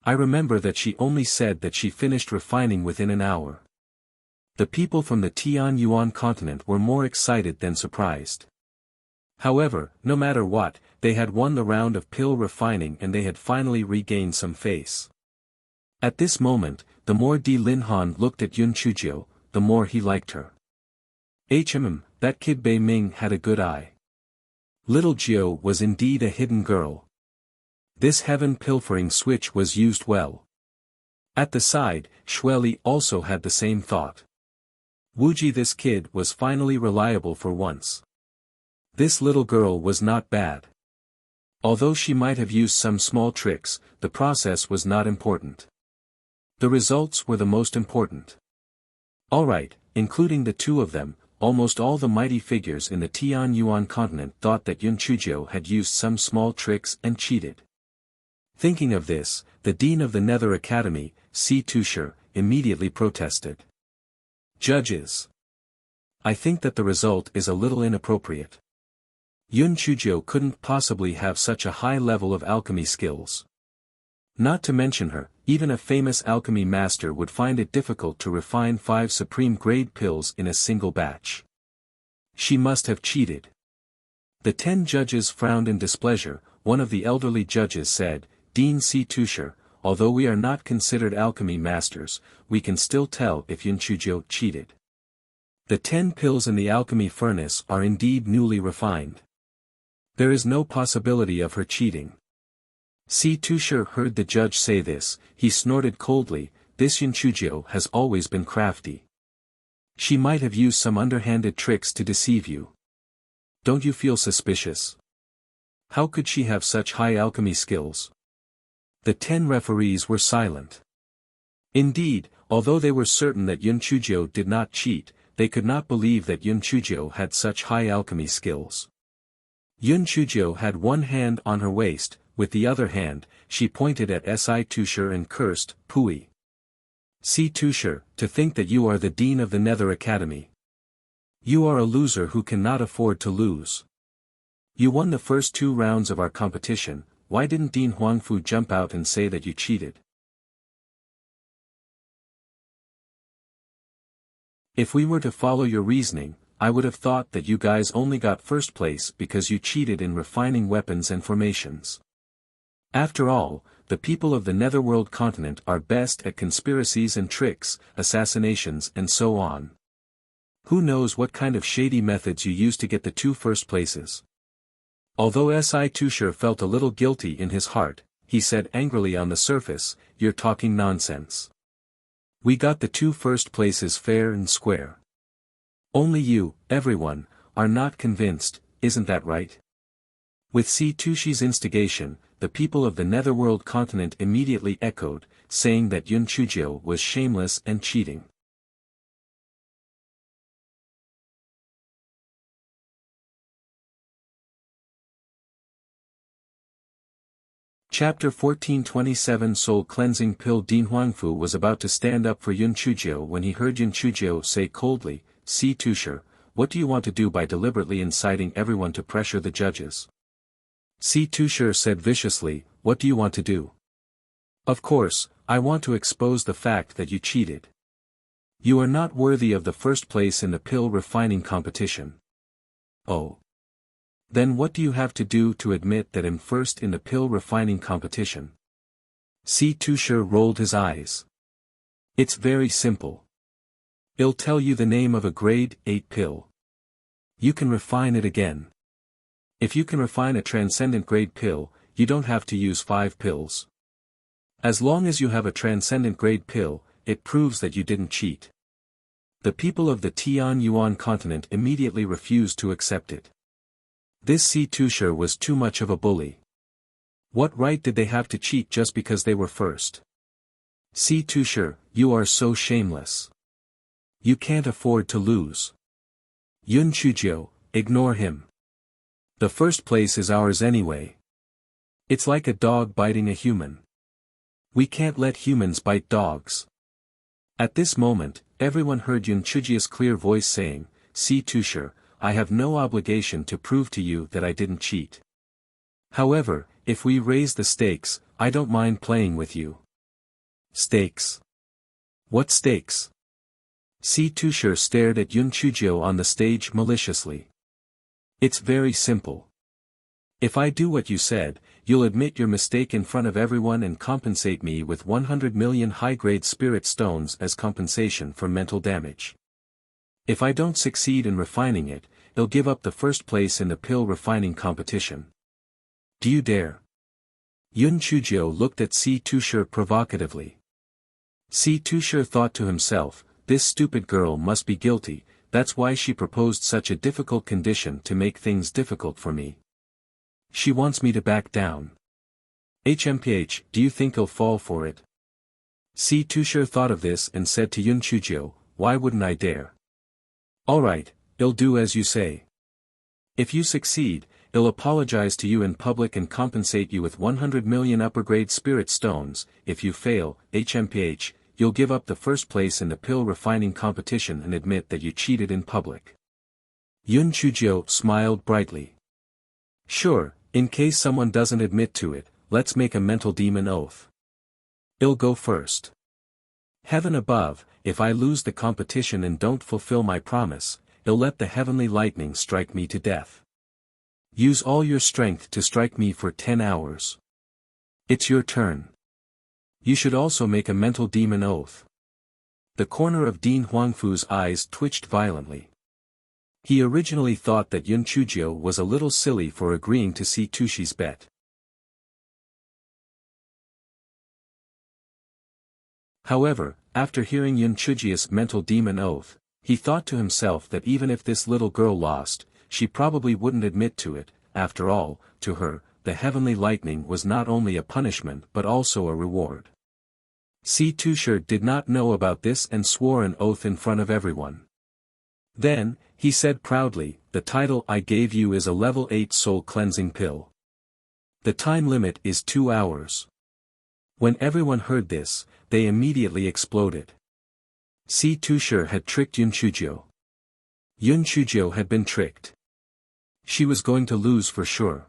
I remember that she only said that she finished refining within an hour. The people from the Tianyuan continent were more excited than surprised. However, no matter what, they had won the round of pill refining and they had finally regained some face. At this moment, the more Di Linhan looked at Yun Chujio, the more he liked her. That kid Bei Ming had a good eye. Little Jiu was indeed a hidden girl. This heaven pilfering switch was used well. At the side, Xueli also had the same thought. Wuji, this kid was finally reliable for once. This little girl was not bad. Although she might have used some small tricks, the process was not important. The results were the most important. Alright, including the two of them, almost all the mighty figures in the Tianyuan continent thought that Yun Chujio had used some small tricks and cheated. Thinking of this, the dean of the Nether Academy, Si Tusher, immediately protested. Judges. I think that the result is a little inappropriate. Yun Chujio couldn't possibly have such a high level of alchemy skills. Not to mention her, even a famous alchemy master would find it difficult to refine 5 supreme grade pills in a single batch. She must have cheated. The 10 judges frowned in displeasure. One of the elderly judges said, Dean Si Tusher, although we are not considered alchemy masters, we can still tell if Yun Chujio cheated. The 10 pills in the alchemy furnace are indeed newly refined. There is no possibility of her cheating. Si Tusher heard the judge say this, he snorted coldly, this Yun Chujio has always been crafty. She might have used some underhanded tricks to deceive you. Don't you feel suspicious? How could she have such high alchemy skills? The 10 referees were silent. Indeed, although they were certain that Yun Chujio did not cheat, they could not believe that Yun Chujio had such high alchemy skills. Yun Chujio had one hand on her waist, with the other hand, she pointed at Si Tusher and cursed, Pui. Si Tusher, to think that you are the dean of the Nether Academy. You are a loser who cannot afford to lose. You won the first 2 rounds of our competition, why didn't Dean Huangfu jump out and say that you cheated? If we were to follow your reasoning, I would have thought that you guys only got first place because you cheated in refining weapons and formations. After all, the people of the Netherworld continent are best at conspiracies and tricks, assassinations and so on. Who knows what kind of shady methods you used to get the 2 first places? Although Si Tusher felt a little guilty in his heart, he said angrily on the surface, you're talking nonsense. We got the 2 first places fair and square. Only you, everyone, are not convinced, isn't that right? With Si Tushi's instigation, the people of the Netherworld continent immediately echoed, saying that Yun Chujio was shameless and cheating. Chapter 1427 Soul Cleansing Pill. Dean Huangfu was about to stand up for Yun Chujio when he heard Yun Chujio say coldly, Si Tusher, what do you want to do by deliberately inciting everyone to pressure the judges? Si Tusher said viciously, what do you want to do? Of course, I want to expose the fact that you cheated. You are not worthy of the first place in the pill refining competition. Oh. Then what do you have to do to admit that I'm first in the pill refining competition? Si Tusher rolled his eyes. It's very simple. I'll tell you the name of a grade 8 pill. You can refine it again. If you can refine a transcendent grade pill, you don't have to use 5 pills. As long as you have a transcendent grade pill, it proves that you didn't cheat. The people of the Tianyuan continent immediately refused to accept it. This Si Tusher was too much of a bully. What right did they have to cheat just because they were first? Si Tusher, you are so shameless. You can't afford to lose. Yun Chujio, ignore him. The first place is ours anyway. It's like a dog biting a human. We can't let humans bite dogs. At this moment, everyone heard Yun Chujio's clear voice saying, "See Tusher, I have no obligation to prove to you that I didn't cheat. However, if we raise the stakes, I don't mind playing with you." Stakes? What stakes? Si Tusher stared at Yun Chujio on the stage maliciously. It's very simple. If I do what you said, you'll admit your mistake in front of everyone and compensate me with 100 million high-grade spirit stones as compensation for mental damage. If I don't succeed in refining it, you'll give up the first place in the pill refining competition. Do you dare? Yun Chujio looked at Si Tusher provocatively. Si Tusher thought to himself, this stupid girl must be guilty, that's why she proposed such a difficult condition to make things difficult for me. She wants me to back down. HMPH, do you think he'll fall for it? Si Tusher thought of this and said to Yun Chujio, why wouldn't I dare? Alright, he'll do as you say. If you succeed, he'll apologize to you in public and compensate you with 100 million upper-grade spirit stones. If you fail, HMPH, you'll give up the first place in the pill refining competition and admit that you cheated in public. Yun Chujio smiled brightly. Sure, in case someone doesn't admit to it, let's make a mental demon oath. I'll go first. Heaven above, if I lose the competition and don't fulfill my promise, I'll let the heavenly lightning strike me to death. Use all your strength to strike me for 10 hours. It's your turn. You should also make a mental demon oath. The corner of Dean Huangfu's eyes twitched violently. He originally thought that Yun Chujio was a little silly for agreeing to see Tushi's bet. However, after hearing Yun Chujio's mental demon oath, he thought to himself that even if this little girl lost, she probably wouldn't admit to it. After all, to her, the heavenly lightning was not only a punishment but also a reward. Si Tusher did not know about this and swore an oath in front of everyone. Then, he said proudly, the title I gave you is a level 8 soul cleansing pill. The time limit is 2 hours. When everyone heard this, they immediately exploded. Si Tusher had tricked Yun Chujio. Yun Chujio had been tricked. She was going to lose for sure.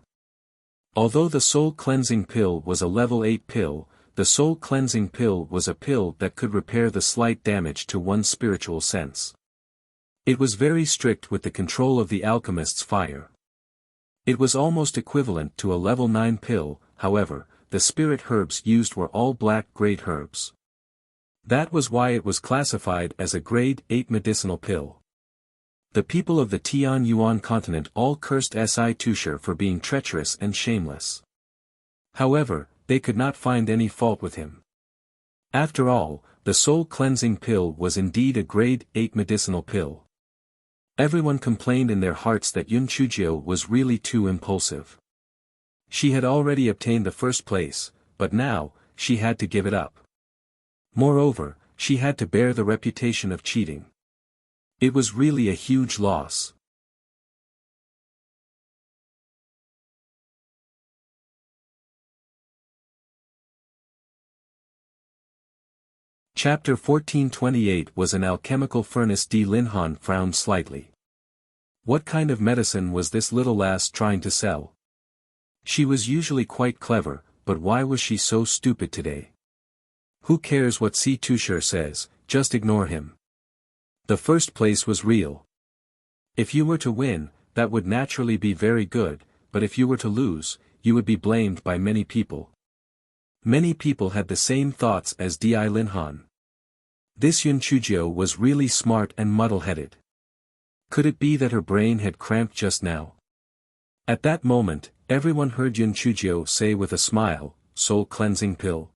Although the soul cleansing pill was a level 8 pill, the soul cleansing pill was a pill that could repair the slight damage to one's spiritual sense. It was very strict with the control of the alchemist's fire. It was almost equivalent to a level 9 pill, however, the spirit herbs used were all black grade herbs. That was why it was classified as a grade 8 medicinal pill. The people of the Tian Yuan continent all cursed Si Tusher for being treacherous and shameless. However, they could not find any fault with him. After all, the soul cleansing pill was indeed a grade 8 medicinal pill. Everyone complained in their hearts that Yun Chujio was really too impulsive. She had already obtained the first place, but now, she had to give it up. Moreover, she had to bear the reputation of cheating. It was really a huge loss. Chapter 1428 was an alchemical furnace. Di Linhan frowned slightly. What kind of medicine was this little lass trying to sell? She was usually quite clever, but why was she so stupid today? Who cares what Si Tusher says, just ignore him. The first place was real. If you were to win, that would naturally be very good, but if you were to lose, you would be blamed by many people. Many people had the same thoughts as Di Linhan. This Yun Chujio was really smart and muddle-headed. Could it be that her brain had cramped just now? At that moment, everyone heard Yun Chujio say with a smile, soul cleansing pill.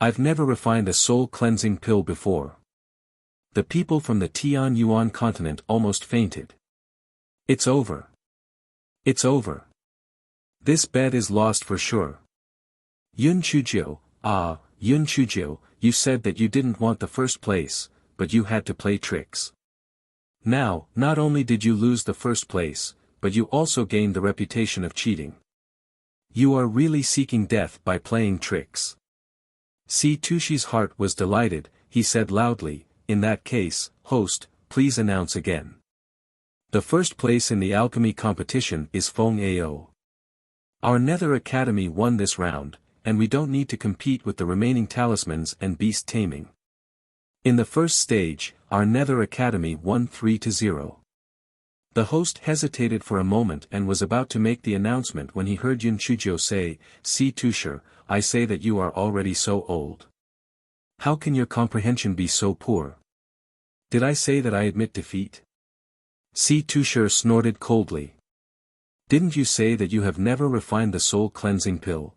I've never refined a soul cleansing pill before. The people from the Tian Yuan continent almost fainted. It's over. It's over. This bet is lost for sure. Yun Chujio, Yun Chujio, you said that you didn't want the first place, but you had to play tricks. Now, not only did you lose the first place, but you also gained the reputation of cheating. You are really seeking death by playing tricks. Tushi's heart was delighted. He said loudly, "In that case, host, please announce again. The first place in the alchemy competition is Feng Ao. Our Nether Academy won this round, and we don't need to compete with the remaining talismans and beast taming. In the first stage, our Nether Academy won 3-0. The host hesitated for a moment and was about to make the announcement when he heard Yun Chujio say, "Tusher, I say that you are already so old. How can your comprehension be so poor? Did I say that I admit defeat?" Tusher snorted coldly. "Didn't you say that you have never refined the soul cleansing pill?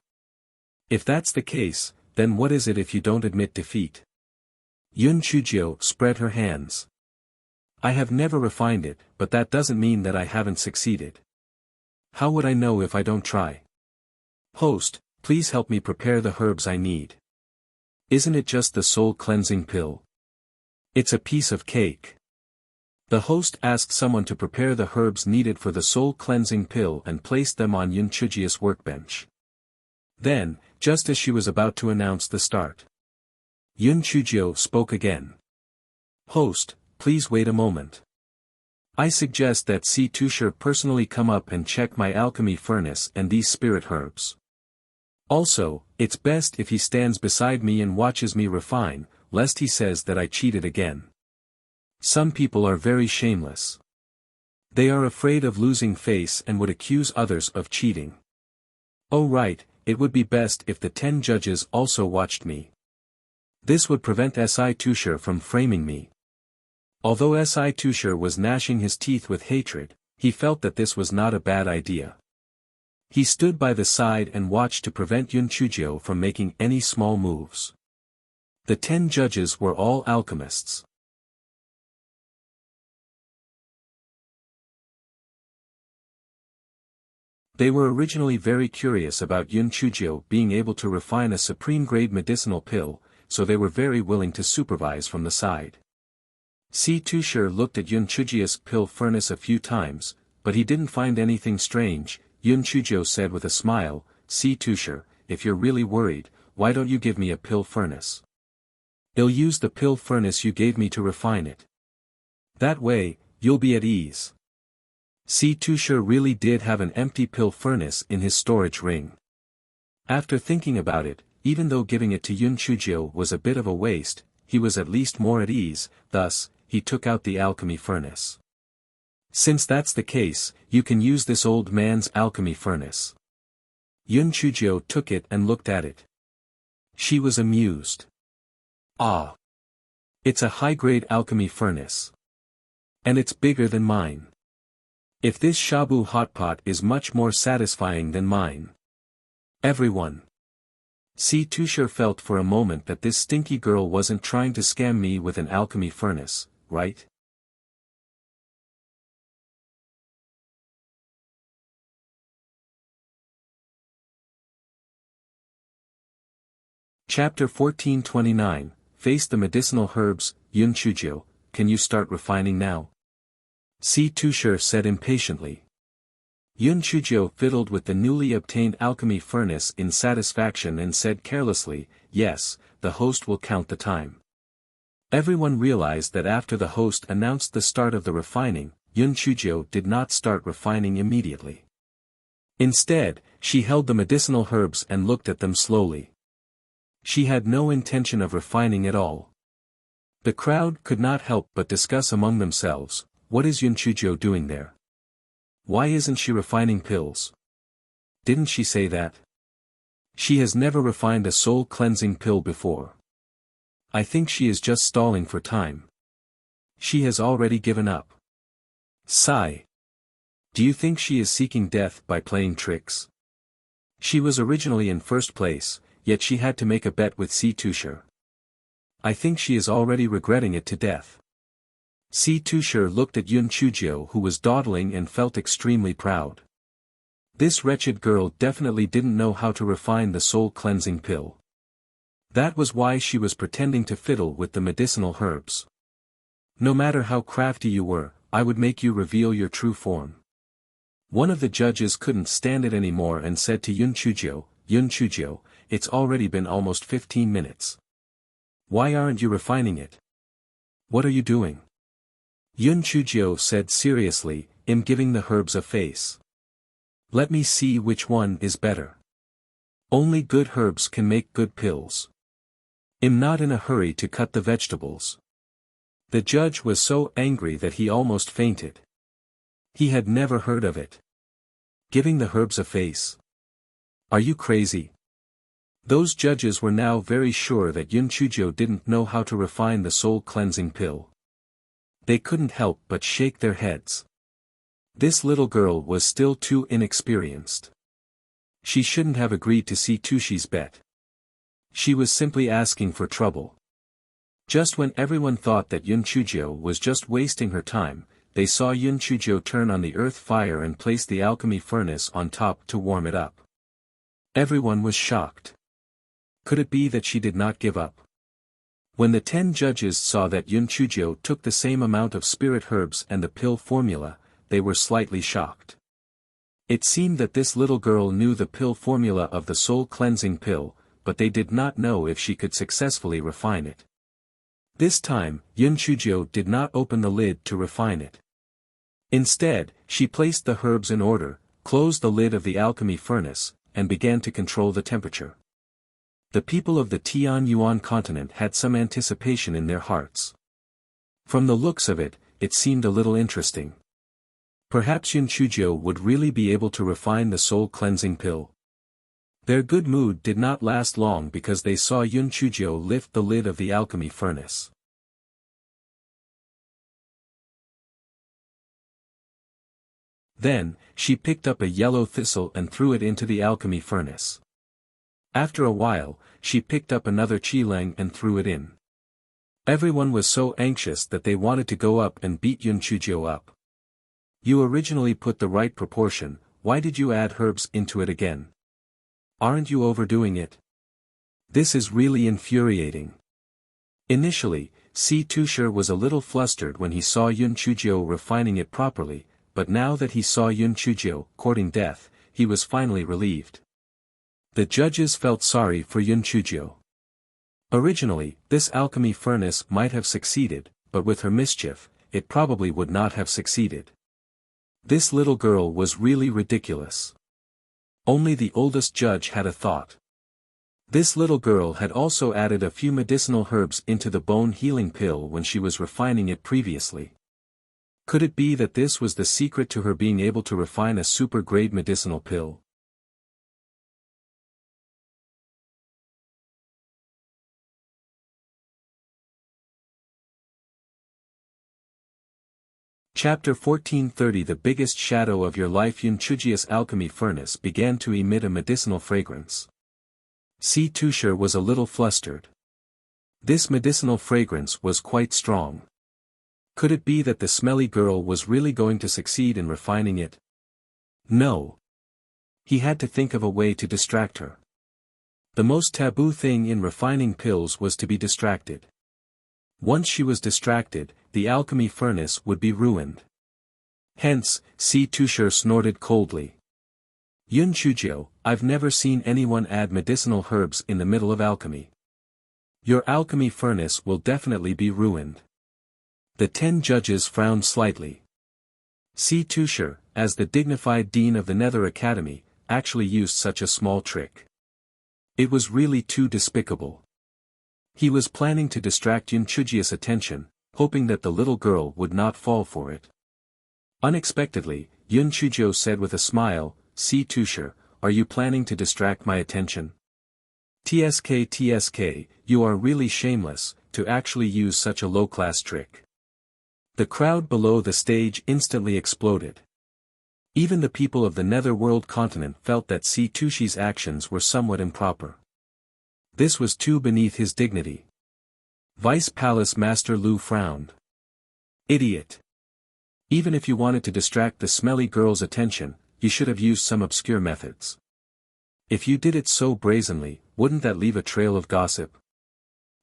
If that's the case, then what is it if you don't admit defeat?" Yun Chujio spread her hands. "I have never refined it, but that doesn't mean that I haven't succeeded. How would I know if I don't try? Host, please help me prepare the herbs I need. Isn't it just the soul cleansing pill? It's a piece of cake." The host asked someone to prepare the herbs needed for the soul cleansing pill and placed them on Yun Chujio's workbench. Then, just as she was about to announce the start, Yun Chujio spoke again. "Host, please wait a moment. I suggest that Tusher personally come up and check my alchemy furnace and these spirit herbs. Also, it's best if he stands beside me and watches me refine, lest he says that I cheated again. Some people are very shameless. They are afraid of losing face and would accuse others of cheating. Oh right, it would be best if the 10 judges also watched me. This would prevent Tusher from framing me." Although Tusher was gnashing his teeth with hatred, he felt that this was not a bad idea. He stood by the side and watched to prevent Yun Chujio from making any small moves. The 10 judges were all alchemists. They were originally very curious about Yun Chujio being able to refine a supreme-grade medicinal pill, so they were very willing to supervise from the side. Tusher looked at Yun Chujio's pill furnace a few times, but he didn't find anything strange. Yun Chujio said with a smile, "Tusher, if you're really worried, why don't you give me a pill furnace? I'll use the pill furnace you gave me to refine it. That way, you'll be at ease." Tusher really did have an empty pill furnace in his storage ring. After thinking about it, even though giving it to Yun Chujio was a bit of a waste, he was at least more at ease. Thus, he took out the alchemy furnace. "Since that's the case, you can use this old man's alchemy furnace." Yun Chujio took it and looked at it. She was amused. "Ah! It's a high-grade alchemy furnace. And it's bigger than mine. If this shabu hotpot is much more satisfying than mine." Everyone. Tusher felt for a moment that this stinky girl wasn't trying to scam me with an alchemy furnace, right? Chapter 1429, Face the Medicinal Herbs. Yun Chujio, can you start refining now? Tusher said impatiently. Yun Chujio fiddled with the newly obtained alchemy furnace in satisfaction and said carelessly, "Yes, the host will count the time." Everyone realized that after the host announced the start of the refining, Yun Chujio did not start refining immediately. Instead, she held the medicinal herbs and looked at them slowly. She had no intention of refining at all. The crowd could not help but discuss among themselves, what is Yun Chujio doing there? Why isn't she refining pills? Didn't she say that? She has never refined a soul-cleansing pill before. I think she is just stalling for time. She has already given up. Sigh. Do you think she is seeking death by playing tricks? She was originally in first place, yet she had to make a bet with Tusher. I think she is already regretting it to death. Tusher looked at Yun Chujio, who was dawdling and felt extremely proud. This wretched girl definitely didn't know how to refine the soul-cleansing pill. That was why she was pretending to fiddle with the medicinal herbs. No matter how crafty you were, I would make you reveal your true form. One of the judges couldn't stand it anymore and said to Yun Chujio, it's already been almost 15 minutes. Why aren't you refining it? What are you doing? Yun Chujio said seriously, I'm giving the herbs a face. Let me see which one is better. Only good herbs can make good pills. I'm not in a hurry to cut the vegetables. The judge was so angry that he almost fainted. He had never heard of it. Giving the herbs a face. Are you crazy? Those judges were now very sure that Yun Chujio didn't know how to refine the soul-cleansing pill. They couldn't help but shake their heads. This little girl was still too inexperienced. She shouldn't have agreed to see Tushi's bet. She was simply asking for trouble. Just when everyone thought that Yun Chujio was just wasting her time, they saw Yun Chujio turn on the earth fire and place the alchemy furnace on top to warm it up. Everyone was shocked. Could it be that she did not give up? When the 10 judges saw that Yun Chujio took the same amount of spirit herbs and the pill formula, they were slightly shocked. It seemed that this little girl knew the pill formula of the soul-cleansing pill, but they did not know if she could successfully refine it. This time, Yun Chujio did not open the lid to refine it. Instead, she placed the herbs in order, closed the lid of the alchemy furnace, and began to control the temperature. The people of the Tianyuan continent had some anticipation in their hearts. From the looks of it, it seemed a little interesting. Perhaps Yun Chujio would really be able to refine the soul-cleansing pill. Their good mood did not last long because they saw Yun Chujio lift the lid of the alchemy furnace. Then, she picked up a yellow thistle and threw it into the alchemy furnace. After a while, she picked up another qilang and threw it in. Everyone was so anxious that they wanted to go up and beat Yun Chujio up. You originally put the right proportion, why did you add herbs into it again? Aren't you overdoing it? This is really infuriating. Initially, Si Tushar was a little flustered when he saw Yun Chujio refining it properly, but now that he saw Yun Chujio courting death, he was finally relieved. The judges felt sorry for Yun Chujio. Originally, this alchemy furnace might have succeeded, but with her mischief, it probably would not have succeeded. This little girl was really ridiculous. Only the oldest judge had a thought. This little girl had also added a few medicinal herbs into the bone-healing pill when she was refining it previously. Could it be that this was the secret to her being able to refine a super-grade medicinal pill? Chapter 1430 The biggest shadow of your life. Yun Chujio's alchemy furnace began to emit a medicinal fragrance. Si Tushar was a little flustered. This medicinal fragrance was quite strong. Could it be that the smelly girl was really going to succeed in refining it? No. He had to think of a way to distract her. The most taboo thing in refining pills was to be distracted. Once she was distracted, the alchemy furnace would be ruined. Hence, Si Tushar snorted coldly. Yun Chujio, I've never seen anyone add medicinal herbs in the middle of alchemy. Your alchemy furnace will definitely be ruined. The 10 judges frowned slightly. Si Tushar, as the dignified dean of the Nether Academy, actually used such a small trick. It was really too despicable. He was planning to distract Yun Chujio's attention, hoping that the little girl would not fall for it. Unexpectedly, Yun Chujio said with a smile, Si Tushar, are you planning to distract my attention? TSK, you are really shameless, to actually use such a low-class trick. The crowd below the stage instantly exploded. Even the people of the Netherworld continent felt that Si Tushi's actions were somewhat improper. This was too beneath his dignity. Vice Palace Master Lu frowned. Idiot. Even if you wanted to distract the smelly girl's attention, you should have used some obscure methods. If you did it so brazenly, wouldn't that leave a trail of gossip?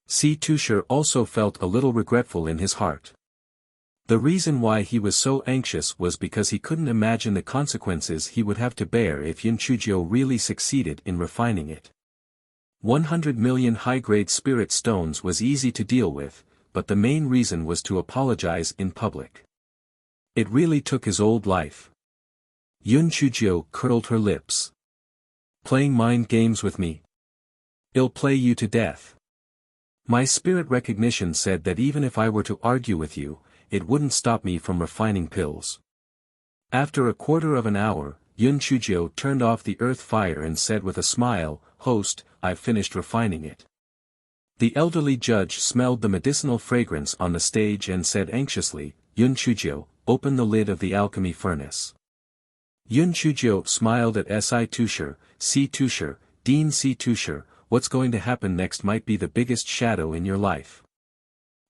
Si Tushar also felt a little regretful in his heart. The reason why he was so anxious was because he couldn't imagine the consequences he would have to bear if Yun Chujio really succeeded in refining it. 100 million high-grade spirit stones was easy to deal with, but the main reason was to apologize in public. It really took his old life. Yun Chujio curled her lips. Playing mind games with me? I'll play you to death. My spirit recognition said that even if I were to argue with you, it wouldn't stop me from refining pills. After a quarter of an hour, Yun Chujio turned off the earth fire and said with a smile, "Host, I've finished refining it." The elderly judge smelled the medicinal fragrance on the stage and said anxiously, "Yun Chujio, open the lid of the alchemy furnace." Yun Chujio smiled at Si Tusher, "Si Tusher, Dean Si Tusher, what's going to happen next might be the biggest shadow in your life.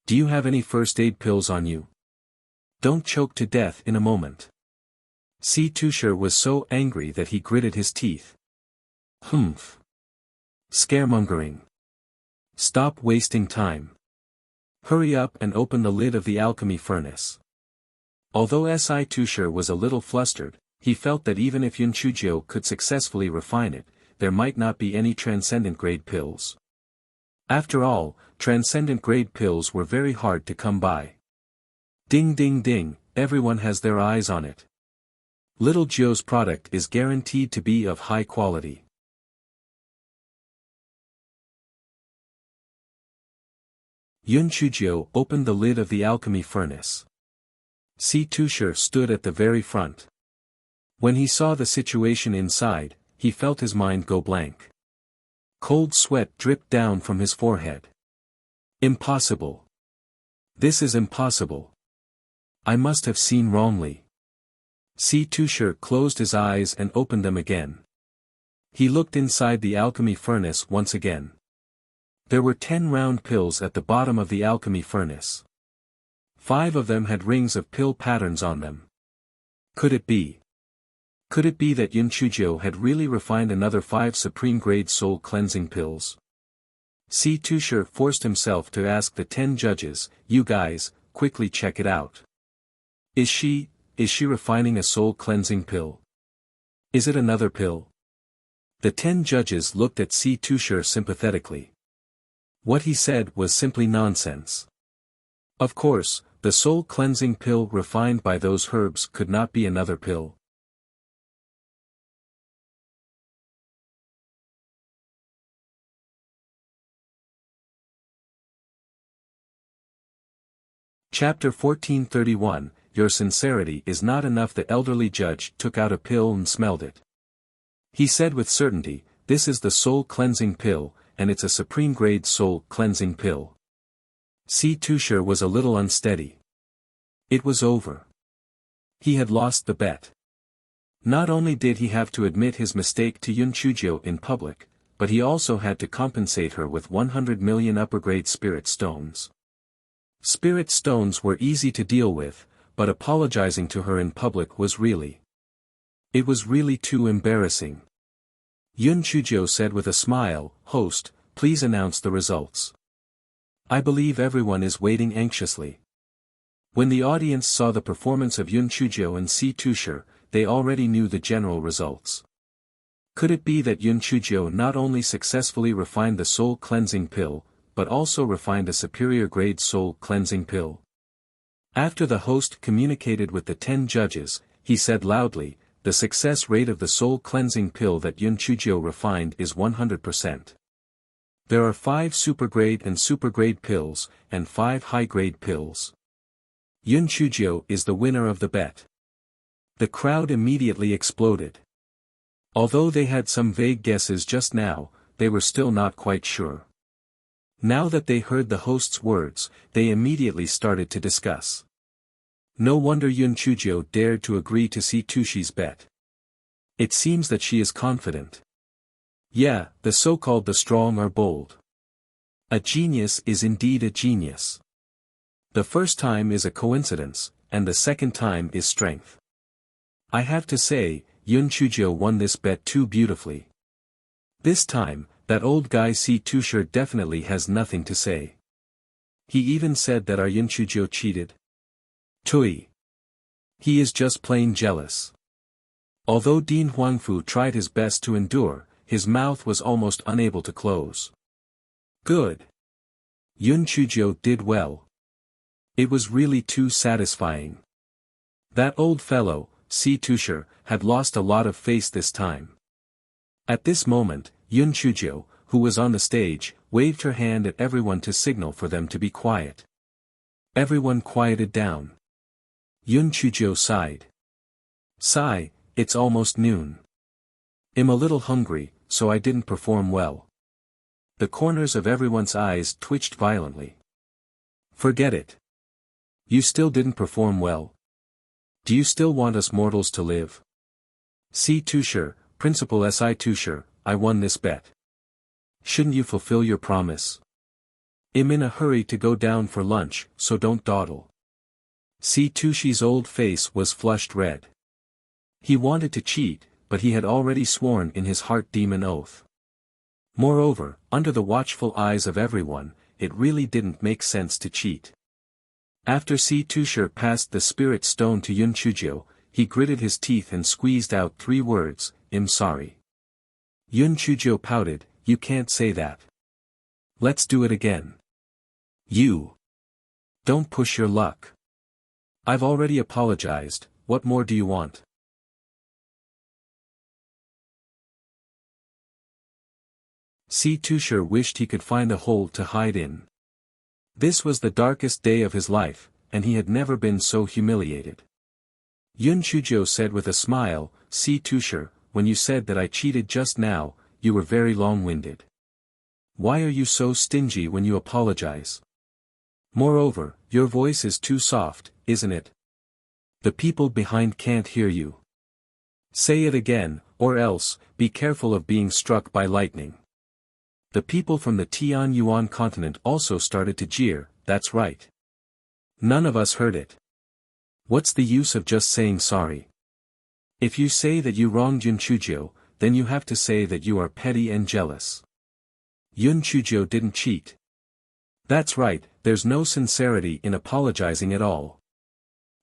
Do you have any first aid pills on you? Don't choke to death in a moment." Si Tusher was so angry that he gritted his teeth. Humph. Scaremongering. Stop wasting time. Hurry up and open the lid of the alchemy furnace. Although Si Tusher was a little flustered, he felt that even if Yun Chujio could successfully refine it, there might not be any transcendent-grade pills. After all, transcendent-grade pills were very hard to come by. Ding ding ding, everyone has their eyes on it. Little Joe's product is guaranteed to be of high quality. Yun Chujio opened the lid of the alchemy furnace. Si Tusher stood at the very front. When he saw the situation inside, he felt his mind go blank. Cold sweat dripped down from his forehead. Impossible. This is impossible. I must have seen wrongly. Si Tusher closed his eyes and opened them again. He looked inside the alchemy furnace once again. There were 10 round pills at the bottom of the alchemy furnace. 5 of them had rings of pill patterns on them. Could it be? Could it be that Yun Chujio had really refined another 5 supreme-grade soul-cleansing pills? Si Tusher forced himself to ask the 10 judges, "You guys, quickly check it out. Is she refining a soul-cleansing pill? Is it another pill?" The 10 judges looked at Si Tusher sympathetically. What he said was simply nonsense. Of course, the soul-cleansing pill refined by those herbs could not be another pill. Chapter 1431, Your sincerity is not enough. The elderly judge took out a pill and smelled it. He said with certainty, "This is the soul-cleansing pill, and it's a supreme-grade soul-cleansing pill." Si Tusher was a little unsteady. It was over. He had lost the bet. Not only did he have to admit his mistake to Yun Chujio in public, but he also had to compensate her with 100 million upper-grade spirit stones. Spirit stones were easy to deal with, but apologizing to her in public was really... It was really too embarrassing. Yun Chujio said with a smile, "Host, please announce the results. I believe everyone is waiting anxiously." When the audience saw the performance of Yun Chujio and Si Tusher, they already knew the general results. Could it be that Yun Chujio not only successfully refined the soul-cleansing pill, but also refined a superior-grade soul-cleansing pill? After the host communicated with the 10 judges, he said loudly, "The success rate of the soul-cleansing pill that Yun Chujio refined is 100%. There are 5 supergrade and supergrade pills, and 5 high-grade pills. Yun Chujio is the winner of the bet." The crowd immediately exploded. Although they had some vague guesses just now, they were still not quite sure. Now that they heard the host's words, they immediately started to discuss. No wonder Yun Chujio dared to agree to Si Tushi's bet. It seems that she is confident. Yeah, the so-called the strong are bold. A genius is indeed a genius. The first time is a coincidence, and the second time is strength. I have to say, Yun Chujio won this bet too beautifully. This time, that old guy Si Tusher definitely has nothing to say. He even said that our Yun Chujio cheated. Tui. He is just plain jealous. Although Dean Huangfu tried his best to endure, his mouth was almost unable to close. Good. Yun Chuzhou did well. It was really too satisfying. That old fellow, Si Tusher, had lost a lot of face this time. At this moment, Yun Chuzhou, who was on the stage, waved her hand at everyone to signal for them to be quiet. Everyone quieted down. Yun Chuzhou sighed. Sigh, it's almost noon. I'm a little hungry, so I didn't perform well. The corners of everyone's eyes twitched violently. Forget it. You still didn't perform well. Do you still want us mortals to live? Si Tusher, Principal Si Tusher, I won this bet. Shouldn't you fulfill your promise? I'm in a hurry to go down for lunch, so don't dawdle. Si Tushi's old face was flushed red. He wanted to cheat, but he had already sworn in his heart demon oath. Moreover, under the watchful eyes of everyone, it really didn't make sense to cheat. After Si Tusher passed the spirit stone to Yun Chuzhou, he gritted his teeth and squeezed out 3 words, I'm sorry. Yun Chuzhou pouted, you can't say that. Let's do it again. You. Don't push your luck. I've already apologized, what more do you want? Si Tusher wished he could find a hole to hide in. This was the darkest day of his life, and he had never been so humiliated. Yun Chuzhou said with a smile, Si Tusher, when you said that I cheated just now, you were very long-winded. Why are you so stingy when you apologize? Moreover, your voice is too soft, isn't it? The people behind can't hear you. Say it again, or else, be careful of being struck by lightning. The people from the Tianyuan continent also started to jeer, that's right. None of us heard it. What's the use of just saying sorry? If you say that you wronged Yun Chuzhou, then you have to say that you are petty and jealous. Yun Chuzhou didn't cheat. That's right, there's no sincerity in apologizing at all.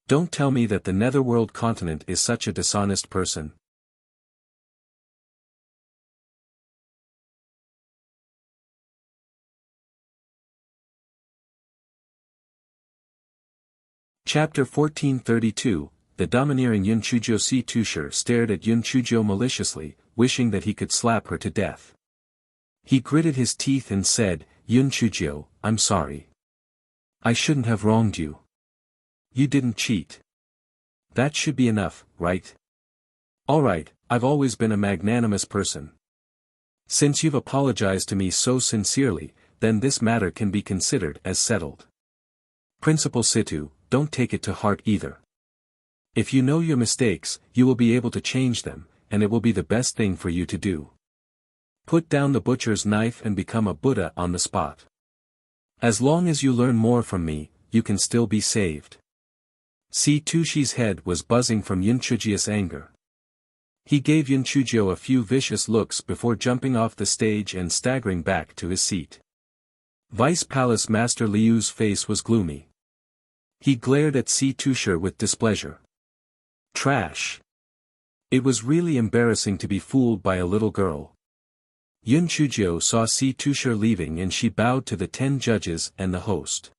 Don't tell me that the Netherworld continent is such a dishonest person. Chapter 1432, The domineering Yun Chuzhou. Si Tusher stared at Yun Chuzhou maliciously, wishing that he could slap her to death. He gritted his teeth and said, Yun Chuzhou, I'm sorry. I shouldn't have wronged you. You didn't cheat. That should be enough, right? Alright, I've always been a magnanimous person. Since you've apologized to me so sincerely, then this matter can be considered as settled. Principal Situ, don't take it to heart either. If you know your mistakes, you will be able to change them, and it will be the best thing for you to do. Put down the butcher's knife and become a Buddha on the spot. As long as you learn more from me, you can still be saved. Si Tushi's head was buzzing from Yun Chuzhou's anger. He gave Yun Chuzhou a few vicious looks before jumping off the stage and staggering back to his seat. Vice Palace Master Liu's face was gloomy. He glared at Si Tusher with displeasure. Trash. It was really embarrassing to be fooled by a little girl. Yun Chuzhou saw Si Tusher leaving and she bowed to the 10 judges and the host.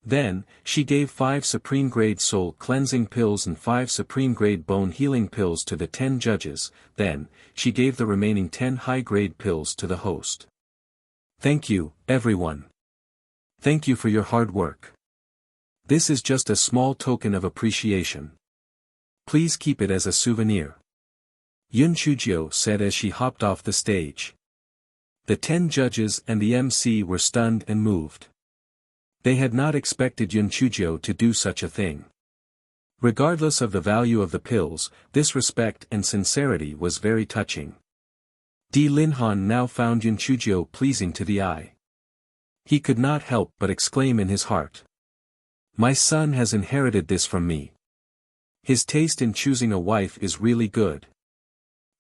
Then, she gave 5 supreme-grade soul cleansing pills and 5 supreme-grade bone healing pills to the 10 judges, then, she gave the remaining 10 high-grade pills to the host. Thank you, everyone. Thank you for your hard work. This is just a small token of appreciation. Please keep it as a souvenir. Yun Chuzhou said as she hopped off the stage. The 10 judges and the MC were stunned and moved. They had not expected Yun Chuzhou to do such a thing. Regardless of the value of the pills, this respect and sincerity was very touching. Di Linhan now found Yun Chuzhou pleasing to the eye. He could not help but exclaim in his heart. My son has inherited this from me. His taste in choosing a wife is really good.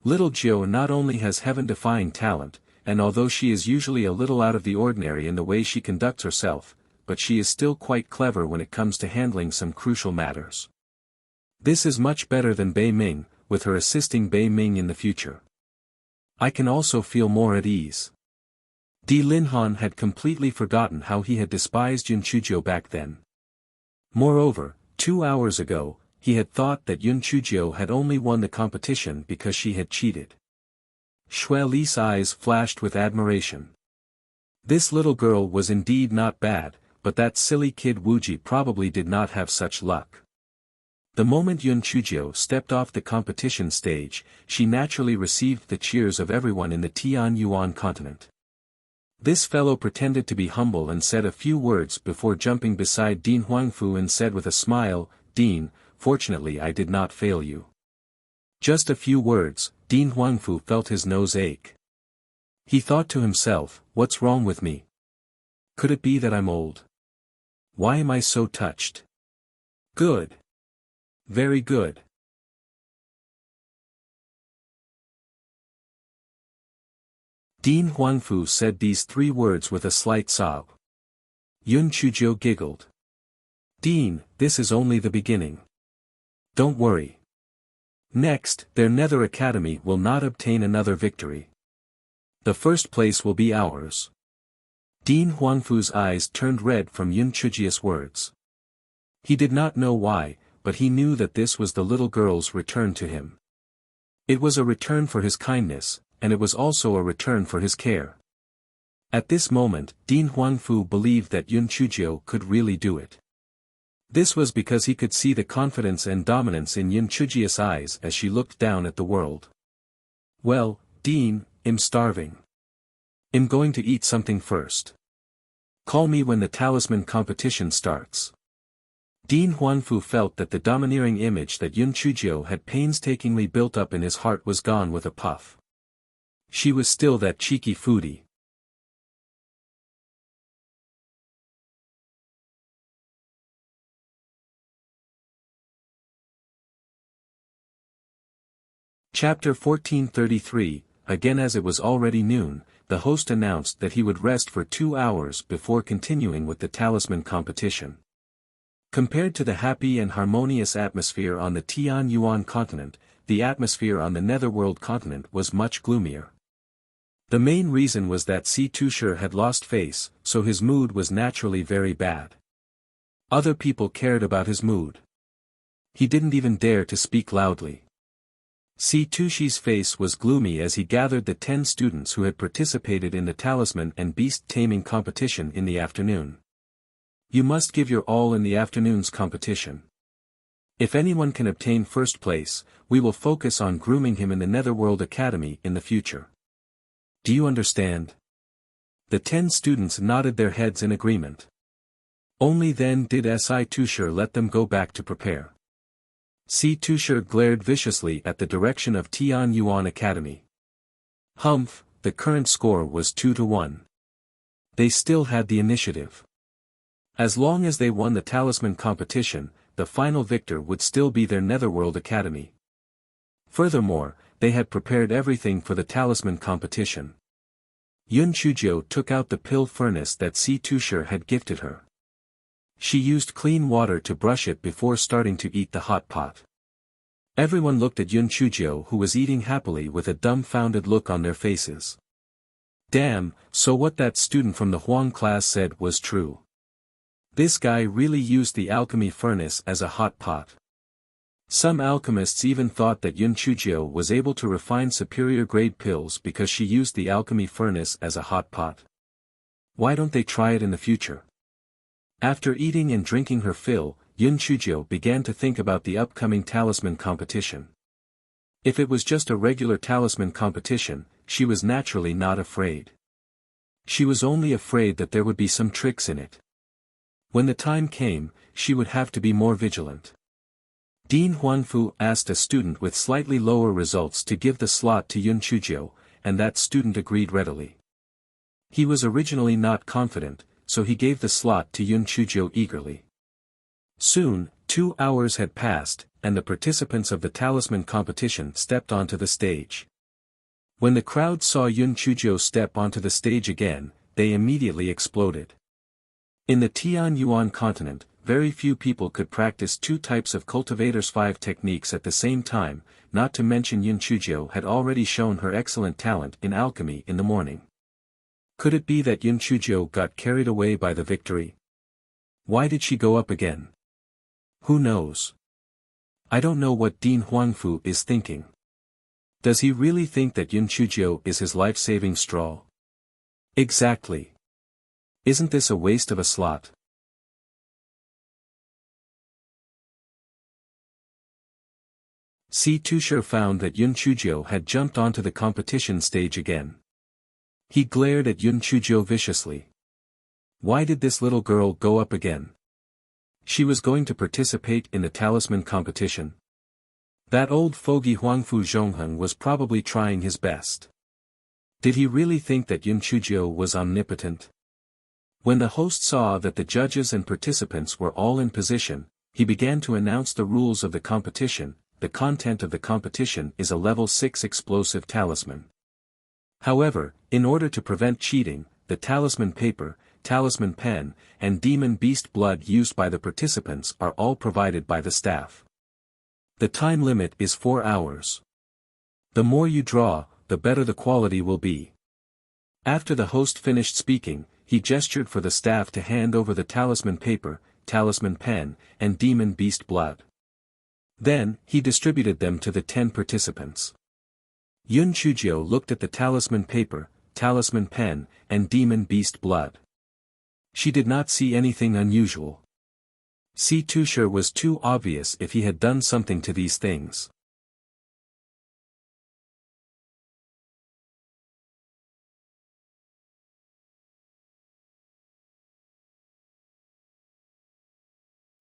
Little Jiu not only has heaven-defying talent, and although she is usually a little out of the ordinary in the way she conducts herself, but she is still quite clever when it comes to handling some crucial matters. This is much better than Bei Ming, with her assisting Bei Ming in the future. I can also feel more at ease. Di Linhan had completely forgotten how he had despised Yun Chuzhou back then. Moreover, 2 hours ago, he had thought that Yun Chuzhou had only won the competition because she had cheated. Xue Li's eyes flashed with admiration. This little girl was indeed not bad, but that silly kid Wuji probably did not have such luck. The moment Yun Chuzhou stepped off the competition stage, she naturally received the cheers of everyone in the Tian Yuan continent. This fellow pretended to be humble and said a few words before jumping beside Dean Huangfu and said with a smile, "Dean, fortunately I did not fail you." Just a few words, Dean Huangfu felt his nose ache. He thought to himself, what's wrong with me? Could it be that I'm old? Why am I so touched? Good. Very good. Dean Huangfu said these 3 words with a slight sob. Yun Chuzhou giggled. Dean, this is only the beginning. Don't worry. Next, their Nether Academy will not obtain another victory. The first place will be ours. Dean Huangfu's eyes turned red from Yun Chuzhou's words. He did not know why, but he knew that this was the little girl's return to him. It was a return for his kindness, and it was also a return for his care. At this moment, Dean Huangfu believed that Yun Chuzhou could really do it. This was because he could see the confidence and dominance in Yun Chuzhou's eyes as she looked down at the world. Well, Dean, I'm starving. I'm going to eat something first. Call me when the talisman competition starts. Dean Huangfu felt that the domineering image that Yun Chuzhou had painstakingly built up in his heart was gone with a puff. She was still that cheeky foodie. Chapter 1433, again as it was already noon, the host announced that he would rest for 2 hours before continuing with the talisman competition. Compared to the happy and harmonious atmosphere on the Tian Yuan continent, the atmosphere on the Netherworld continent was much gloomier. The main reason was that Si Tushar had lost face, so his mood was naturally very bad. Other people cared about his mood. He didn't even dare to speak loudly. Si Tushi's face was gloomy as he gathered the 10 students who had participated in the talisman and beast taming competition in the afternoon. You must give your all in the afternoon's competition. If anyone can obtain first place, we will focus on grooming him in the Netherworld Academy in the future. Do you understand? The 10 students nodded their heads in agreement. Only then did Si Tushar let them go back to prepare. Si Tushar glared viciously at the direction of Tian Yuan Academy. Humph, the current score was 2-1. They still had the initiative. As long as they won the talisman competition, the final victor would still be their Netherworld Academy. Furthermore, they had prepared everything for the talisman competition. Yun Chuzhou took out the pill furnace that Si Tushar had gifted her. She used clean water to brush it before starting to eat the hot pot. Everyone looked at Yun Chuzhou, who was eating happily with a dumbfounded look on their faces. Damn, so what that student from the Huang class said was true. This guy really used the alchemy furnace as a hot pot. Some alchemists even thought that Yun Chuzhou was able to refine superior-grade pills because she used the alchemy furnace as a hot pot. Why don't they try it in the future? After eating and drinking her fill, Yun Chuzhou began to think about the upcoming talisman competition. If it was just a regular talisman competition, she was naturally not afraid. She was only afraid that there would be some tricks in it. When the time came, she would have to be more vigilant. Dean Huangfu asked a student with slightly lower results to give the slot to Yun Chuzhou, and that student agreed readily. He was originally not confident, so he gave the slot to Yun Chuzhou eagerly. Soon, 2 hours had passed, and the participants of the talisman competition stepped onto the stage. When the crowd saw Yun Chuzhou step onto the stage again, they immediately exploded. In the Tianyuan continent, very few people could practice two types of cultivator's 5 techniques at the same time, not to mention Yun Chujio had already shown her excellent talent in alchemy in the morning. Could it be that Yun Chujio got carried away by the victory? Why did she go up again? Who knows? I don't know what Dean Huangfu is thinking. Does he really think that Yun Chujio is his life-saving straw? Exactly. Isn't this a waste of a slot? Si Tushar found that Yun Chujio had jumped onto the competition stage again. He glared at Yun Chujio viciously. Why did this little girl go up again? She was going to participate in the talisman competition. That old fogey Huangfu Zhongheng was probably trying his best. Did he really think that Yun Chujio was omnipotent? When the host saw that the judges and participants were all in position, he began to announce the rules of the competition. The content of the competition is a level 6 explosive talisman. However, in order to prevent cheating, the talisman paper, talisman pen, and demon beast blood used by the participants are all provided by the staff. The time limit is 4 hours. The more you draw, the better the quality will be. After the host finished speaking, he gestured for the staff to hand over the talisman paper, talisman pen, and demon beast blood. Then, he distributed them to the 10 participants. Yun Chujio looked at the talisman paper, talisman pen, and demon beast blood. She did not see anything unusual. Si Tushar was too obvious if he had done something to these things.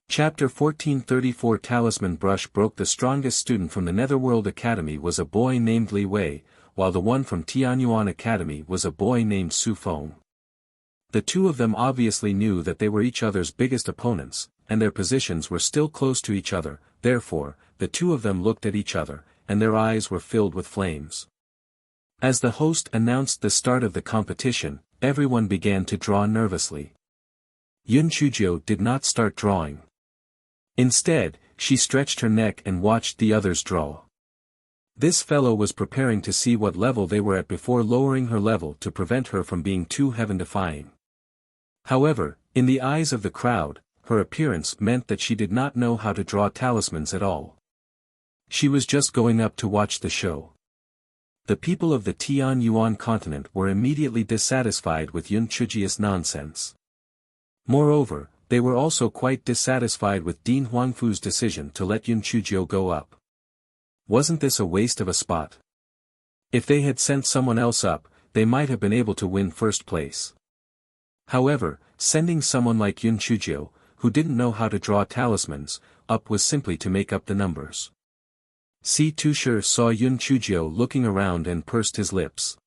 Chapter 1434 Talisman Brush broke. The strongest student from the Netherworld Academy was a boy named Li Wei, while the one from Tianyuan Academy was a boy named Su Feng. The two of them obviously knew that they were each other's biggest opponents, and their positions were still close to each other. Therefore, the two of them looked at each other, and their eyes were filled with flames. As the host announced the start of the competition, everyone began to draw nervously. Yun Chujio did not start drawing. Instead, she stretched her neck and watched the others draw. This fellow was preparing to see what level they were at before lowering her level to prevent her from being too heaven-defying. However, in the eyes of the crowd, her appearance meant that she did not know how to draw talismans at all. She was just going up to watch the show. The people of the Tianyuan continent were immediately dissatisfied with Yun Chujio's nonsense. Moreover, they were also quite dissatisfied with Dean Huangfu's decision to let Yun Chujio go up. Wasn't this a waste of a spot? If they had sent someone else up, they might have been able to win first place. However, sending someone like Yun Chujio, who didn't know how to draw talismans, up was simply to make up the numbers. Si Tushar saw Yun Chujio looking around and pursed his lips.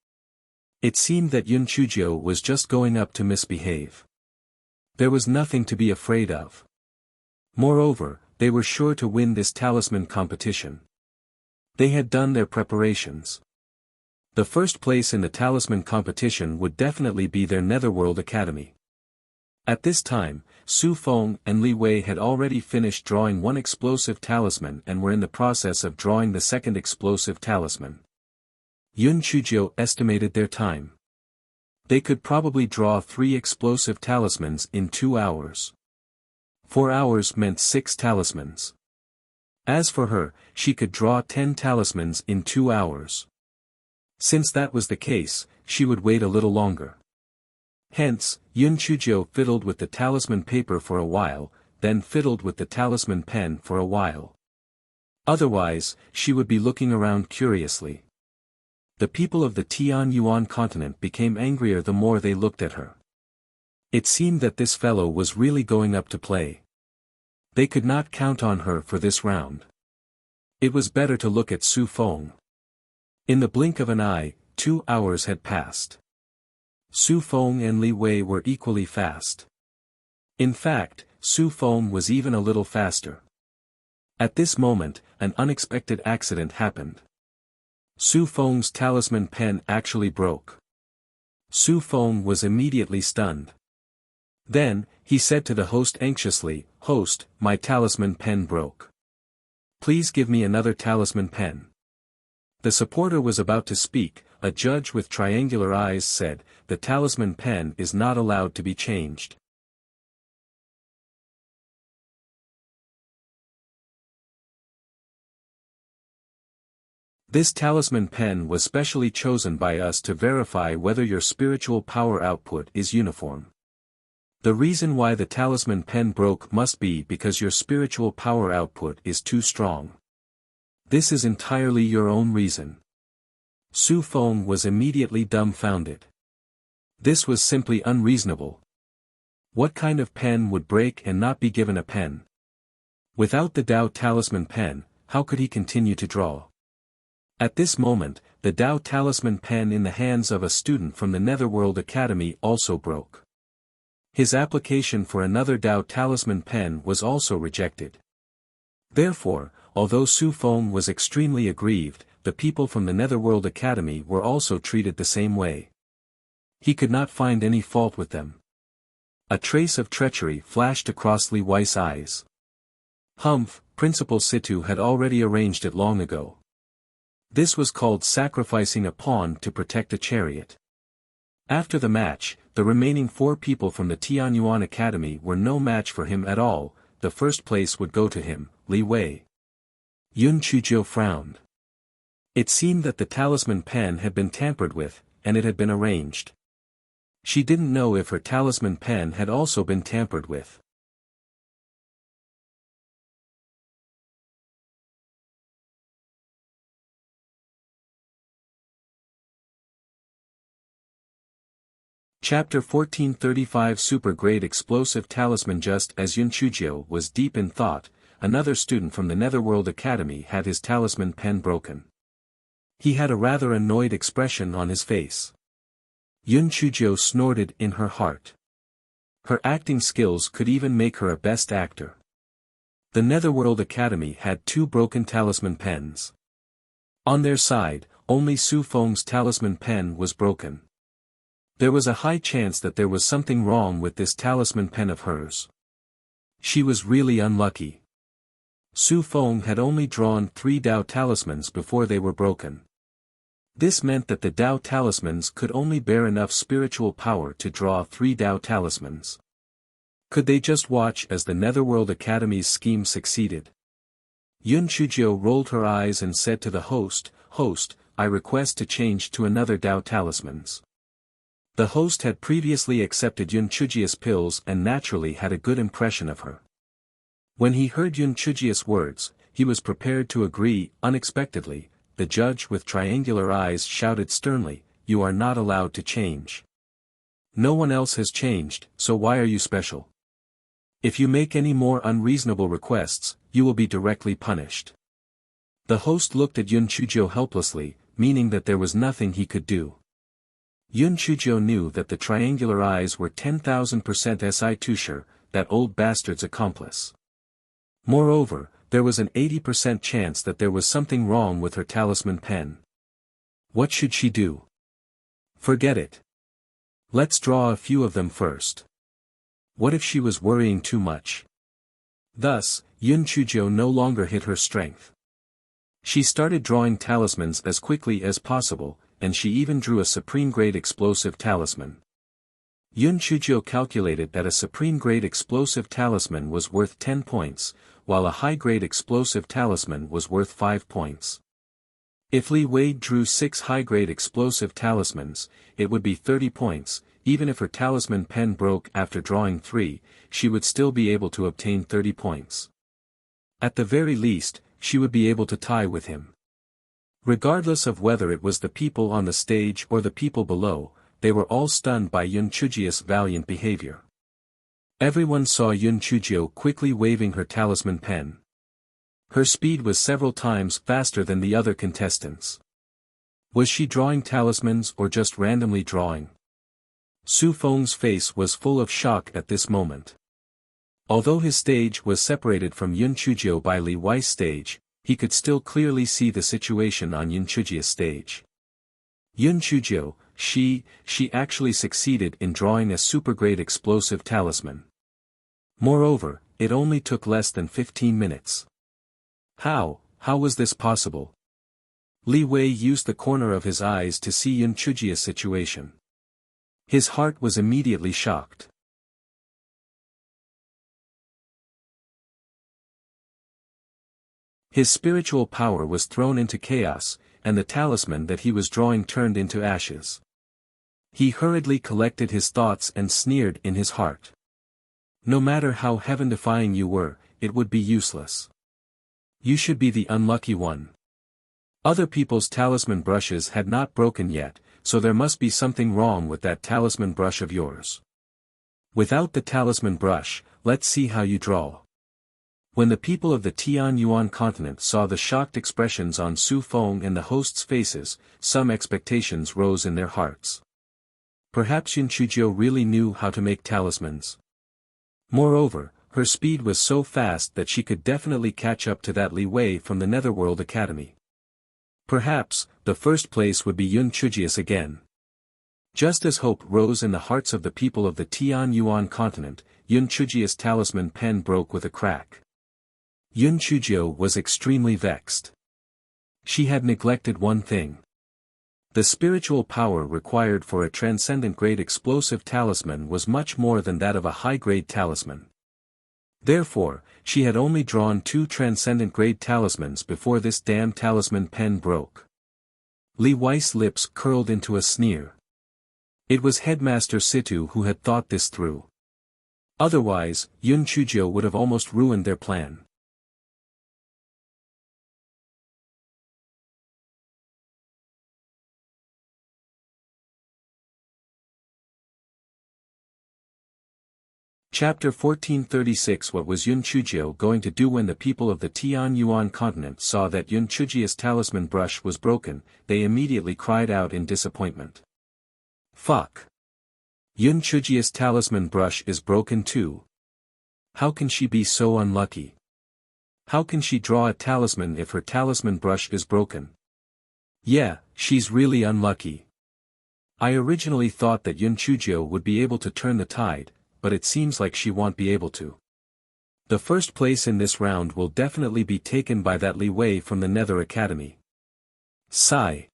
It seemed that Yun Chujio was just going up to misbehave. There was nothing to be afraid of. Moreover, they were sure to win this talisman competition. They had done their preparations. The first place in the talisman competition would definitely be their Netherworld Academy. At this time, Su Feng and Li Wei had already finished drawing one explosive talisman and were in the process of drawing the second explosive talisman. Yun Chujio estimated their time. They could probably draw 3 explosive talismans in 2 hours. 4 hours meant 6 talismans. As for her, she could draw 10 talismans in 2 hours. Since that was the case, she would wait a little longer. Hence, Yun Chujio fiddled with the talisman paper for a while, then fiddled with the talisman pen for a while. Otherwise, she would be looking around curiously. The people of the Tianyuan continent became angrier the more they looked at her. It seemed that this fellow was really going up to play. They could not count on her for this round. It was better to look at Su Feng. In the blink of an eye, 2 hours had passed. Su Feng and Li Wei were equally fast. In fact, Su Feng was even a little faster. At this moment, an unexpected accident happened. Su Feng's talisman pen actually broke. Su Feng was immediately stunned. Then, he said to the host anxiously, "Host, my talisman pen broke. Please give me another talisman pen." The supporter was about to speak. A judge with triangular eyes said, "The talisman pen is not allowed to be changed." This talisman pen was specially chosen by us to verify whether your spiritual power output is uniform. The reason why the talisman pen broke must be because your spiritual power output is too strong. This is entirely your own reason. Su Feng was immediately dumbfounded. This was simply unreasonable. What kind of pen would break and not be given a pen? Without the Tao talisman pen, how could he continue to draw? At this moment, the Tao talisman pen in the hands of a student from the Netherworld Academy also broke. His application for another Tao talisman pen was also rejected. Therefore, although Su Feng was extremely aggrieved, the people from the Netherworld Academy were also treated the same way. He could not find any fault with them. A trace of treachery flashed across Li Wei's eyes. Humph, Principal Situ had already arranged it long ago. This was called sacrificing a pawn to protect a chariot. After the match, the remaining 4 people from the Tianyuan Academy were no match for him at all. The first place would go to him, Li Wei. Yun Chuzhou frowned. It seemed that the talisman pen had been tampered with, and it had been arranged. She didn't know if her talisman pen had also been tampered with. Chapter 1435 Super-Grade Explosive Talisman. Just as Yun Chuzhou was deep in thought, another student from the Netherworld Academy had his talisman pen broken. He had a rather annoyed expression on his face. Yun Chuzhou snorted in her heart. Her acting skills could even make her a best actor. The Netherworld Academy had 2 broken talisman pens. On their side, only Su Feng's talisman pen was broken. There was a high chance that there was something wrong with this talisman pen of hers. She was really unlucky. Su Feng had only drawn 3 Tao talismans before they were broken. This meant that the Tao talismans could only bear enough spiritual power to draw 3 Tao talismans. Could they just watch as the Netherworld Academy's scheme succeeded? Yun Chuzhou rolled her eyes and said to the host, "Host, I request to change to another Tao talismans." The host had previously accepted Yun Chuzhiu's pills and naturally had a good impression of her. When he heard Yun Chuzhiu's words, he was prepared to agree. Unexpectedly, the judge with triangular eyes shouted sternly, "You are not allowed to change. No one else has changed, so why are you special? If you make any more unreasonable requests, you will be directly punished." The host looked at Yun Chuzhou helplessly, meaning that there was nothing he could do. Yun Chuzhou knew that the triangular eyes were 10,000% Si Tusher, that old bastard's accomplice. Moreover, there was an 80% chance that there was something wrong with her talisman pen. What should she do? Forget it. Let's draw a few of them first. What if she was worrying too much? Thus, Yun Chuzhou no longer hid her strength. She started drawing talismans as quickly as possible, and she even drew a supreme-grade explosive talisman. Yun Chuzhou calculated that a supreme-grade explosive talisman was worth 10 points, while a high-grade explosive talisman was worth 5 points. If Li Wei drew 6 high-grade explosive talismans, it would be 30 points. Even if her talisman pen broke after drawing 3, she would still be able to obtain 30 points. At the very least, she would be able to tie with him. Regardless of whether it was the people on the stage or the people below, they were all stunned by Yun Chuzhiu's valiant behavior. Everyone saw Yun Chuzhou quickly waving her talisman pen. Her speed was several times faster than the other contestants. Was she drawing talismans or just randomly drawing? Su Feng's face was full of shock at this moment. Although his stage was separated from Yun Chuzhou by Li Wei's stage, he could still clearly see the situation on Yun Chuzhiu's stage. Yun Chuzhou, she actually succeeded in drawing a super-grade explosive talisman. Moreover, it only took less than 15 minutes. How was this possible? Li Wei used the corner of his eyes to see Yun Chujia's situation. His heart was immediately shocked. His spiritual power was thrown into chaos, and the talisman that he was drawing turned into ashes. He hurriedly collected his thoughts and sneered in his heart. No matter how heaven-defying you were, it would be useless. You should be the unlucky one. Other people's talisman brushes had not broken yet, so there must be something wrong with that talisman brush of yours. Without the talisman brush, let's see how you draw. When the people of the Tianyuan continent saw the shocked expressions on Su Feng and the hosts' faces, some expectations rose in their hearts. Perhaps Yun Chujio really knew how to make talismans. Moreover, her speed was so fast that she could definitely catch up to that Li Wei from the Netherworld Academy. Perhaps, the first place would be Yun Chujius again. Just as hope rose in the hearts of the people of the Tianyuan continent, Yun Chujius' talisman pen broke with a crack. Yun Chujio was extremely vexed. She had neglected one thing. The spiritual power required for a transcendent-grade explosive talisman was much more than that of a high-grade talisman. Therefore, she had only drawn 2 transcendent-grade talismans before this damn talisman pen broke. Li Wei's lips curled into a sneer. It was Headmaster Situ who had thought this through. Otherwise, Yun Chujio would have almost ruined their plan. Chapter 1436 What was Yun Chujio going to do when the people of the Tianyuan continent saw that Yun Chujia's talisman brush was broken? They immediately cried out in disappointment. Fuck! Yun Chujia's talisman brush is broken too. How can she be so unlucky? How can she draw a talisman if her talisman brush is broken? Yeah, she's really unlucky. I originally thought that Yun Chujio would be able to turn the tide, but it seems like she won't be able to. The first place in this round will definitely be taken by that Li Wei from the Nether Academy. Sigh.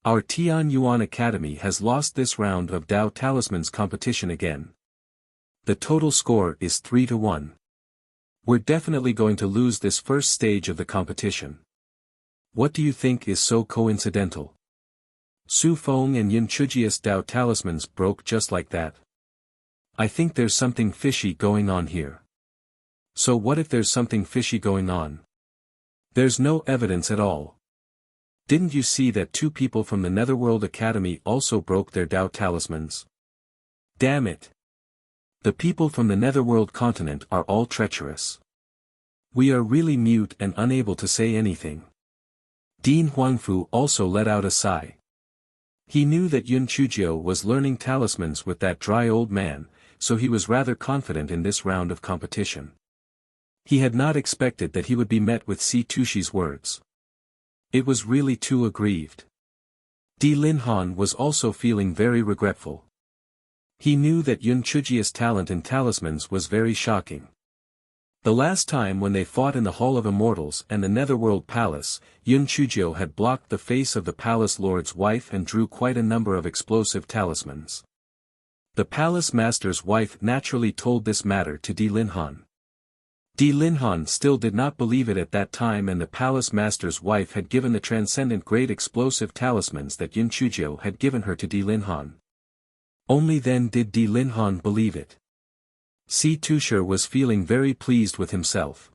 Our Tianyuan Academy has lost this round of Dao Talismans competition again. The total score is 3-1. We're definitely going to lose this first stage of the competition. What do you think is so coincidental? Su Feng and Yun Chujia's Dao Talismans broke just like that. I think there's something fishy going on here. So what if there's something fishy going on? There's no evidence at all. Didn't you see that 2 people from the Netherworld Academy also broke their Dao Talismans? Damn it! The people from the Netherworld continent are all treacherous. We are really mute and unable to say anything. Dean Huangfu also let out a sigh. He knew that Yun Chujio was learning talismans with that dry old man, so he was rather confident in this round of competition. He had not expected that he would be met with Si Tushi's words. It was really too aggrieved. Di Linhan was also feeling very regretful. He knew that Yun Chujia's talent in talismans was very shocking. The last time when they fought in the Hall of Immortals and the Netherworld Palace, Yun Chujio had blocked the face of the palace lord's wife and drew quite a number of explosive talismans. The palace master's wife naturally told this matter to Di Linhan. Di Linhan still did not believe it at that time, and the palace master's wife had given the transcendent great explosive talismans that Yun Chujio had given her to Di Linhan. Only then did Di Linhan believe it. Si Tushar was feeling very pleased with himself.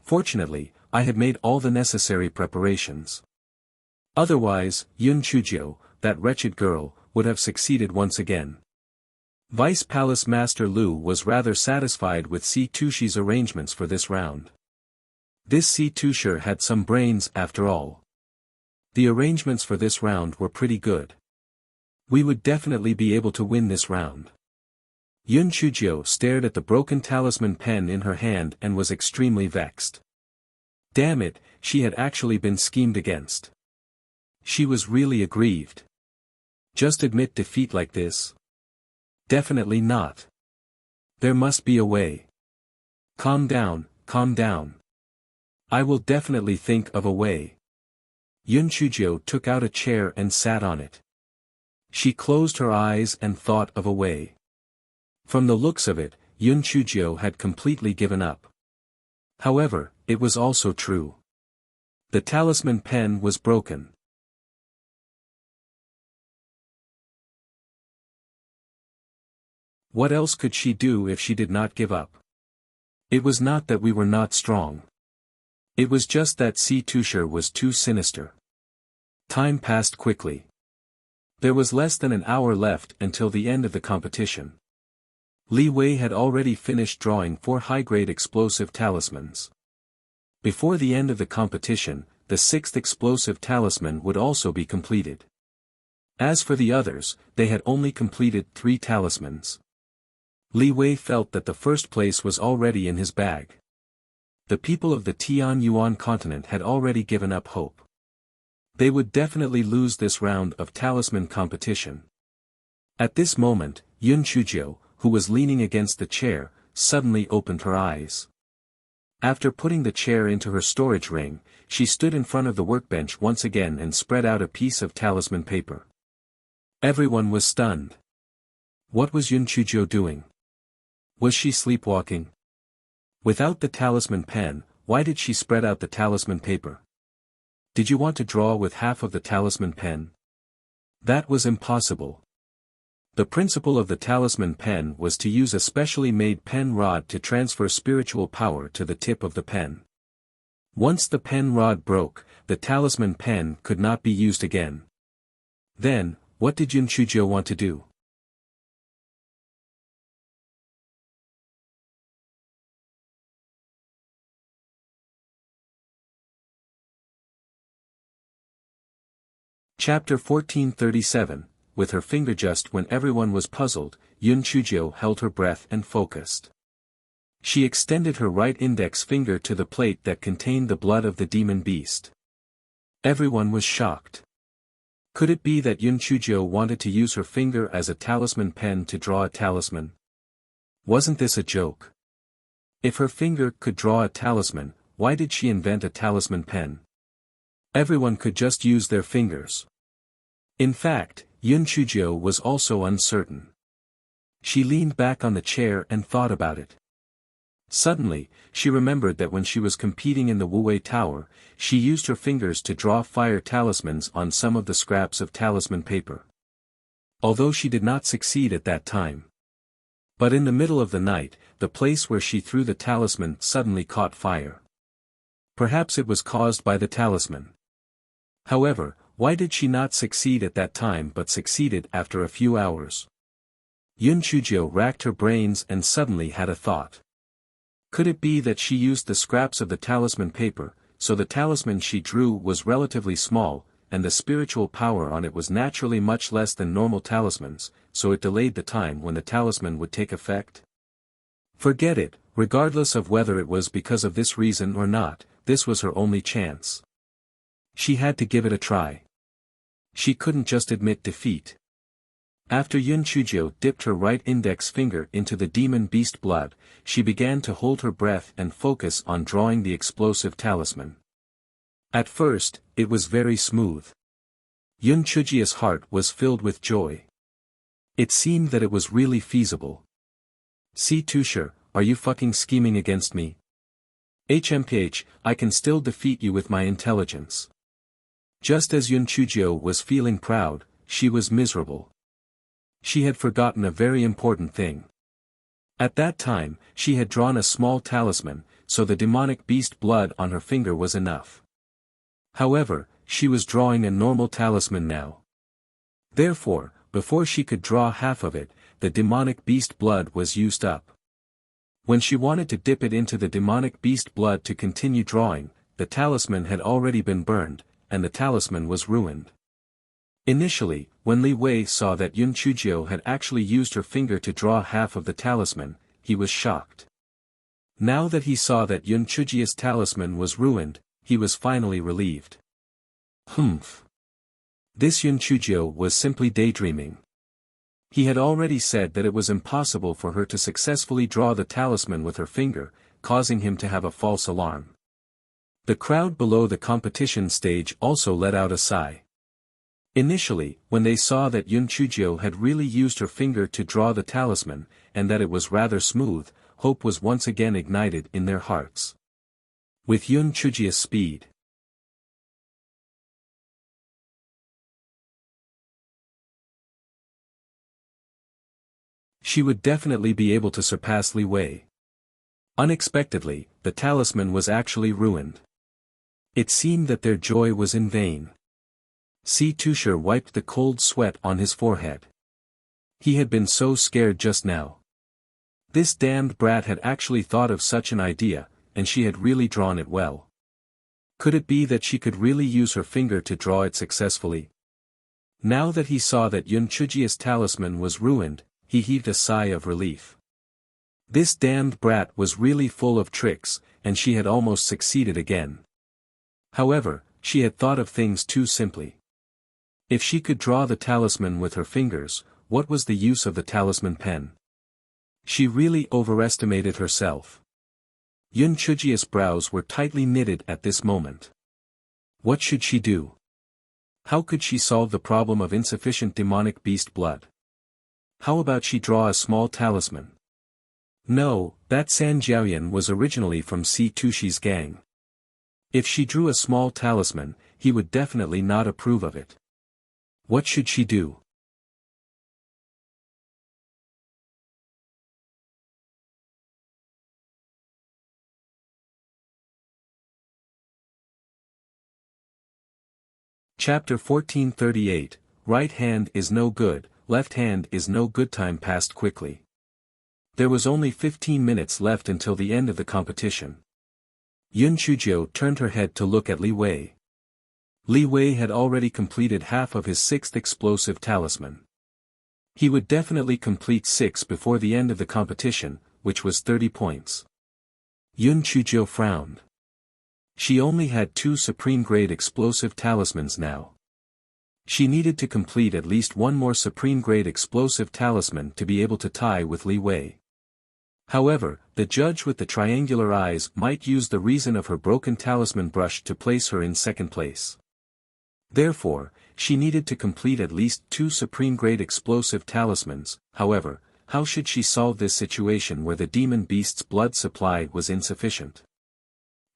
Fortunately, I had made all the necessary preparations. Otherwise, Yun Chujio, that wretched girl, would have succeeded once again. Vice Palace Master Lu was rather satisfied with Si Tushi's arrangements for this round. This Si Tushar had some brains after all. The arrangements for this round were pretty good. We would definitely be able to win this round. Yun Chujio stared at the broken talisman pen in her hand and was extremely vexed. Damn it, she had actually been schemed against. She was really aggrieved. Just admit defeat like this? Definitely not. There must be a way. Calm down, calm down. I will definitely think of a way. Yun Chujio took out a chair and sat on it. She closed her eyes and thought of a way. From the looks of it, Yun Chujio had completely given up. However, it was also true. The talisman pen was broken. What else could she do if she did not give up? It was not that we were not strong. It was just that Si Tushar was too sinister. Time passed quickly. There was less than an hour left until the end of the competition. Li Wei had already finished drawing 4 high-grade explosive talismans. Before the end of the competition, the 6th explosive talisman would also be completed. As for the others, they had only completed 3 talismans. Li Wei felt that the first place was already in his bag. The people of the Tian Yuan continent had already given up hope. They would definitely lose this round of talisman competition. At this moment, Yun Chujio, who was leaning against the chair, suddenly opened her eyes. After putting the chair into her storage ring, she stood in front of the workbench once again and spread out a piece of talisman paper. Everyone was stunned. What was Yun Chujio doing? Was she sleepwalking? Without the talisman pen, why did she spread out the talisman paper? Did you want to draw with half of the talisman pen? That was impossible. The principle of the talisman pen was to use a specially made pen rod to transfer spiritual power to the tip of the pen. Once the pen rod broke, the talisman pen could not be used again. Then, what did Yun Chujio want to do? Chapter 1437, with her finger just when everyone was puzzled, Yun Chujio held her breath and focused. She extended her right index finger to the plate that contained the blood of the demon beast. Everyone was shocked. Could it be that Yun Chujio wanted to use her finger as a talisman pen to draw a talisman? Wasn't this a joke? If her finger could draw a talisman, why did she invent a talisman pen? Everyone could just use their fingers. In fact, Yun Chujio was also uncertain. She leaned back on the chair and thought about it. Suddenly, she remembered that when she was competing in the Wuwei Tower, she used her fingers to draw fire talismans on some of the scraps of talisman paper. Although she did not succeed at that time. But in the middle of the night, the place where she threw the talisman suddenly caught fire. Perhaps it was caused by the talisman. However, why did she not succeed at that time but succeeded after a few hours? Yun Chujio racked her brains and suddenly had a thought. Could it be that she used the scraps of the talisman paper, so the talisman she drew was relatively small, and the spiritual power on it was naturally much less than normal talismans, so it delayed the time when the talisman would take effect? Forget it, regardless of whether it was because of this reason or not, this was her only chance. She had to give it a try. She couldn't just admit defeat. After Yun Chujio dipped her right index finger into the demon beast blood, she began to hold her breath and focus on drawing the explosive talisman. At first, it was very smooth. Yun Chujio's heart was filled with joy. It seemed that it was really feasible. Si Tushar, are you fucking scheming against me? HMPH, I can still defeat you with my intelligence. Just as Yun Chujio was feeling proud, she was miserable. She had forgotten a very important thing. At that time, she had drawn a small talisman, so the demonic beast blood on her finger was enough. However, she was drawing a normal talisman now. Therefore, before she could draw half of it, the demonic beast blood was used up. When she wanted to dip it into the demonic beast blood to continue drawing, the talisman had already been burned, and the talisman was ruined. Initially, when Li Wei saw that Yun Chujio had actually used her finger to draw half of the talisman, he was shocked. Now that he saw that Yun Chujio's talisman was ruined, he was finally relieved. Humph. This Yun Chujio was simply daydreaming. He had already said that it was impossible for her to successfully draw the talisman with her finger, causing him to have a false alarm. The crowd below the competition stage also let out a sigh. Initially, when they saw that Yun Chujio had really used her finger to draw the talisman, and that it was rather smooth, hope was once again ignited in their hearts. With Yun Chujio's speed, she would definitely be able to surpass Li Wei. Unexpectedly, the talisman was actually ruined. It seemed that their joy was in vain. Si Tushar wiped the cold sweat on his forehead. He had been so scared just now. This damned brat had actually thought of such an idea, and she had really drawn it well. Could it be that she could really use her finger to draw it successfully? Now that he saw that Yun Chujio's talisman was ruined, he heaved a sigh of relief. This damned brat was really full of tricks, and she had almost succeeded again. However, she had thought of things too simply. If she could draw the talisman with her fingers, what was the use of the talisman pen? She really overestimated herself. Yun Chujio's brows were tightly knitted at this moment. What should she do? How could she solve the problem of insufficient demonic beast blood? How about she draw a small talisman? No, that San Jiaoyan was originally from Si Tushi's gang. If she drew a small talisman, he would definitely not approve of it. What should she do? Chapter 1438, Right hand is no good, left hand is no good. Time passed quickly. There was only 15 minutes left until the end of the competition. Yun Chujio turned her head to look at Li Wei. Li Wei had already completed half of his 6th explosive talisman. He would definitely complete 6 before the end of the competition, which was 30 points. Yun Chujio frowned. She only had 2 supreme-grade explosive talismans now. She needed to complete at least one more supreme-grade explosive talisman to be able to tie with Li Wei. However, the judge with the triangular eyes might use the reason of her broken talisman brush to place her in second place. Therefore, she needed to complete at least 2 supreme-grade explosive talismans. However, how should she solve this situation where the demon beast's blood supply was insufficient?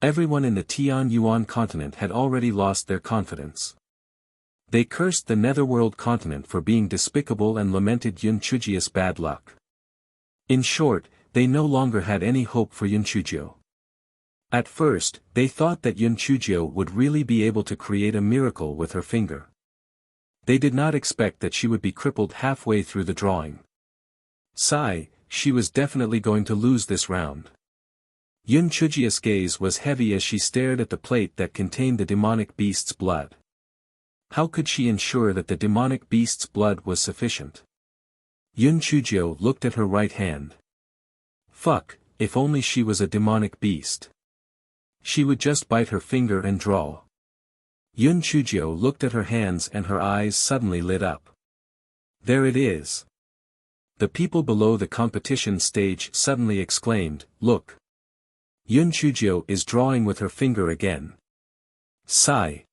Everyone in the Tian Yuan continent had already lost their confidence. They cursed the Netherworld continent for being despicable and lamented Yun Chujio's bad luck. In short, they no longer had any hope for Yun Chujio. At first, they thought that Yun Chujio would really be able to create a miracle with her finger. They did not expect that she would be crippled halfway through the drawing. Sigh, she was definitely going to lose this round. Yun Chujio's gaze was heavy as she stared at the plate that contained the demonic beast's blood. How could she ensure that the demonic beast's blood was sufficient? Yun Chujio looked at her right hand. Fuck, if only she was a demonic beast. She would just bite her finger and draw. Yun Chujio looked at her hands and her eyes suddenly lit up. There it is. The people below the competition stage suddenly exclaimed, "Look! Yun Chujio is drawing with her finger again." Sigh.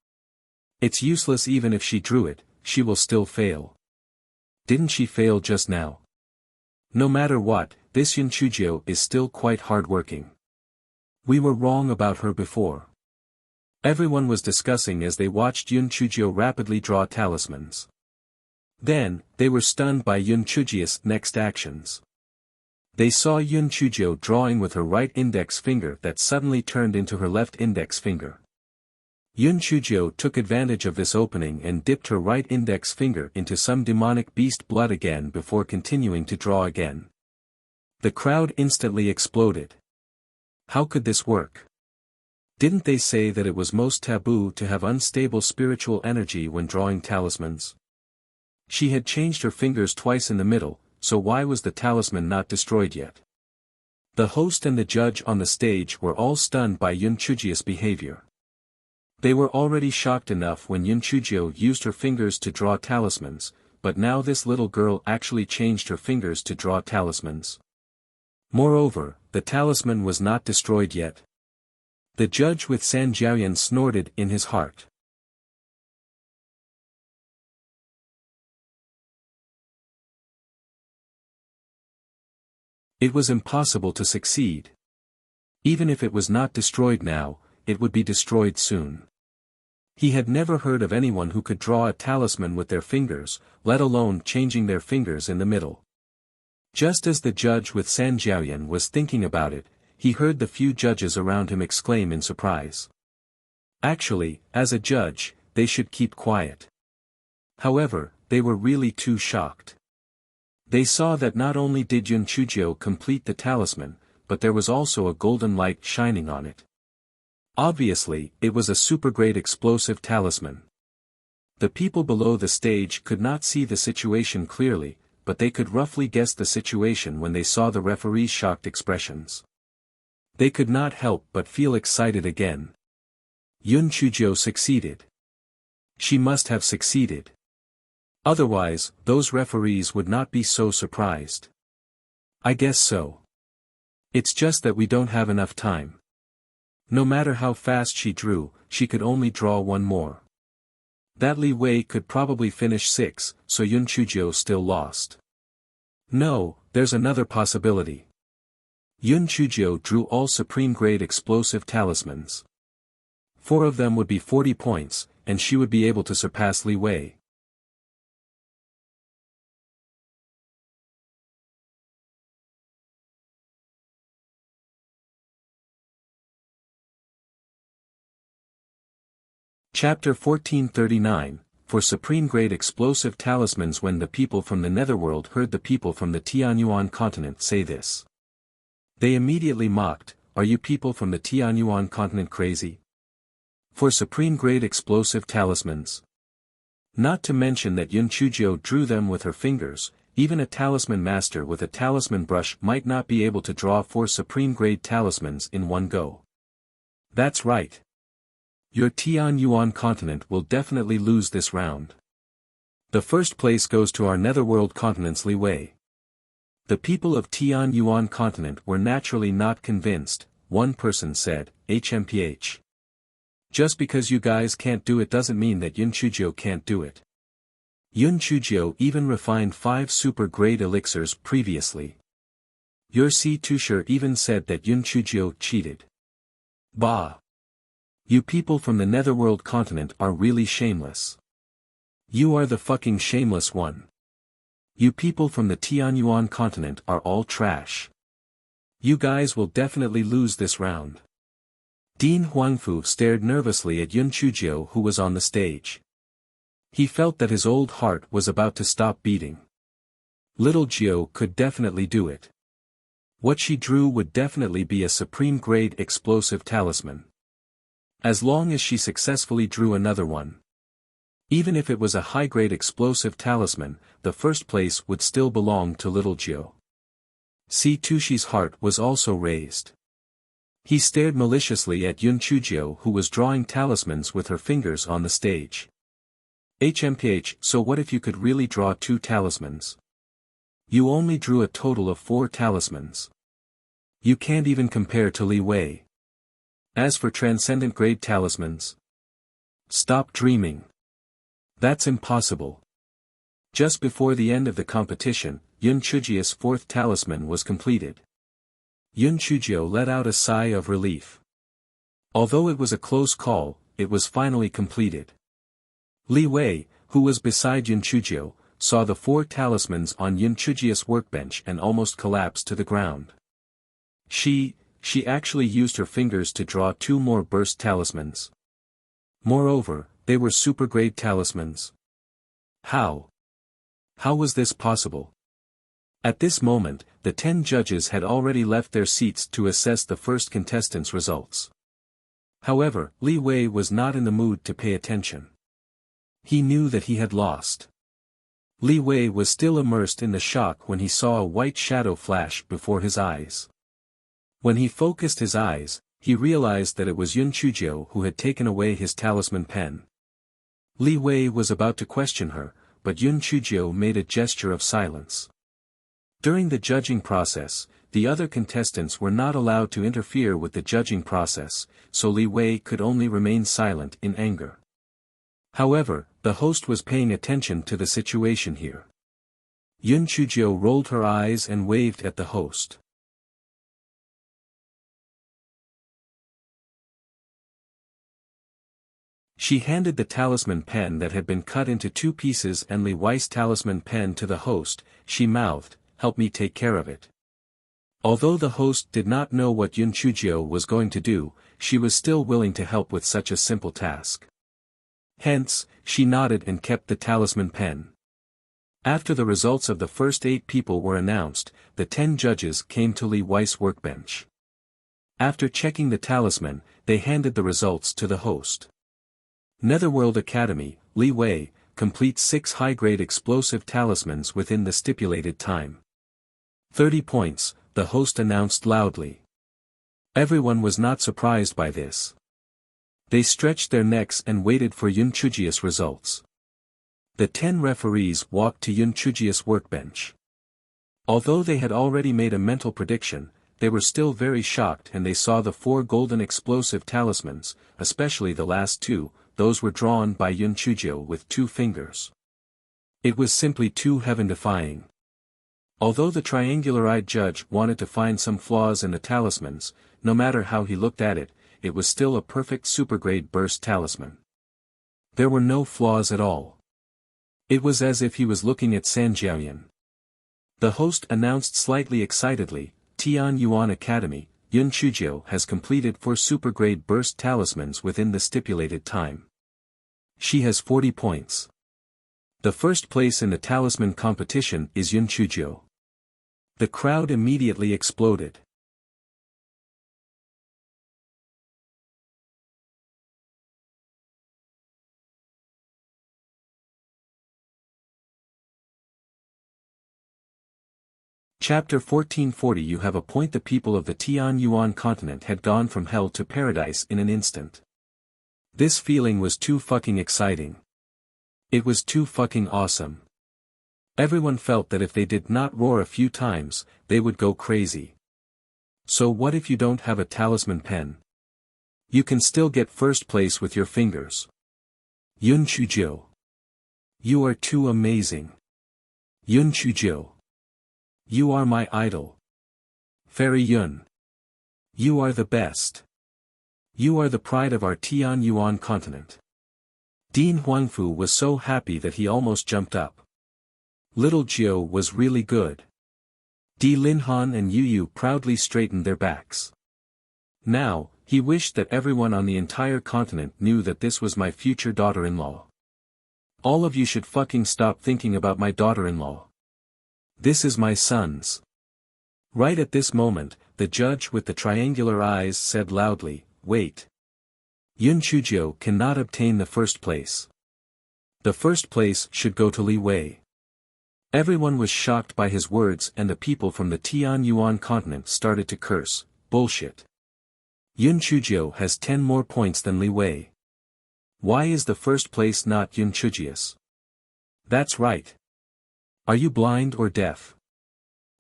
It's useless. Even if she drew it, she will still fail. Didn't she fail just now? No matter what, this Yun Chujio is still quite hardworking. We were wrong about her before. Everyone was discussing as they watched Yun Chujio rapidly draw talismans. Then, they were stunned by Yun Chujio's next actions. They saw Yun Chujio drawing with her right index finger that suddenly turned into her left index finger. Yun Chujio took advantage of this opening and dipped her right index finger into some demonic beast blood again before continuing to draw again. The crowd instantly exploded. How could this work? Didn't they say that it was most taboo to have unstable spiritual energy when drawing talismans? She had changed her fingers twice in the middle, so why was the talisman not destroyed yet? The host and the judge on the stage were all stunned by Yun Chujio's behavior. They were already shocked enough when Yun Chujio used her fingers to draw talismans, but now this little girl actually changed her fingers to draw talismans. Moreover, the talisman was not destroyed yet. The judge with San Jiaoyan snorted in his heart. It was impossible to succeed. Even if it was not destroyed now, it would be destroyed soon. He had never heard of anyone who could draw a talisman with their fingers, let alone changing their fingers in the middle. Just as the judge with San Jiaoyan was thinking about it, he heard the few judges around him exclaim in surprise. Actually, as a judge, they should keep quiet. However, they were really too shocked. They saw that not only did Yun Chujio complete the talisman, but there was also a golden light shining on it. Obviously, it was a super-great explosive talisman. The people below the stage could not see the situation clearly, but they could roughly guess the situation when they saw the referee's shocked expressions. They could not help but feel excited again. Yun Chujio succeeded. She must have succeeded. Otherwise, those referees would not be so surprised. I guess so. It's just that we don't have enough time. No matter how fast she drew, she could only draw one more. That Li Wei could probably finish 6, so Yun Chujio still lost. No, there's another possibility. Yun Chujio drew all supreme-grade explosive talismans. 4 of them would be 40 points, and she would be able to surpass Li Wei. Chapter 1439, for supreme-grade explosive talismans. When the people from the netherworld heard the people from the Tianyuan continent say this, they immediately mocked, "Are you people from the Tianyuan continent crazy? For supreme-grade explosive talismans?" Not to mention that Yun Chujio drew them with her fingers, even a talisman master with a talisman brush might not be able to draw 4 supreme-grade talismans in one go. That's right. Your Tianyuan continent will definitely lose this round. The first place goes to our netherworld continent's Li Wei. The people of Tianyuan continent were naturally not convinced. One person said, "HMPH. Just because you guys can't do it doesn't mean that Yun Chujio can't do it. Yun Chujio even refined 5 super-grade elixirs previously. Your teacher even said that Yun Chujio cheated. Bah! You people from the netherworld continent are really shameless. You are the fucking shameless one. You people from the Tianyuan continent are all trash. You guys will definitely lose this round." Dean Huangfu stared nervously at Yun Chujio, who was on the stage. He felt that his old heart was about to stop beating. Little Jiao could definitely do it. What she drew would definitely be a supreme-grade explosive talisman. As long as she successfully drew another one. Even if it was a high-grade explosive talisman, the first place would still belong to little Jiao. Si Tushi's heart was also raised. He stared maliciously at Yun Chujio, who was drawing talismans with her fingers on the stage. "HMPH, so what if you could really draw 2 talismans? You only drew a total of 4 talismans. You can't even compare to Li Wei. As for transcendent grade talismans, stop dreaming. That's impossible." Just before the end of the competition, Yun Chujio's 4th talisman was completed. Yun Chujio let out a sigh of relief. Although it was a close call, it was finally completed. Li Wei, who was beside Yun Chujio, saw the 4 talismans on Yun Chujio's workbench and almost collapsed to the ground. She actually used her fingers to draw 2 more burst talismans. Moreover, they were super-grade talismans. How was this possible? At this moment, the 10 judges had already left their seats to assess the first contestant's results. However, Li Wei was not in the mood to pay attention. He knew that he had lost. Li Wei was still immersed in the shock when he saw a white shadow flash before his eyes. When he focused his eyes, he realized that it was Yun Chujio who had taken away his talisman pen. Li Wei was about to question her, but Yun Chujio made a gesture of silence. During the judging process, the other contestants were not allowed to interfere with the judging process, so Li Wei could only remain silent in anger. However, the host was paying attention to the situation here. Yun Chujio rolled her eyes and waved at the host. She handed the talisman pen that had been cut into 2 pieces and Li Wei's talisman pen to the host. She mouthed, "Help me take care of it." Although the host did not know what Yun Chujio was going to do, she was still willing to help with such a simple task. Hence, she nodded and kept the talisman pen. After the results of the first 8 people were announced, the 10 judges came to Li Wei's workbench. After checking the talisman, they handed the results to the host. Netherworld Academy, Li Wei, completes 6 high-grade explosive talismans within the stipulated time. 30 points, the host announced loudly. Everyone was not surprised by this. They stretched their necks and waited for Yun Chujio's results. The 10 referees walked to Yun Chujio's workbench. Although they had already made a mental prediction, they were still very shocked and they saw the 4 golden explosive talismans, especially the last 2, those were drawn by Yun Chujio with 2 fingers. It was simply too heaven-defying. Although the triangular-eyed judge wanted to find some flaws in the talismans, no matter how he looked at it, it was still a perfect supergrade burst talisman. There were no flaws at all. It was as if he was looking at Sanjiaoyan. The host announced slightly excitedly, "Tian Yuan Academy, Yun Chujio has completed 4 supergrade burst talismans within the stipulated time. She has 40 points. The first place in the talisman competition is Yun Chujio." The crowd immediately exploded. Chapter 1440. You have a point. The people of the Tian Yuan continent had gone from hell to paradise in an instant. This feeling was too fucking exciting. It was too fucking awesome. Everyone felt that if they did not roar a few times, they would go crazy. So what if you don't have a talisman pen? You can still get first place with your fingers. Yun Chujio. You are too amazing. Yun Chujio. You are my idol. Fairy Yun. You are the best. You are the pride of our Tian Yuan continent. Dean Huangfu was so happy that he almost jumped up. Little Jiu was really good. Di Linhan and Yu Yu proudly straightened their backs. Now, he wished that everyone on the entire continent knew that this was my future daughter-in-law. All of you should fucking stop thinking about my daughter-in-law. This is my son's. Right at this moment, the judge with the triangular eyes said loudly, "Wait. Yun Chujio cannot obtain the first place. The first place should go to Li Wei." Everyone was shocked by his words and the people from the Tian Yuan continent started to curse, "Bullshit. Yun Chujio has 10 more points than Li Wei. Why is the first place not Yun Chujio's? That's right. Are you blind or deaf?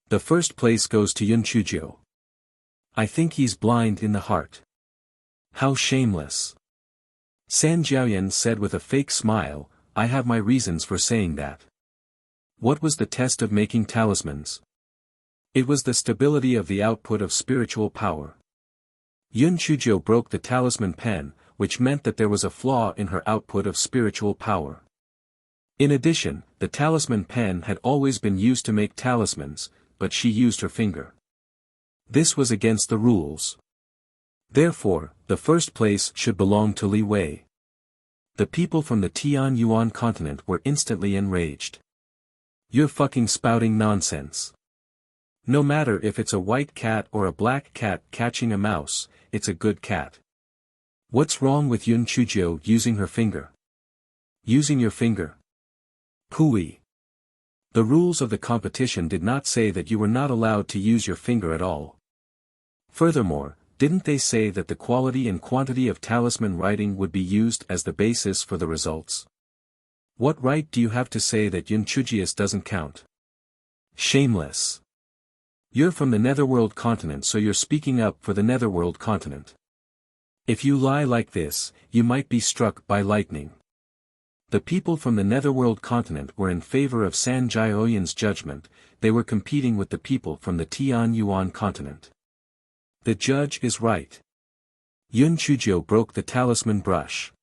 The first place goes to Yun Chujio. I think he's blind in the heart. How shameless." San Jiaoyan said with a fake smile, "I have my reasons for saying that." What was the test of making talismans? It was the stability of the output of spiritual power. Yun Chujio broke the talisman pen, which meant that there was a flaw in her output of spiritual power. In addition, the talisman pen had always been used to make talismans, but she used her finger. This was against the rules. Therefore, the first place should belong to Li Wei. The people from the Tian Yuan continent were instantly enraged. "You're fucking spouting nonsense. No matter if it's a white cat or a black cat catching a mouse, it's a good cat. What's wrong with Yun Chujio using her finger? Using your finger? Pooey. The rules of the competition did not say that you were not allowed to use your finger at all. Furthermore, Didn't they say that the quality and quantity of talisman writing would be used as the basis for the results? What right do you have to say that Yunchujius doesn't count? Shameless. You're from the Netherworld continent, so you're speaking up for the Netherworld continent. If you lie like this, you might be struck by lightning. The people from the Netherworld continent were in favor of San Jiaoyan's judgment. They were competing with the people from the Tian Yuan continent. The judge is right. Yun Chuzhou broke the talisman brush.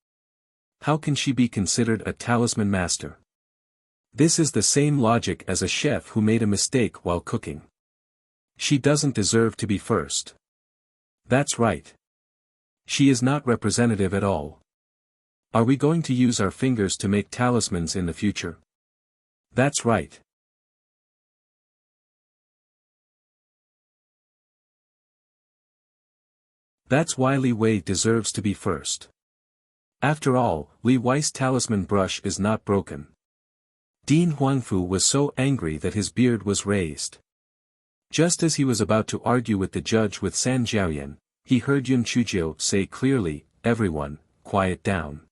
How can she be considered a talisman master? This is the same logic as a chef who made a mistake while cooking. She doesn't deserve to be first. That's right. She is not representative at all. Are we going to use our fingers to make talismans in the future? That's right. That's why Li Wei deserves to be first. After all, Li Wei's talisman brush is not broken. Dean Huangfu was so angry that his beard was raised. Just as he was about to argue with the judge with San Jiaoyan, he heard Yun Chuzhou say clearly, "Everyone, quiet down.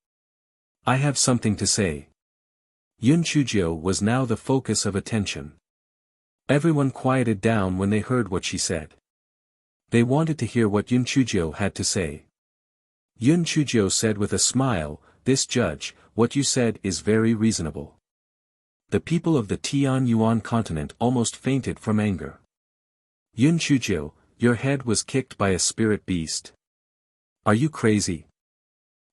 I have something to say." Yun Chuzhou was now the focus of attention. Everyone quieted down when they heard what she said. They wanted to hear what Yun Chuzhou had to say. Yun Chuzhou said with a smile, "This judge, what you said is very reasonable." The people of the Tian Yuan continent almost fainted from anger. Yun Chuzhou, your head was kicked by a spirit beast. Are you crazy?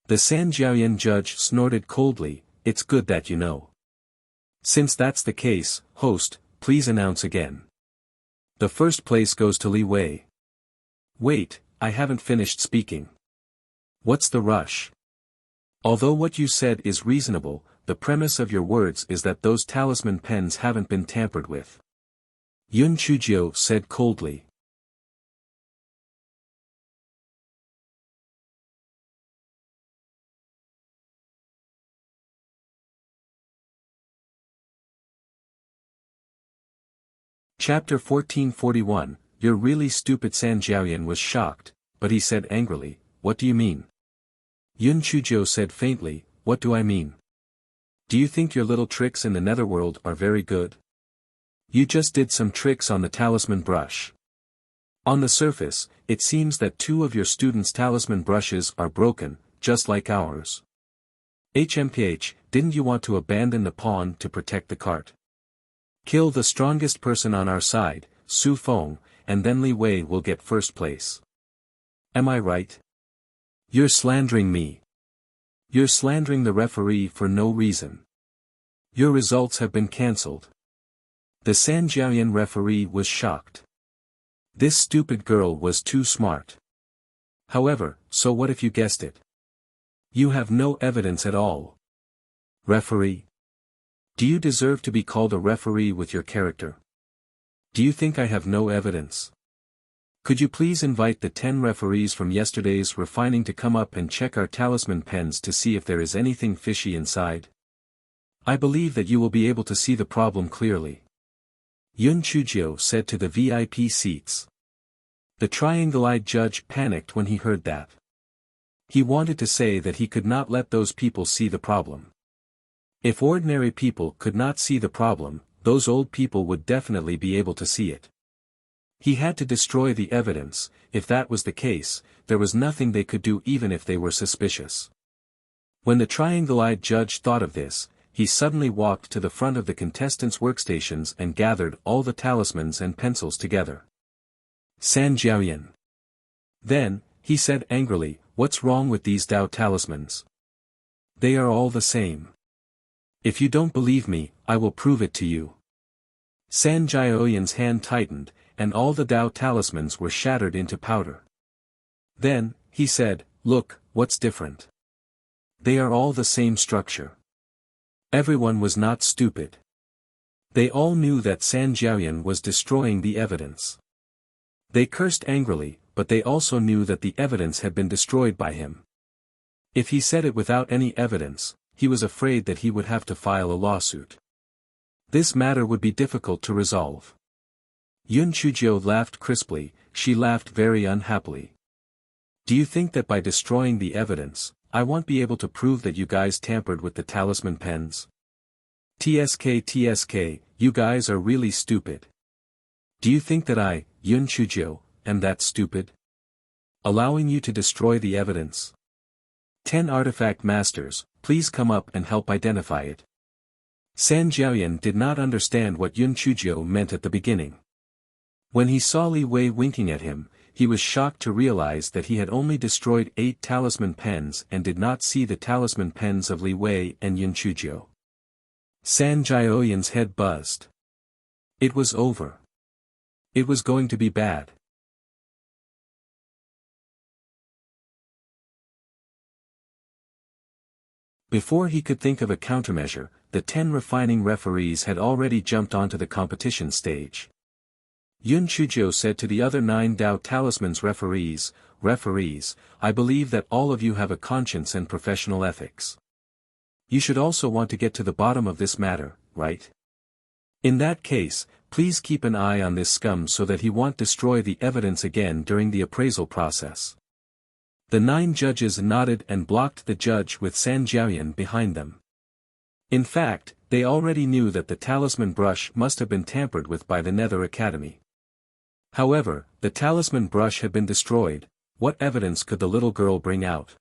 The San Jiaoyan judge snorted coldly, "It's good that you know. Since that's the case, host, please announce again. The first place goes to Li Wei." "Wait, I haven't finished speaking. What's the rush? Although what you said is reasonable, the premise of your words is that those talisman pens haven't been tampered with." Yun Chuzhou said coldly. Chapter 1441, You're really stupid. San Jiaoyan was shocked, but he said angrily, "What do you mean?" Yun Chuzhou said faintly, "What do I mean? Do you think your little tricks in the netherworld are very good? You just did some tricks on the talisman brush. On the surface, it seems that two of your students' talisman brushes are broken, just like ours. HMPH, didn't you want to abandon the pawn to protect the cart? Kill the strongest person on our side, Su Feng, and then Li Wei will get first place. Am I right? You're slandering me. You're slandering the referee for no reason. Your results have been cancelled." The San Jiaoyan referee was shocked. This stupid girl was too smart. However, so what if you guessed it? You have no evidence at all. Referee? Do you deserve to be called a referee with your character? Do you think I have no evidence? Could you please invite the 10 referees from yesterday's refining to come up and check our talisman pens to see if there is anything fishy inside? I believe that you will be able to see the problem clearly. Yun Chuzhou said to the VIP seats. The triangle-eyed judge panicked when he heard that. He wanted to say that he could not let those people see the problem. If ordinary people could not see the problem, those old people would definitely be able to see it. He had to destroy the evidence. If that was the case, there was nothing they could do even if they were suspicious. When the triangle-eyed judge thought of this, he suddenly walked to the front of the contestants' workstations and gathered all the talismans and pencils together. San Jiaoyan. Then, he said angrily, "What's wrong with these Dao talismans? They are all the same. If you don't believe me, I will prove it to you." San Jiaoyan's hand tightened, and all the Dao talismans were shattered into powder. Then, he said, "Look, what's different? They are all the same structure." Everyone was not stupid. They all knew that San Jiaoyan was destroying the evidence. They cursed angrily, but they also knew that the evidence had been destroyed by him. If he said it without any evidence, he was afraid that he would have to file a lawsuit. This matter would be difficult to resolve. Yun Chuzhou laughed crisply, she laughed very unhappily. Do you think that by destroying the evidence, I won't be able to prove that you guys tampered with the talisman pens? TSK, you guys are really stupid. Do you think that I, Yun Chujio, am that stupid? Allowing you to destroy the evidence. 10 artifact masters, please come up and help identify it. San Jiaoyan did not understand what Yun Chujio meant at the beginning. When he saw Li Wei winking at him, he was shocked to realize that he had only destroyed 8 talisman pens and did not see the talisman pens of Li Wei and Yun Chujio. San Jiaoyan's head buzzed. It was over. It was going to be bad. Before he could think of a countermeasure, the 10 refining referees had already jumped onto the competition stage. Yun Chujio said to the other 9 Dao Talisman's referees, I believe that all of you have a conscience and professional ethics. You should also want to get to the bottom of this matter, right? In that case, please keep an eye on this scum so that he won't destroy the evidence again during the appraisal process. The 9 judges nodded and blocked the judge with San Jiaoyan behind them. In fact, they already knew that the talisman brush must have been tampered with by the Nether Academy. However, the talisman brush had been destroyed. What evidence could the little girl bring out?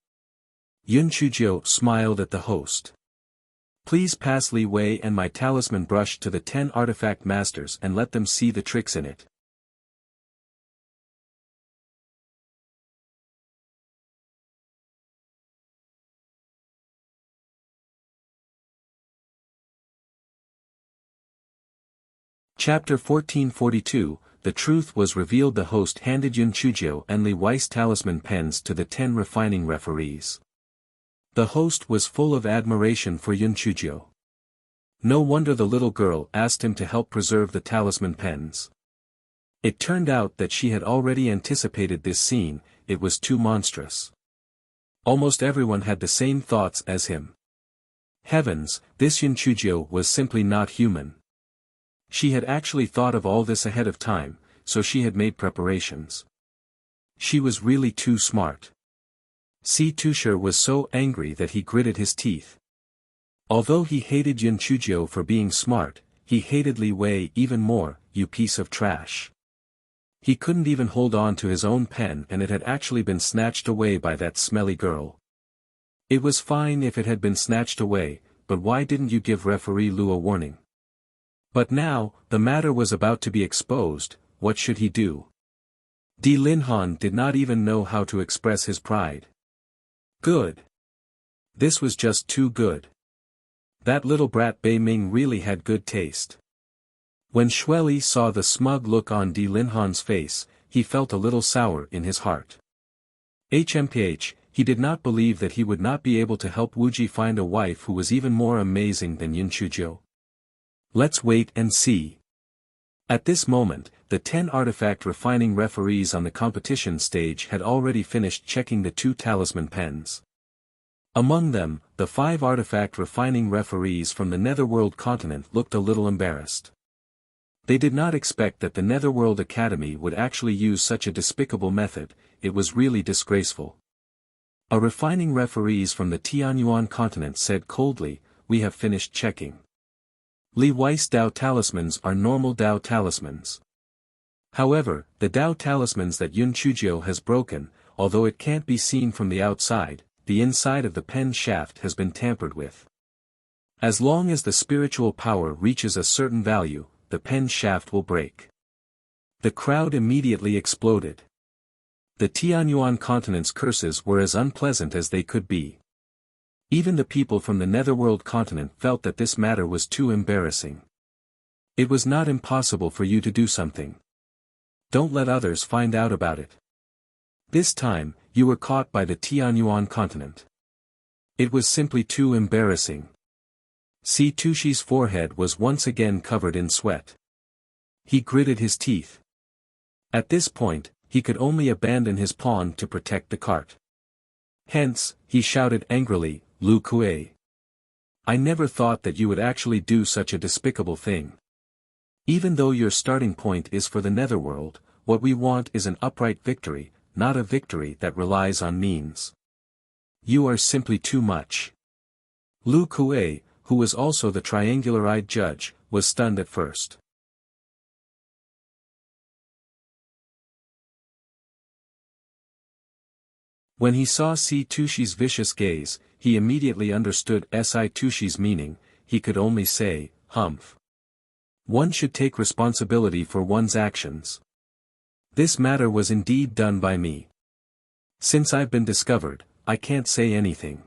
Yun Chujio smiled at the host. Please pass Li Wei and my talisman brush to the 10 artifact masters and let them see the tricks in it. Chapter 1442, The Truth Was Revealed. The host handed Yun Chujio and Li Wei's talisman pens to the 10 refining referees. The host was full of admiration for Yun Chujio. No wonder the little girl asked him to help preserve the talisman pens. It turned out that she had already anticipated this scene. It was too monstrous. Almost everyone had the same thoughts as him. Heavens, this Yun Chujio was simply not human. She had actually thought of all this ahead of time, so she had made preparations. She was really too smart. Si Tushar was so angry that he gritted his teeth. Although he hated Yun Chujio for being smart, he hated Li Wei even more, you piece of trash. He couldn't even hold on to his own pen and it had actually been snatched away by that smelly girl. It was fine if it had been snatched away, but why didn't you give referee Lu a warning? But now, the matter was about to be exposed. What should he do? Di Linhan did not even know how to express his pride. Good. This was just too good. That little brat Bei Ming really had good taste. When Xueli saw the smug look on Di Linhan's face, he felt a little sour in his heart. HMPH, he did not believe that he would not be able to help Wuji find a wife who was even more amazing than Yun Chujio. Let's wait and see. At this moment, the 10 artifact refining referees on the competition stage had already finished checking the 2 talisman pens. Among them, the 5 artifact refining referees from the Netherworld continent looked a little embarrassed. They did not expect that the Netherworld Academy would actually use such a despicable method. It was really disgraceful. A refining referees from the Tianyuan continent said coldly, "We have finished checking. Li Wei's Dao talismans are normal Dao talismans. However, the Dao talismans that Yun Chujio has broken, although it can't be seen from the outside, the inside of the pen shaft has been tampered with. As long as the spiritual power reaches a certain value, the pen shaft will break." The crowd immediately exploded. The Tianyuan continent's curses were as unpleasant as they could be. Even the people from the Netherworld continent felt that this matter was too embarrassing. It was not impossible for you to do something. Don't let others find out about it. This time, you were caught by the Tianyuan continent. It was simply too embarrassing. Si Tushi's forehead was once again covered in sweat. He gritted his teeth. At this point, he could only abandon his pawn to protect the cart. Hence, he shouted angrily, "Lu Kuei. I never thought that you would actually do such a despicable thing. Even though your starting point is for the Netherworld, what we want is an upright victory, not a victory that relies on means. You are simply too much. Lu Kuei, who was also the triangular-eyed judge, was stunned at first. When he saw Si Tushi's vicious gaze, he immediately understood Si Tushi's meaning. He could only say, "Humph. One should take responsibility for one's actions. This matter was indeed done by me. Since I've been discovered, I can't say anything.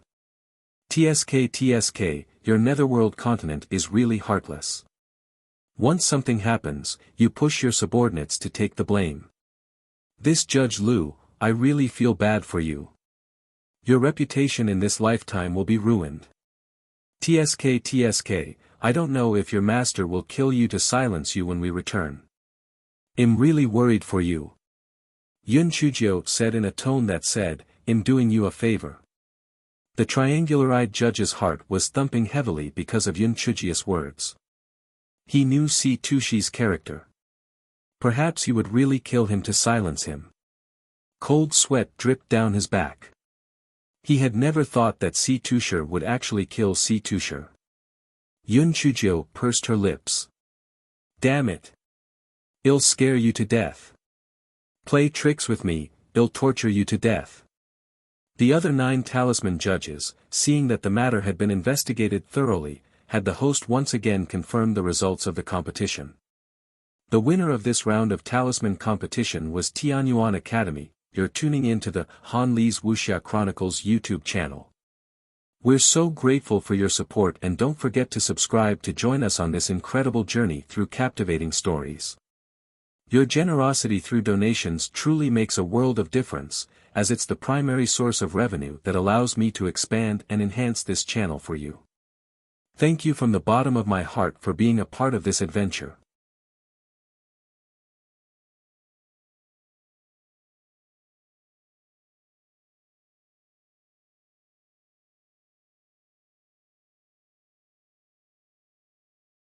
TSK, your netherworld continent is really heartless. Once something happens, you push your subordinates to take the blame. This Judge Lu, I really feel bad for you. Your reputation in this lifetime will be ruined. TSK, I don't know if your master will kill you to silence you when we return. I'm really worried for you. Yun Chujio said in a tone that said, I'm doing you a favor. The triangular-eyed judge's heart was thumping heavily because of Yun Chujio's words. He knew Si Tushi's character. Perhaps he would really kill him to silence him. Cold sweat dripped down his back. He had never thought that Si Tushi would actually kill Si Tushi. Yun Chujio pursed her lips. Damn it. I'll scare you to death. Play tricks with me, I'll torture you to death. The other 9 talisman judges, seeing that the matter had been investigated thoroughly, had the host once again confirmed the results of the competition. The winner of this round of talisman competition was Tianyuan Academy. You're tuning in to the Han Li's Wuxia Chronicles YouTube channel. We're so grateful for your support, and don't forget to subscribe to join us on this incredible journey through captivating stories. Your generosity through donations truly makes a world of difference, as it's the primary source of revenue that allows me to expand and enhance this channel for you. Thank you from the bottom of my heart for being a part of this adventure.